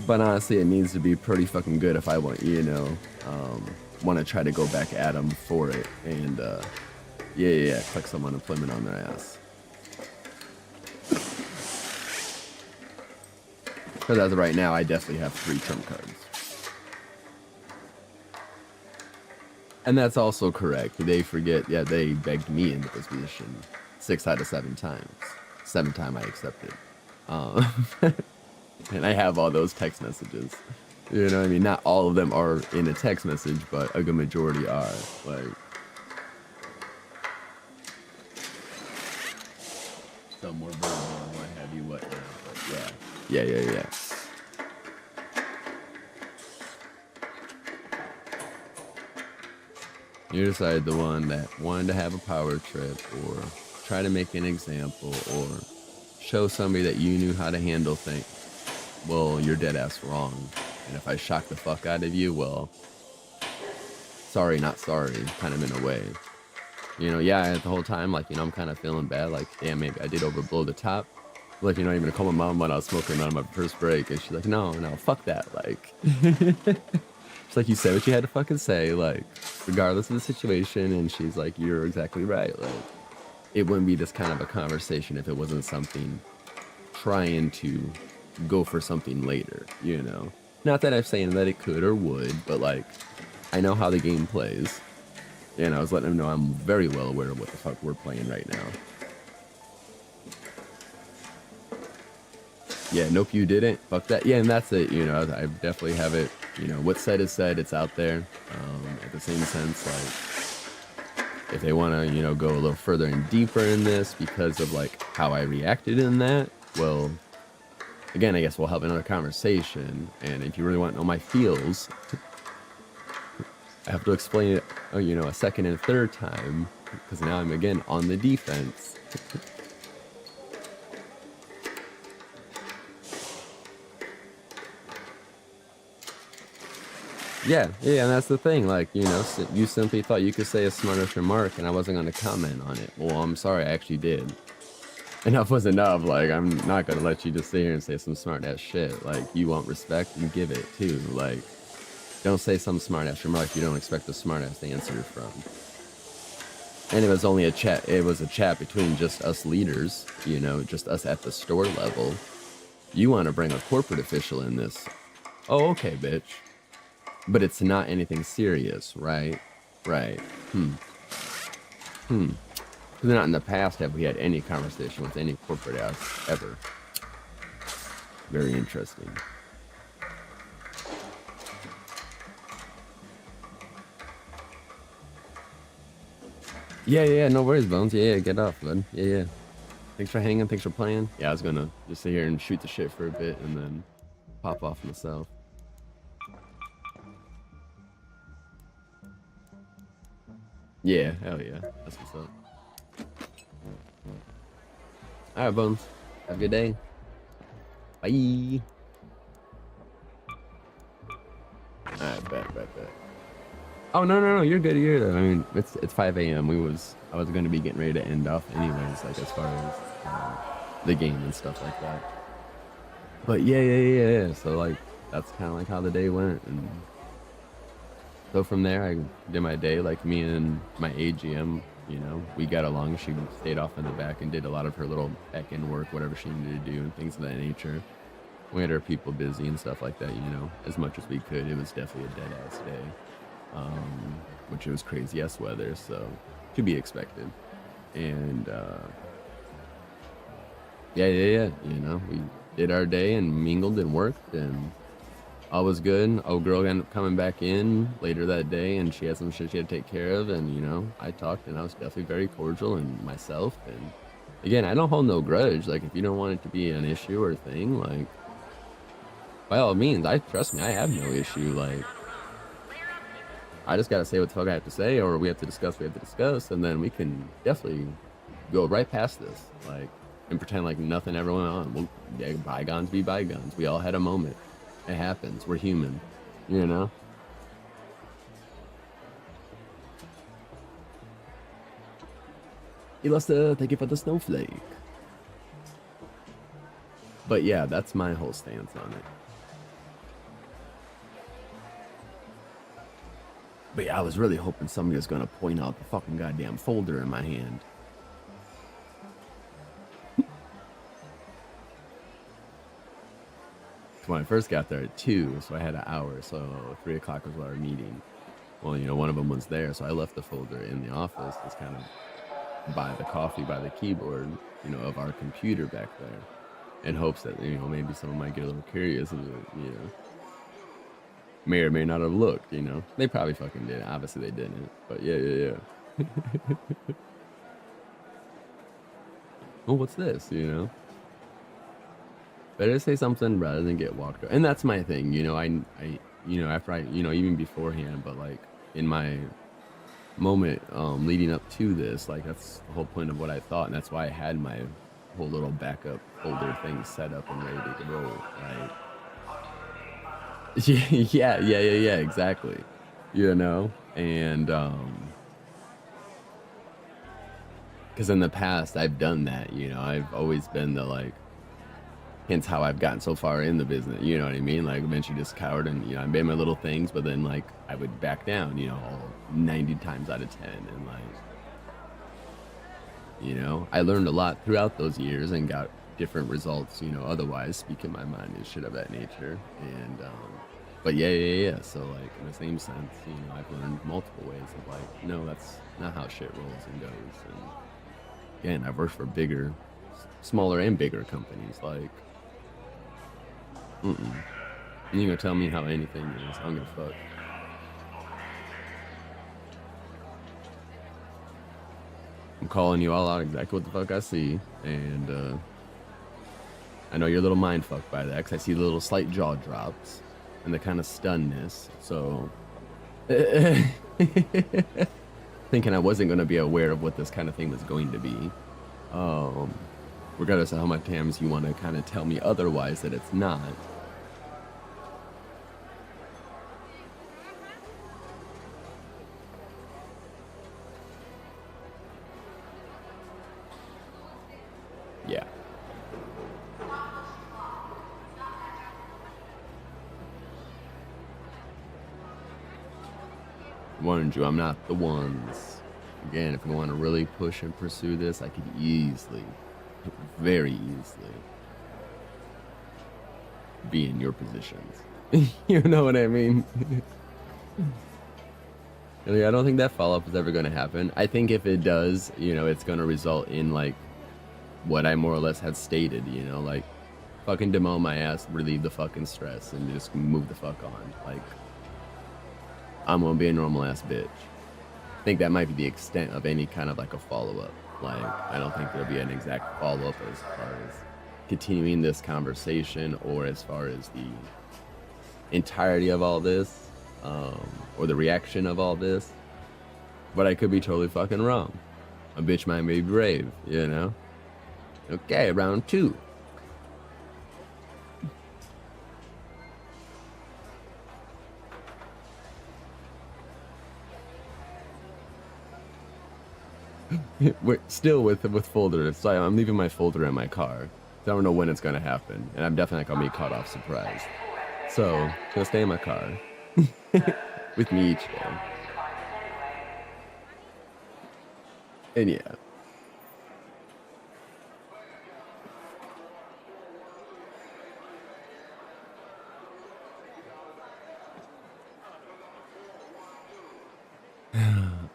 But honestly, it needs to be pretty fucking good if I want, you know, want to try to go back at them for it. And Yeah. Click some unemployment on their ass. Because as of right now, I definitely have 3 trump cards. And that's also correct. They forget, yeah, they begged me into this position 6 out of 7 times. 7th time I accepted. And I have all those text messages. You know what I mean? Not all of them are in a text message, but a good majority are. Like, some more verbal and what have you, whatnot. But yeah. You decided the one that wanted to have a power trip or try to make an example or show somebody that you knew how to handle things. Well, you're dead ass wrong. And if I shock the fuck out of you, well, sorry, not sorry, kind of in a way. You know, yeah, the whole time, like, you know, I'm kind of feeling bad. Like, damn, maybe I did overblow the top. Like, you know, I'm going to call my mom when I was smoking on my first break. And she's like, no, fuck that. Like, it's like, you said what you had to fucking say, like, regardless of the situation. And she's like, you're exactly right. Like, it wouldn't be this kind of a conversation if it wasn't something trying to go for something later, you know? Not that I'm saying that it could or would, but, like, I know how the game plays. And I was letting them know I'm very well aware of what the fuck we're playing right now. Yeah, nope, you didn't. Fuck that. Yeah, and that's it, you know, I definitely have it, you know, what's said is said, it's out there. At the same sense, like, if they want to, you know, go a little further and deeper in this because of, like, how I reacted in that, well, again, I guess we'll have another conversation. And if you really want to know my feels, I have to explain it, you know, a second and third time, because now I'm again on the defense. Yeah, and that's the thing, like, you know, you simply thought you could say a smartish remark and I wasn't going to comment on it. Well, I'm sorry, I actually did. Enough was enough. Like, I'm not going to let you just sit here and say some smart ass shit. Like, you want respect, you give it too. Like, don't say some smart ass remark you don't expect a smart ass answer from. And it was only a chat. It was a chat between just us leaders, you know, just us at the store level. You want to bring a corporate official in this. Oh, okay, bitch. But it's not anything serious, right? Right. Because not in the past have we had any conversation with any corporate ass ever. Very interesting. Yeah, no worries, Bones. Yeah, get off, bud. Yeah. Thanks for hanging, thanks for playing. Yeah, I was gonna just sit here and shoot the shit for a bit and then pop off myself. Yeah, hell yeah. That's what's up. Alright, Bones. Have a good day. Bye. Alright, bet. Oh, no, you're good. I mean, it's 5 a.m. I was going to be getting ready to end off anyways, like, as far as the game and stuff like that. But yeah. So, like, that's kind of like how the day went. And so from there, I did my day, like, me and my AGM, you know, we got along. She stayed off in the back and did a lot of her little back-end work, whatever she needed to do and things of that nature. We had our people busy and stuff like that, you know, as much as we could. It was definitely a dead-ass day. Which it was crazy ass weather, so to be expected. And yeah, you know, we did our day and mingled and worked and all was good. Old girl ended up coming back in later that day and she had some shit she had to take care of, and you know, I talked and I was definitely very cordial and myself. And again, I don't hold no grudge. Like, if you don't want it to be an issue or a thing, like, by all means, trust me, I have no issue. Like, I just gotta say what the fuck I have to say, or we have to discuss, and then we can definitely go right past this, like, and pretend like nothing ever went on. Well, yeah, bygones be bygones. We all had a moment. It happens. We're human, you know? Illuster, thank you for the snowflake. But yeah, that's my whole stance on it. But yeah, I was really hoping somebody was gonna point out the fucking goddamn folder in my hand. When I first got there at 2, so I had an hour, so 3 o'clock was our meeting. Well, you know, one of them was there, so I left the folder in the office, just kind of by the coffee, by the keyboard, you know, of our computer back there, in hopes that, you know, maybe someone might get a little curious and, you know, may or may not have looked, you know. They probably fucking did. Obviously they didn't, but yeah. Oh, what's this, you know? Better say something rather than get walked over. And that's my thing, you know, I you know, after I, you know, even beforehand, but like in my moment leading up to this, like that's the whole point of what I thought, and that's why I had my whole little backup folder thing set up and ready to roll, right? Yeah, exactly. You know, and because in the past I've done that, you know, I've always been the like, hence how I've gotten so far in the business, you know what I mean? Like eventually just cowered and, you know, I made my little things, but then like I would back down, you know, all 90 times out of 10, and like, you know, I learned a lot throughout those years and got different results, you know, otherwise speaking my mind and shit of that nature. And but yeah, so like in the same sense, you know, I've learned multiple ways of like, no, that's not how shit rolls and goes. And again, I've worked for bigger, smaller and bigger companies, like you gonna tell me how anything is, I don't give a fuck. I'm calling you all out exactly what the fuck I see, and I know you're a little mind fucked by that, because I see the little slight jaw drops and the kind of stunnedness, so thinking I wasn't going to be aware of what this kind of thing was going to be, regardless of how much times you want to kind of tell me otherwise that it's not. Yeah. Warned you, I'm not the ones. Again, if you want to really push and pursue this, I could easily, very easily, be in your positions. You know what I mean? I don't think that follow-up is ever going to happen. I think if it does, you know, it's going to result in, like, what I more or less had stated, you know, like, fucking demo my ass, relieve the fucking stress, and just move the fuck on. Like, I'm gonna be a normal ass bitch. I think that might be the extent of any kind of like a follow-up. Like, I don't think there'll be an exact follow-up as far as continuing this conversation or as far as the entirety of all this, or the reaction of all this. But I could be totally fucking wrong. A bitch might be brave, you know? Okay, round 2. We're still with folder, so I'm leaving my folder in my car. I don't know when it's gonna happen, and I'm definitely not gonna be caught off surprise. So, I'm gonna stay in my car with me each day. And yeah.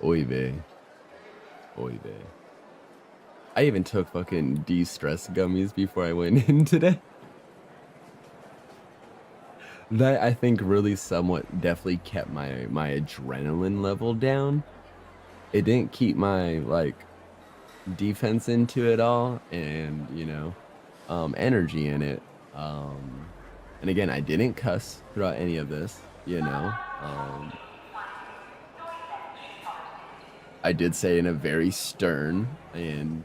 Oy vey. Oy vey. I even took fucking de-stress gummies before I went in today. That I think really somewhat definitely kept my adrenaline level down. It didn't keep my like defense into it all, and you know, energy in it. And again, I didn't cuss throughout any of this, you know. I did say in a very stern and,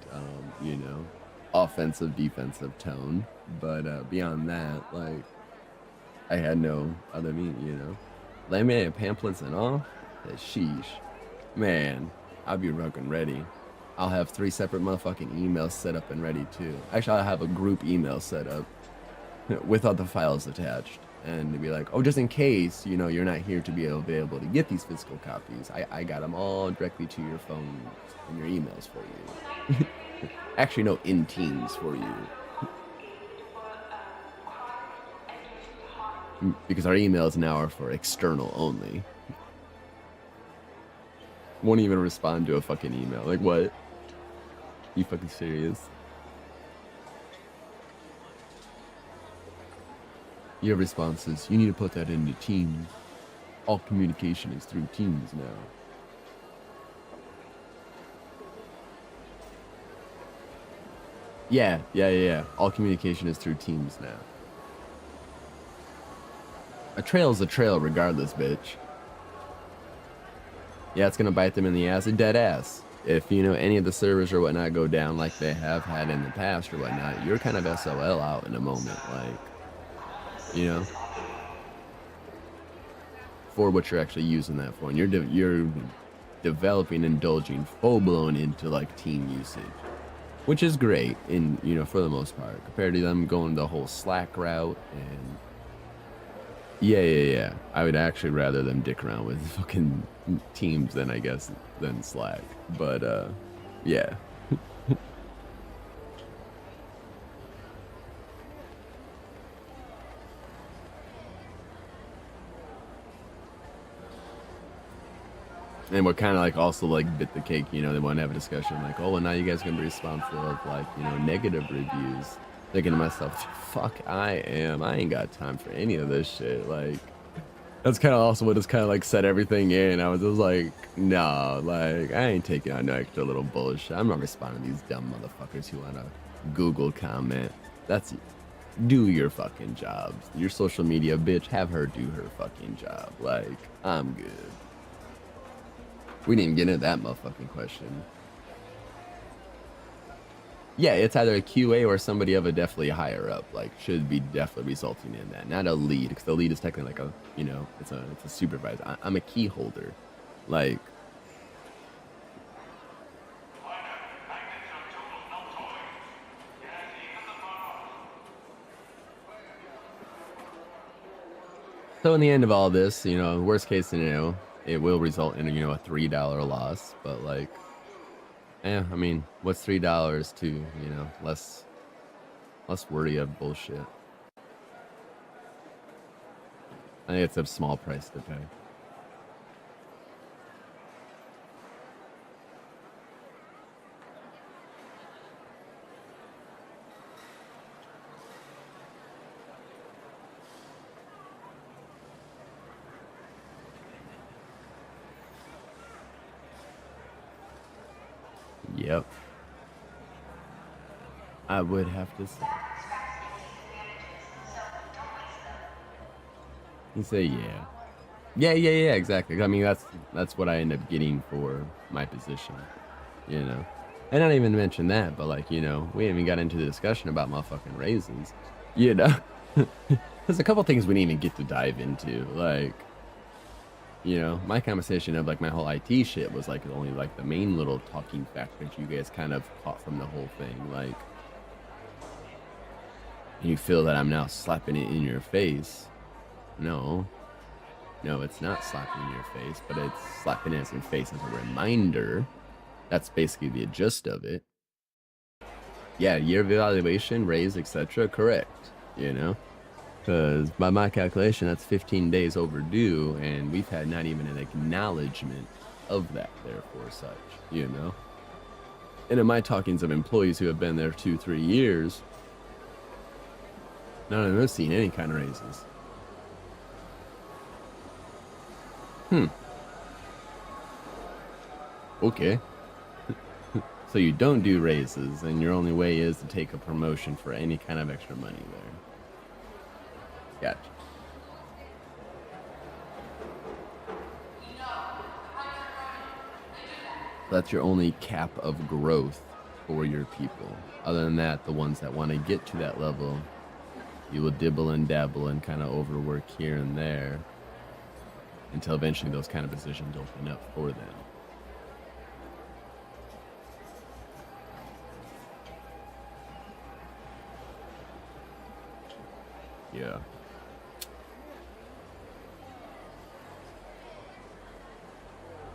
you know, offensive, defensive tone. But beyond that, like, I had no other meaning, you know. Laminated pamphlets and all? Sheesh. Man, I'll be fucking ready. I'll have 3 separate motherfucking emails set up and ready, too. Actually, I'll have a group email set up with all the files attached. and to be like, oh, just in case, you know, you're not here to be available to get these physical copies, I got them all directly to your phone and your emails for you. Actually, no, in Teams for you. Because our emails now are for external only. Won't even respond to a fucking email. Like, what? You fucking serious? Your response is, you need to put that into Teams. All communication is through Teams now. Yeah. All communication is through Teams now. A trail's a trail regardless, bitch. Yeah, it's gonna bite them in the ass, a dead ass. If, you know, any of the servers or whatnot go down like they have had in the past or whatnot, you're kind of SOL out in a moment, like, you know, for what you're actually using that for. And you're developing, indulging full-blown into, like, team usage. Which is great, in, you know, for the most part, compared to them going the whole Slack route and... Yeah. I would actually rather them dick around with fucking Teams than, I guess, than Slack. But, yeah. And what kind of like also like bit the cake, you know, they want to have a discussion like, oh, well, now you guys are going to be responsible of like, you know, negative reviews. Thinking to myself, fuck, I ain't got time for any of this shit. Like, that's kind of also what has kind of like set everything in. I was just like, nah, like, I ain't taking on no extra little bullshit. I'm not responding to these dumb motherfuckers who want to Google comment. Do your fucking jobs. Your social media bitch, have her do her fucking job. Like, I'm good. We didn't even get into that motherfucking question. Yeah, it's either a QA or somebody of a definitely higher up, like, should be definitely resulting in that. Not a lead, because the lead is technically like a, you know, it's a supervisor. I'm a key holder. Like, so in the end of all this, you know, worst case scenario, it will result in, you know, a $3 loss, but like, yeah, I mean, what's $3 to, you know, less worry of bullshit. I think it's a small price to pay. Yep. I would have to say. You say yeah. Yeah, exactly. I mean, that's what I end up getting for my position, you know. And I don't even mention that, but like, you know, we haven't even got into the discussion about motherfucking raises, you know. There's a couple things we didn't even get to dive into, like, you know, my conversation of like my whole IT shit was like only like the main little talking factor that you guys kind of caught from the whole thing, like, you feel that I'm now slapping it in your face. No, it's not slapping in your face, but it's slapping it in your face as a reminder. That's basically the gist of it. Yeah, year evaluation, raise, etc. Correct, you know? Because by my calculation, that's 15 days overdue, and we've had not even an acknowledgement of that, therefore, such, you know? And in my talkings of employees who have been there 2-3 years, none of them have seen any kind of raises. Okay. So you don't do raises, and your only way is to take a promotion for any kind of extra money there. Gotcha. That's your only cap of growth for your people. Other than that, the ones that want to get to that level, you will dibble and dabble and kind of overwork here and there until eventually those kind of positions open up for them. Yeah.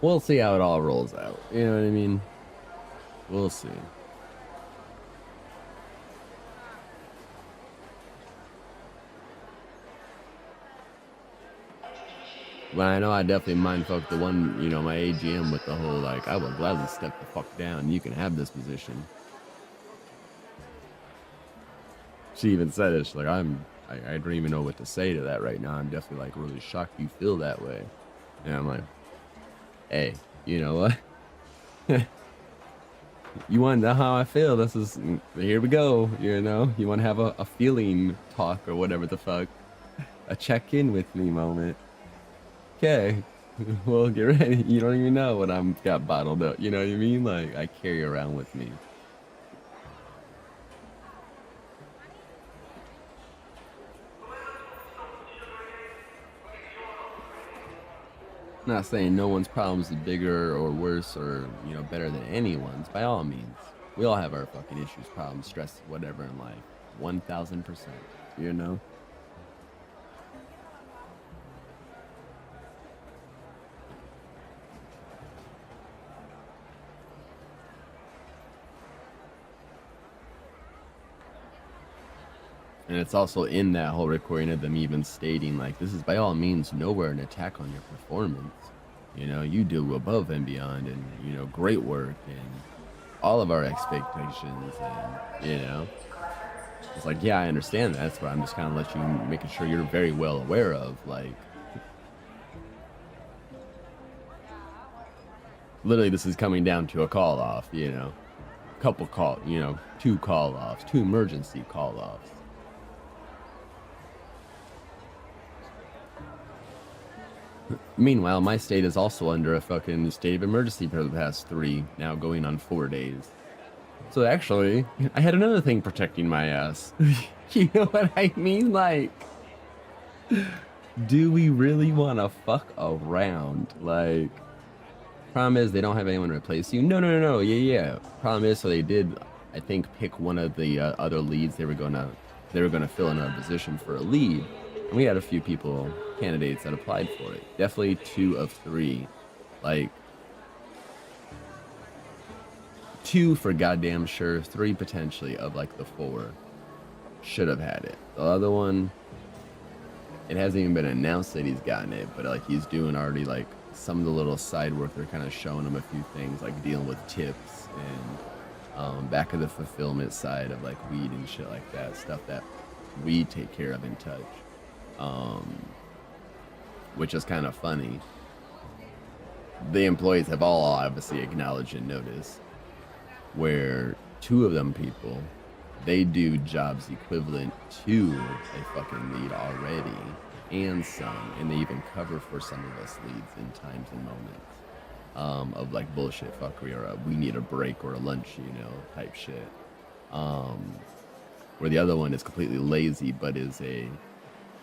We'll see how it all rolls out. You know what I mean? We'll see. But I know I definitely mindfucked the one, you know, my AGM with the whole, like, I will gladly step the fuck down. You can have this position. She even said it. She's like, I don't even know what to say to that right now. I'm definitely, like, really shocked you feel that way. And I'm like, hey, you know what? You want to know how I feel? This is, here we go, you know? You want to have a feeling talk or whatever the fuck. A check-in with me moment. Okay, well, get ready. You don't even know what I'm got bottled up. You know what I mean? Like, I carry around with me. Not saying no one's problems is bigger or worse or, you know, better than anyone's. By all means, we all have our fucking issues, problems, stress, whatever in life. 1000%. You know? And it's also in that whole recording of them even stating, like, this is by all means nowhere an attack on your performance. You know, you do above and beyond and, you know, great work and all of our expectations and, you know. It's like, yeah, I understand that. That's what I'm just kind of let you, making sure you're very well aware of, like. Literally, this is coming down to a call-off, you know. Couple call, you know, 2 call-offs, 2 emergency call-offs. Meanwhile, my state is also under a fucking state of emergency for the past 3, now going on 4 days. So actually, I had another thing protecting my ass. You know what I mean? Like, do we really want to fuck around? Like, problem is they don't have anyone to replace you. No. Yeah. Problem is, so they did, I think, pick one of the other leads. They were gonna fill in a position for a lead. And we had a few candidates that applied for it. Definitely 2 of 3. Like, 2 for goddamn sure, 3 potentially of like the 4 should have had it. The other one, it hasn't even been announced that he's gotten it, but like he's doing already like some of the little side work. They're kind of showing him a few things, like dealing with tips and back of the fulfillment side of like weed and shit like that, stuff that we take care of in touch. Which is kind of funny. The employees have all obviously acknowledged and noticed where 2 of them people, they do jobs equivalent to a fucking lead already and some, and they even cover for some of us leads in times and moments of like bullshit fuckery or we need a break or a lunch, you know, type shit. Where the other one is completely lazy but is a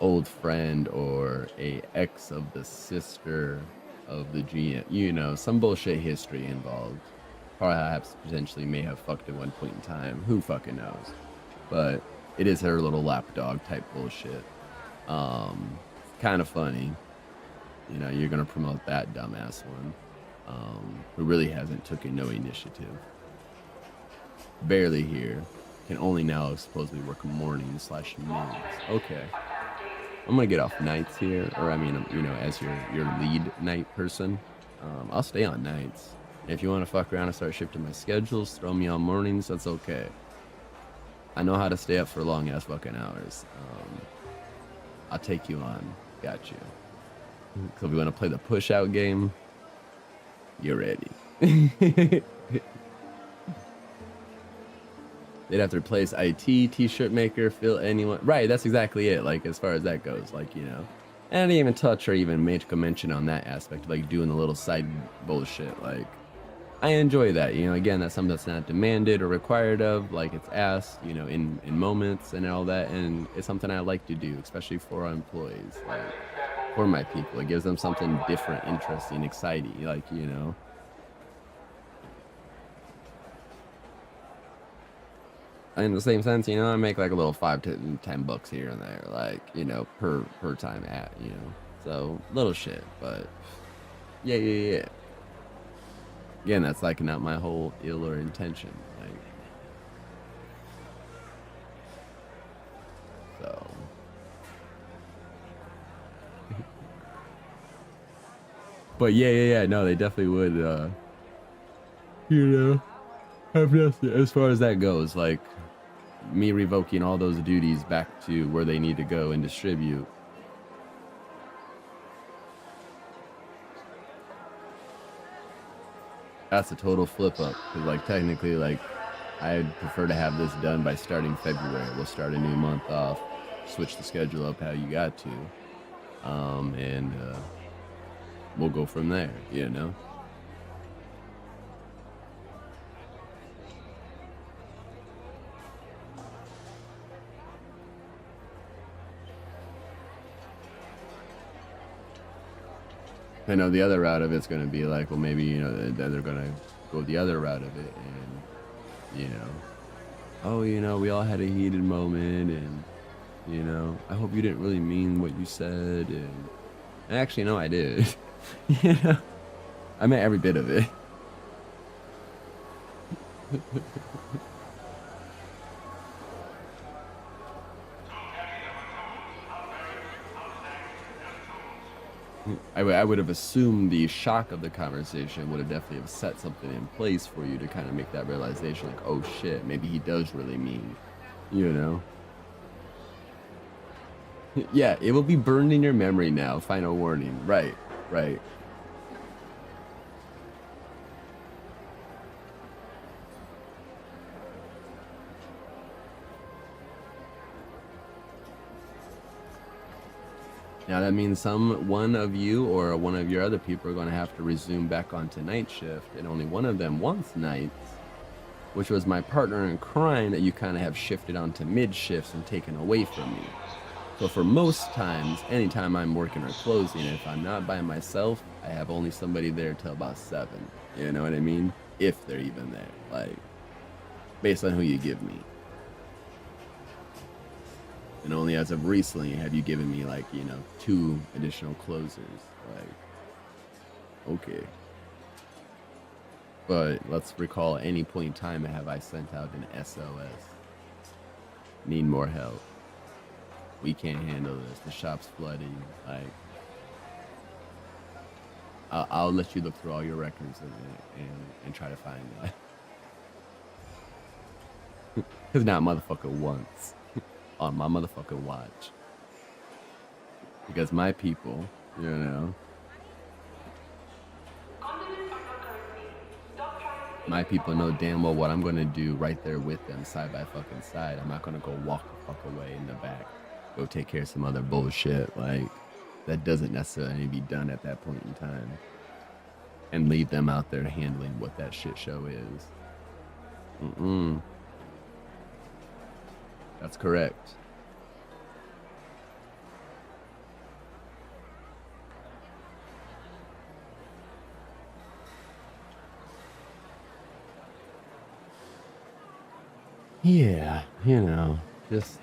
old friend or a ex of the sister of the GM, you know, some bullshit history involved. Perhaps potentially may have fucked at one point in time. Who fucking knows? But it is her little lapdog type bullshit. Kind of funny. You know, you're gonna promote that dumbass one. Who really hasn't taken no initiative. Barely here. Can only now supposedly work mornings / noons. Okay. I'm gonna get off nights here, or I mean, you know, as your lead night person, I'll stay on nights. If you want to fuck around and start shifting my schedules, throw me on mornings, that's okay. I know how to stay up for long ass fucking hours. I'll take you on, got you. So if we want to play the push out game, you're ready. They'd have to replace IT, t-shirt maker, fill anyone. Right, that's exactly it. Like, as far as that goes, like, you know. And I didn't even touch or even make a mention on that aspect, like doing the little side bullshit. Like, I enjoy that, you know. Again, that's something that's not demanded or required of. Like, it's asked, you know, in moments and all that. And it's something I like to do, especially for our employees, like, for my people. It gives them something different, interesting, exciting, like, you know. In the same sense, you know, I make like a little 5 to 10 bucks here and there, like, you know, per time at, you know, so little shit, but yeah. Again, that's like not my whole ill or intention. Like, so. But yeah. No, they definitely would, you know, have nothing as far as that goes. Like, me revoking all those duties back to where they need to go and distribute. That's a total flip up. Because, like, technically, like, I'd prefer to have this done by starting February. We'll start a new month off, switch the schedule up how you got to. And we'll go from there, you know? I know the other route of it's going to be like, well, maybe, you know, they're going to go the other route of it and, you know, oh, you know, we all had a heated moment and, you know, I hope you didn't really mean what you said. And actually, no, I did. You know, I meant every bit of it. I would have assumed the shock of the conversation would have definitely have set something in place for you to kind of make that realization, like, oh shit, maybe he does really mean, you know? Yeah, it will be burned in your memory now. Final warning. Right. Now that means one of you or one of your other people are going to have to resume back onto night shift, and only one of them wants nights, which was my partner in crime that you kind of have shifted onto mid shifts and taken away from me. So for most times, anytime I'm working or closing, if I'm not by myself, I have only somebody there till about 7. You know what I mean? If they're even there, like, based on who you give me. And only as of recently have you given me, like, you know, 2 additional closers. Like, okay. But let's recall at any point in time have I sent out an SOS. Need more help. We can't handle this. The shop's flooding. Like, I'll let you look through all your records and try to find that. Because not motherfucker once. On my motherfucking watch. Because my people, you know, my people know damn well what I'm going to do right there with them, side by fucking side. I'm not going to go walk the fuck away in the back, go take care of some other bullshit. Like, that doesn't necessarily need to be done at that point in time. And leave them out there handling what that shit show is. That's correct. Yeah, you know, just...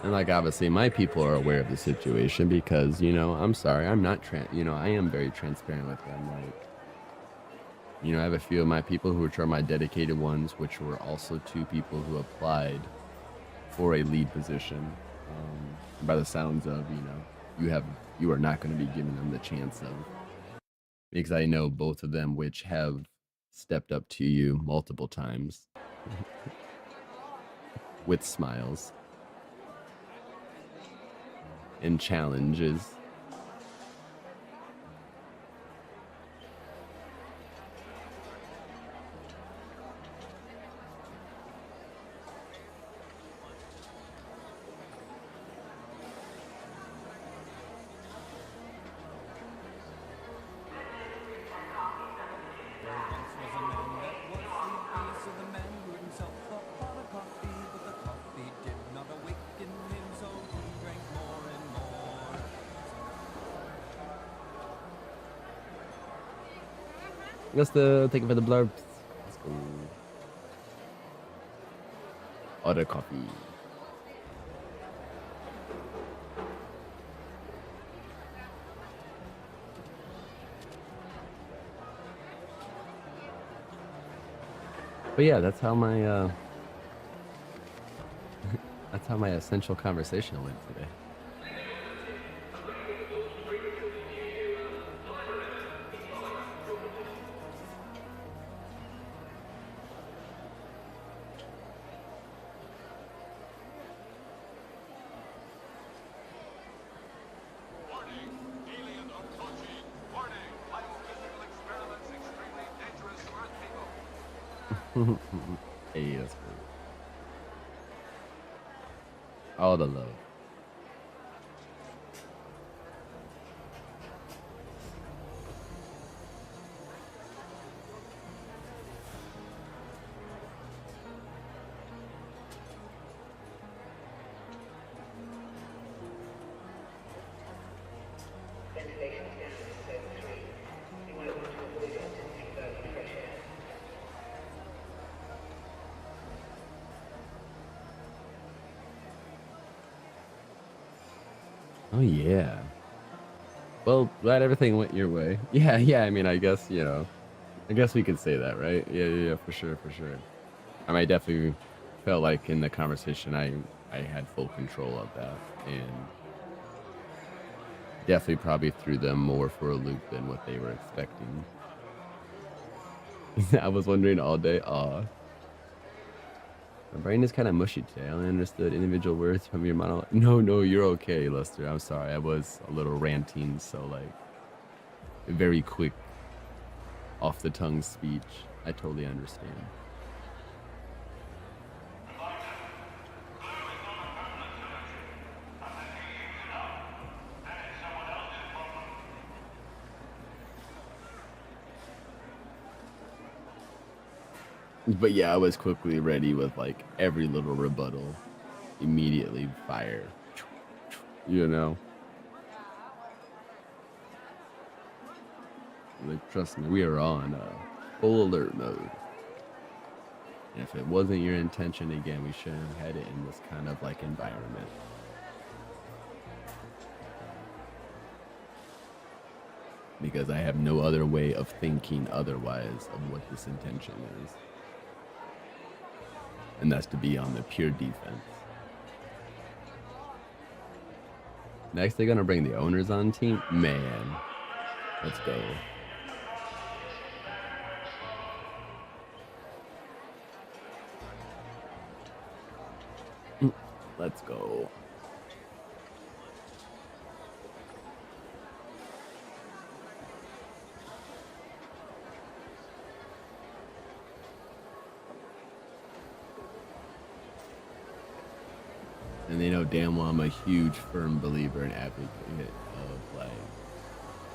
And, like, obviously my people are aware of the situation because, you know, I'm sorry, I'm not, you know, I am very transparent with them. Like, you know, I have a few of my people which are my dedicated ones, which were also 2 people who applied for a lead position. By the sounds of, you know, you are not going to be giving them the chance of, because I know both of them which have stepped up to you multiple times with smiles and challenges. Let's take it for the blurbs. Let's go. Other coffee. But yeah, that's how my that's how my essential conversation went today. Hey, that's cool. All the love. Oh yeah. Well, glad everything went your way. Yeah, yeah. I mean, I guess I guess we could say that, right? Yeah, yeah, yeah, for sure, for sure. I mean, I definitely felt like in the conversation, I had full control of that, and definitely probably threw them more for a loop than what they were expecting. I was wondering all day. Aw. My brain is kind of mushy today. I only understood individual words from your monologue. No, no, you're okay, Lester. I'm sorry. I was a little ranting, so like very quick, off the tongue speech. I totally understand. But yeah, I was quickly ready with like every little rebuttal. Immediately fire. You know? Like, trust me, we are on full alert mode. And if it wasn't your intention, again, we shouldn't have had it in this kind of like environment. Because I have no other way of thinking otherwise of what this intention is. And that's to be on the pure defense. Next, they're gonna bring the owners on team? Man, let's go. Let's go. And they know damn well I'm a huge firm believer and advocate of like,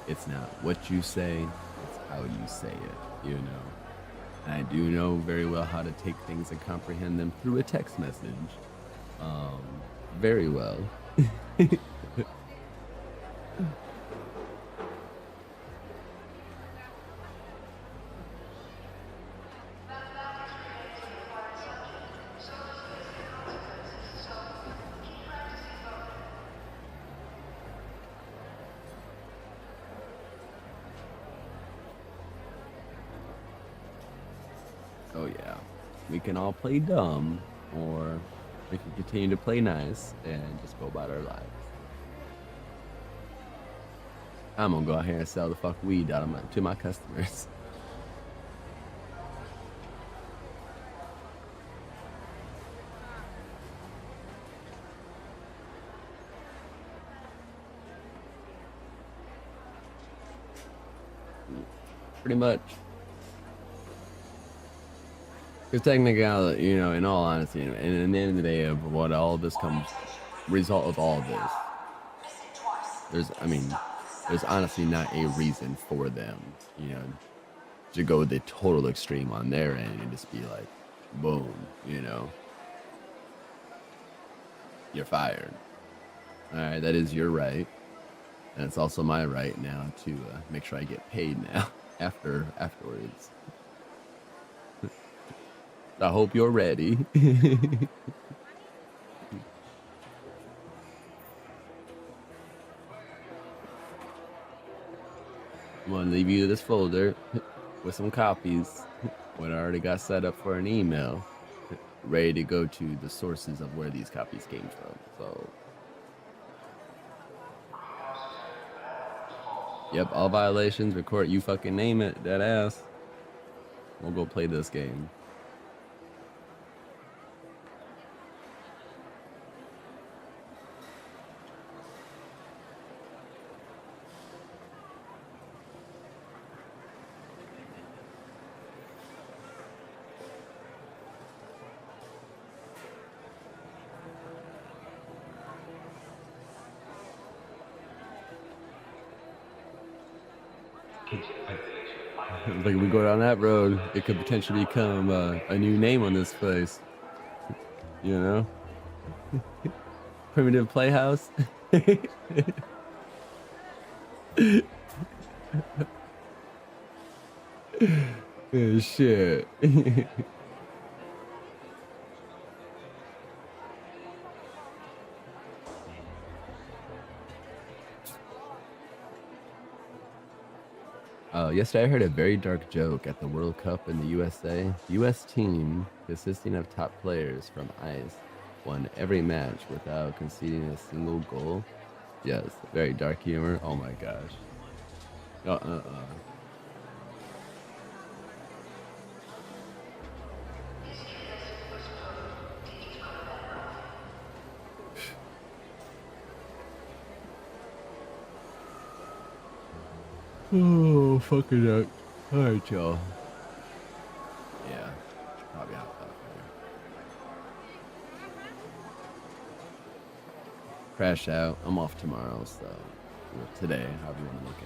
it's not what you say, it's how you say it, you know. And I do know very well how to take things and comprehend them through a text message. Very well. Oh yeah, we can all play dumb, or we can continue to play nice and just go about our lives. I'm gonna go out here and sell the fuck weed out of to my customers. Pretty much. Because technically, you know, in all honesty, and in the end of the day, of what all this comes, result of all this, there's honestly not a reason for them, you know, to go the total extreme on their end and just be like, boom, you know, you're fired. All right, that is your right, and it's also my right now to make sure I get paid now afterwards. I hope you're ready. I'm gonna leave you this folder with some copies. What I already got set up for an email, ready to go to the sources of where these copies came from. So, yep, all violations, record, you fucking name it, that ass. We'll go play this game. Like we go down that road, it could potentially become a new name on this place. You know? Primitive Playhouse. Oh, shit. Yesterday I heard a very dark joke at the World Cup in the USA. The US team, consisting of top players from ICE, won every match without conceding a single goal. Yes, very dark humor. Oh my gosh. Oh, fucking duck. Alright, y'all. Yeah, should probably hop off here. Crash out. I'm off tomorrow, so today, however you want to look at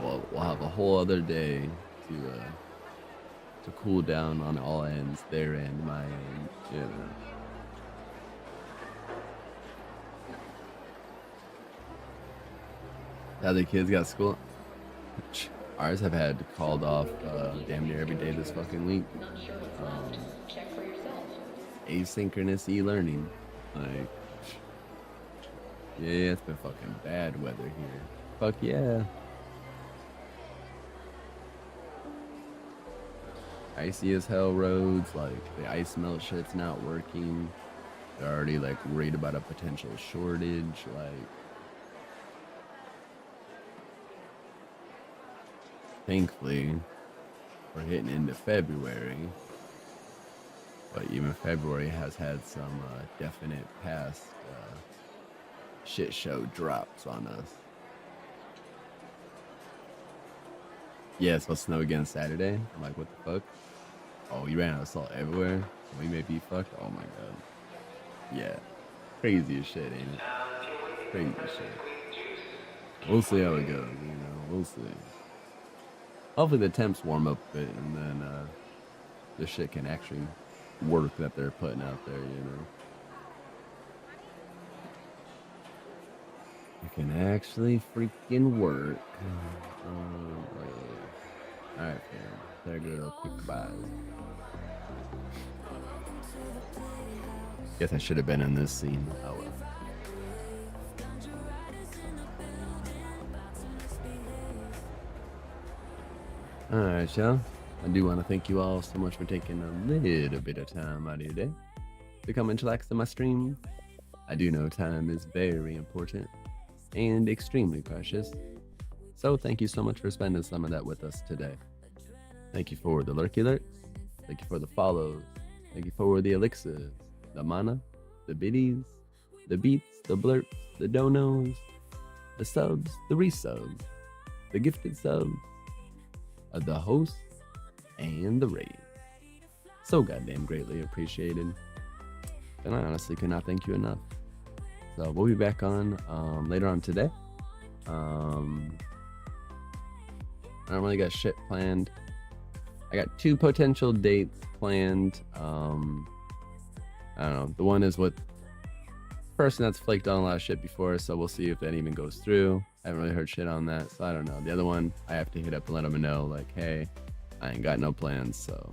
it. We'll have a whole other day to cool down on all ends, their end, my end, you know. The other kids got school. Ours have had called off damn near every day this fucking week. Asynchronous e-learning. Like, yeah, it's been fucking bad weather here. Fuck yeah. Icy as hell roads, like the ice melt shit's not working. They're already like worried about a potential shortage, like. Thankfully, we're hitting into February, but even February has had some definite past shit show drops on us. Yeah, it's supposed to snow again Saturday. I'm like, what the fuck? Oh, you ran out of salt everywhere? We may be fucked? Oh my god. Yeah. Crazy as shit, ain't it? Crazy as shit. We'll see how it goes, you know? We'll see. Hopefully the temps warm up a bit and then the shit can actually work that they're putting out there, you know? It can actually freaking work. Alright, fam. There go to quick buys. Guess I should have been in this scene. Oh well. Alright, y'all. I do want to thank you all so much for taking a little bit of time out of your day to come and chillax to my stream. I do know time is very important and extremely precious. So thank you so much for spending some of that with us today. Thank you for the lurky alerts. Thank you for the follows. Thank you for the elixirs, the mana, the biddies, the beats, the blurps, the donos, the subs, the resubs, the gifted subs, the host, and the raid. So goddamn greatly appreciated. And I honestly cannot thank you enough. So we'll be back on later on today. I don't really got shit planned. I got 2 potential dates planned. I don't know. The one is with person that's flaked on a lot of shit before, so we'll see if that even goes through. I haven't really heard shit on that, so I don't know. The other one, I have to hit up and let them know, like, hey, I ain't got no plans, so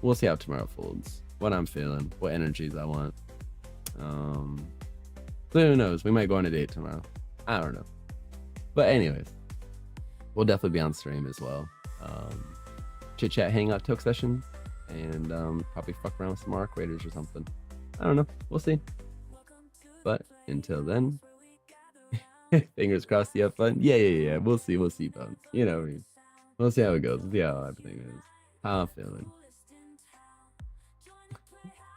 we'll see how tomorrow folds. What I'm feeling, what energies I want. So who knows? We might go on a date tomorrow. I don't know. But anyways, we'll definitely be on stream as well. Chit chat, hangout, toke session, and probably fuck around with some Arc Raiders or something. I don't know. We'll see. But until then, fingers crossed you have fun. Yeah. We'll see, Bones. You know what I mean. We'll see how it goes. We'll see how everything is. How I'm feeling.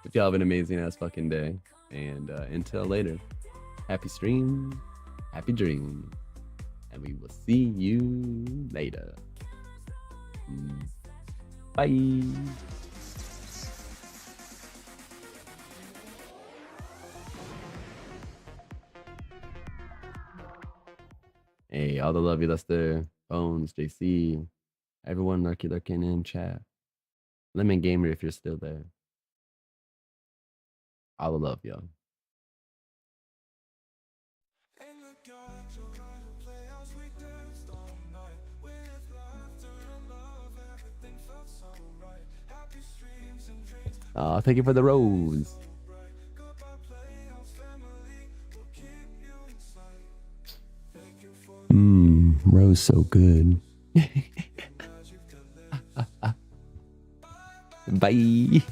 Hope y'all have an amazing ass fucking day. And until later, happy stream, happy dream. And we will see you later. Bye. Hey, all the love you, Lester, Bones, JC, everyone lurking in chat. Lemon Gamer, if you're still there. All the love, y'all. Thank you for the rose. Rose so good. Bye.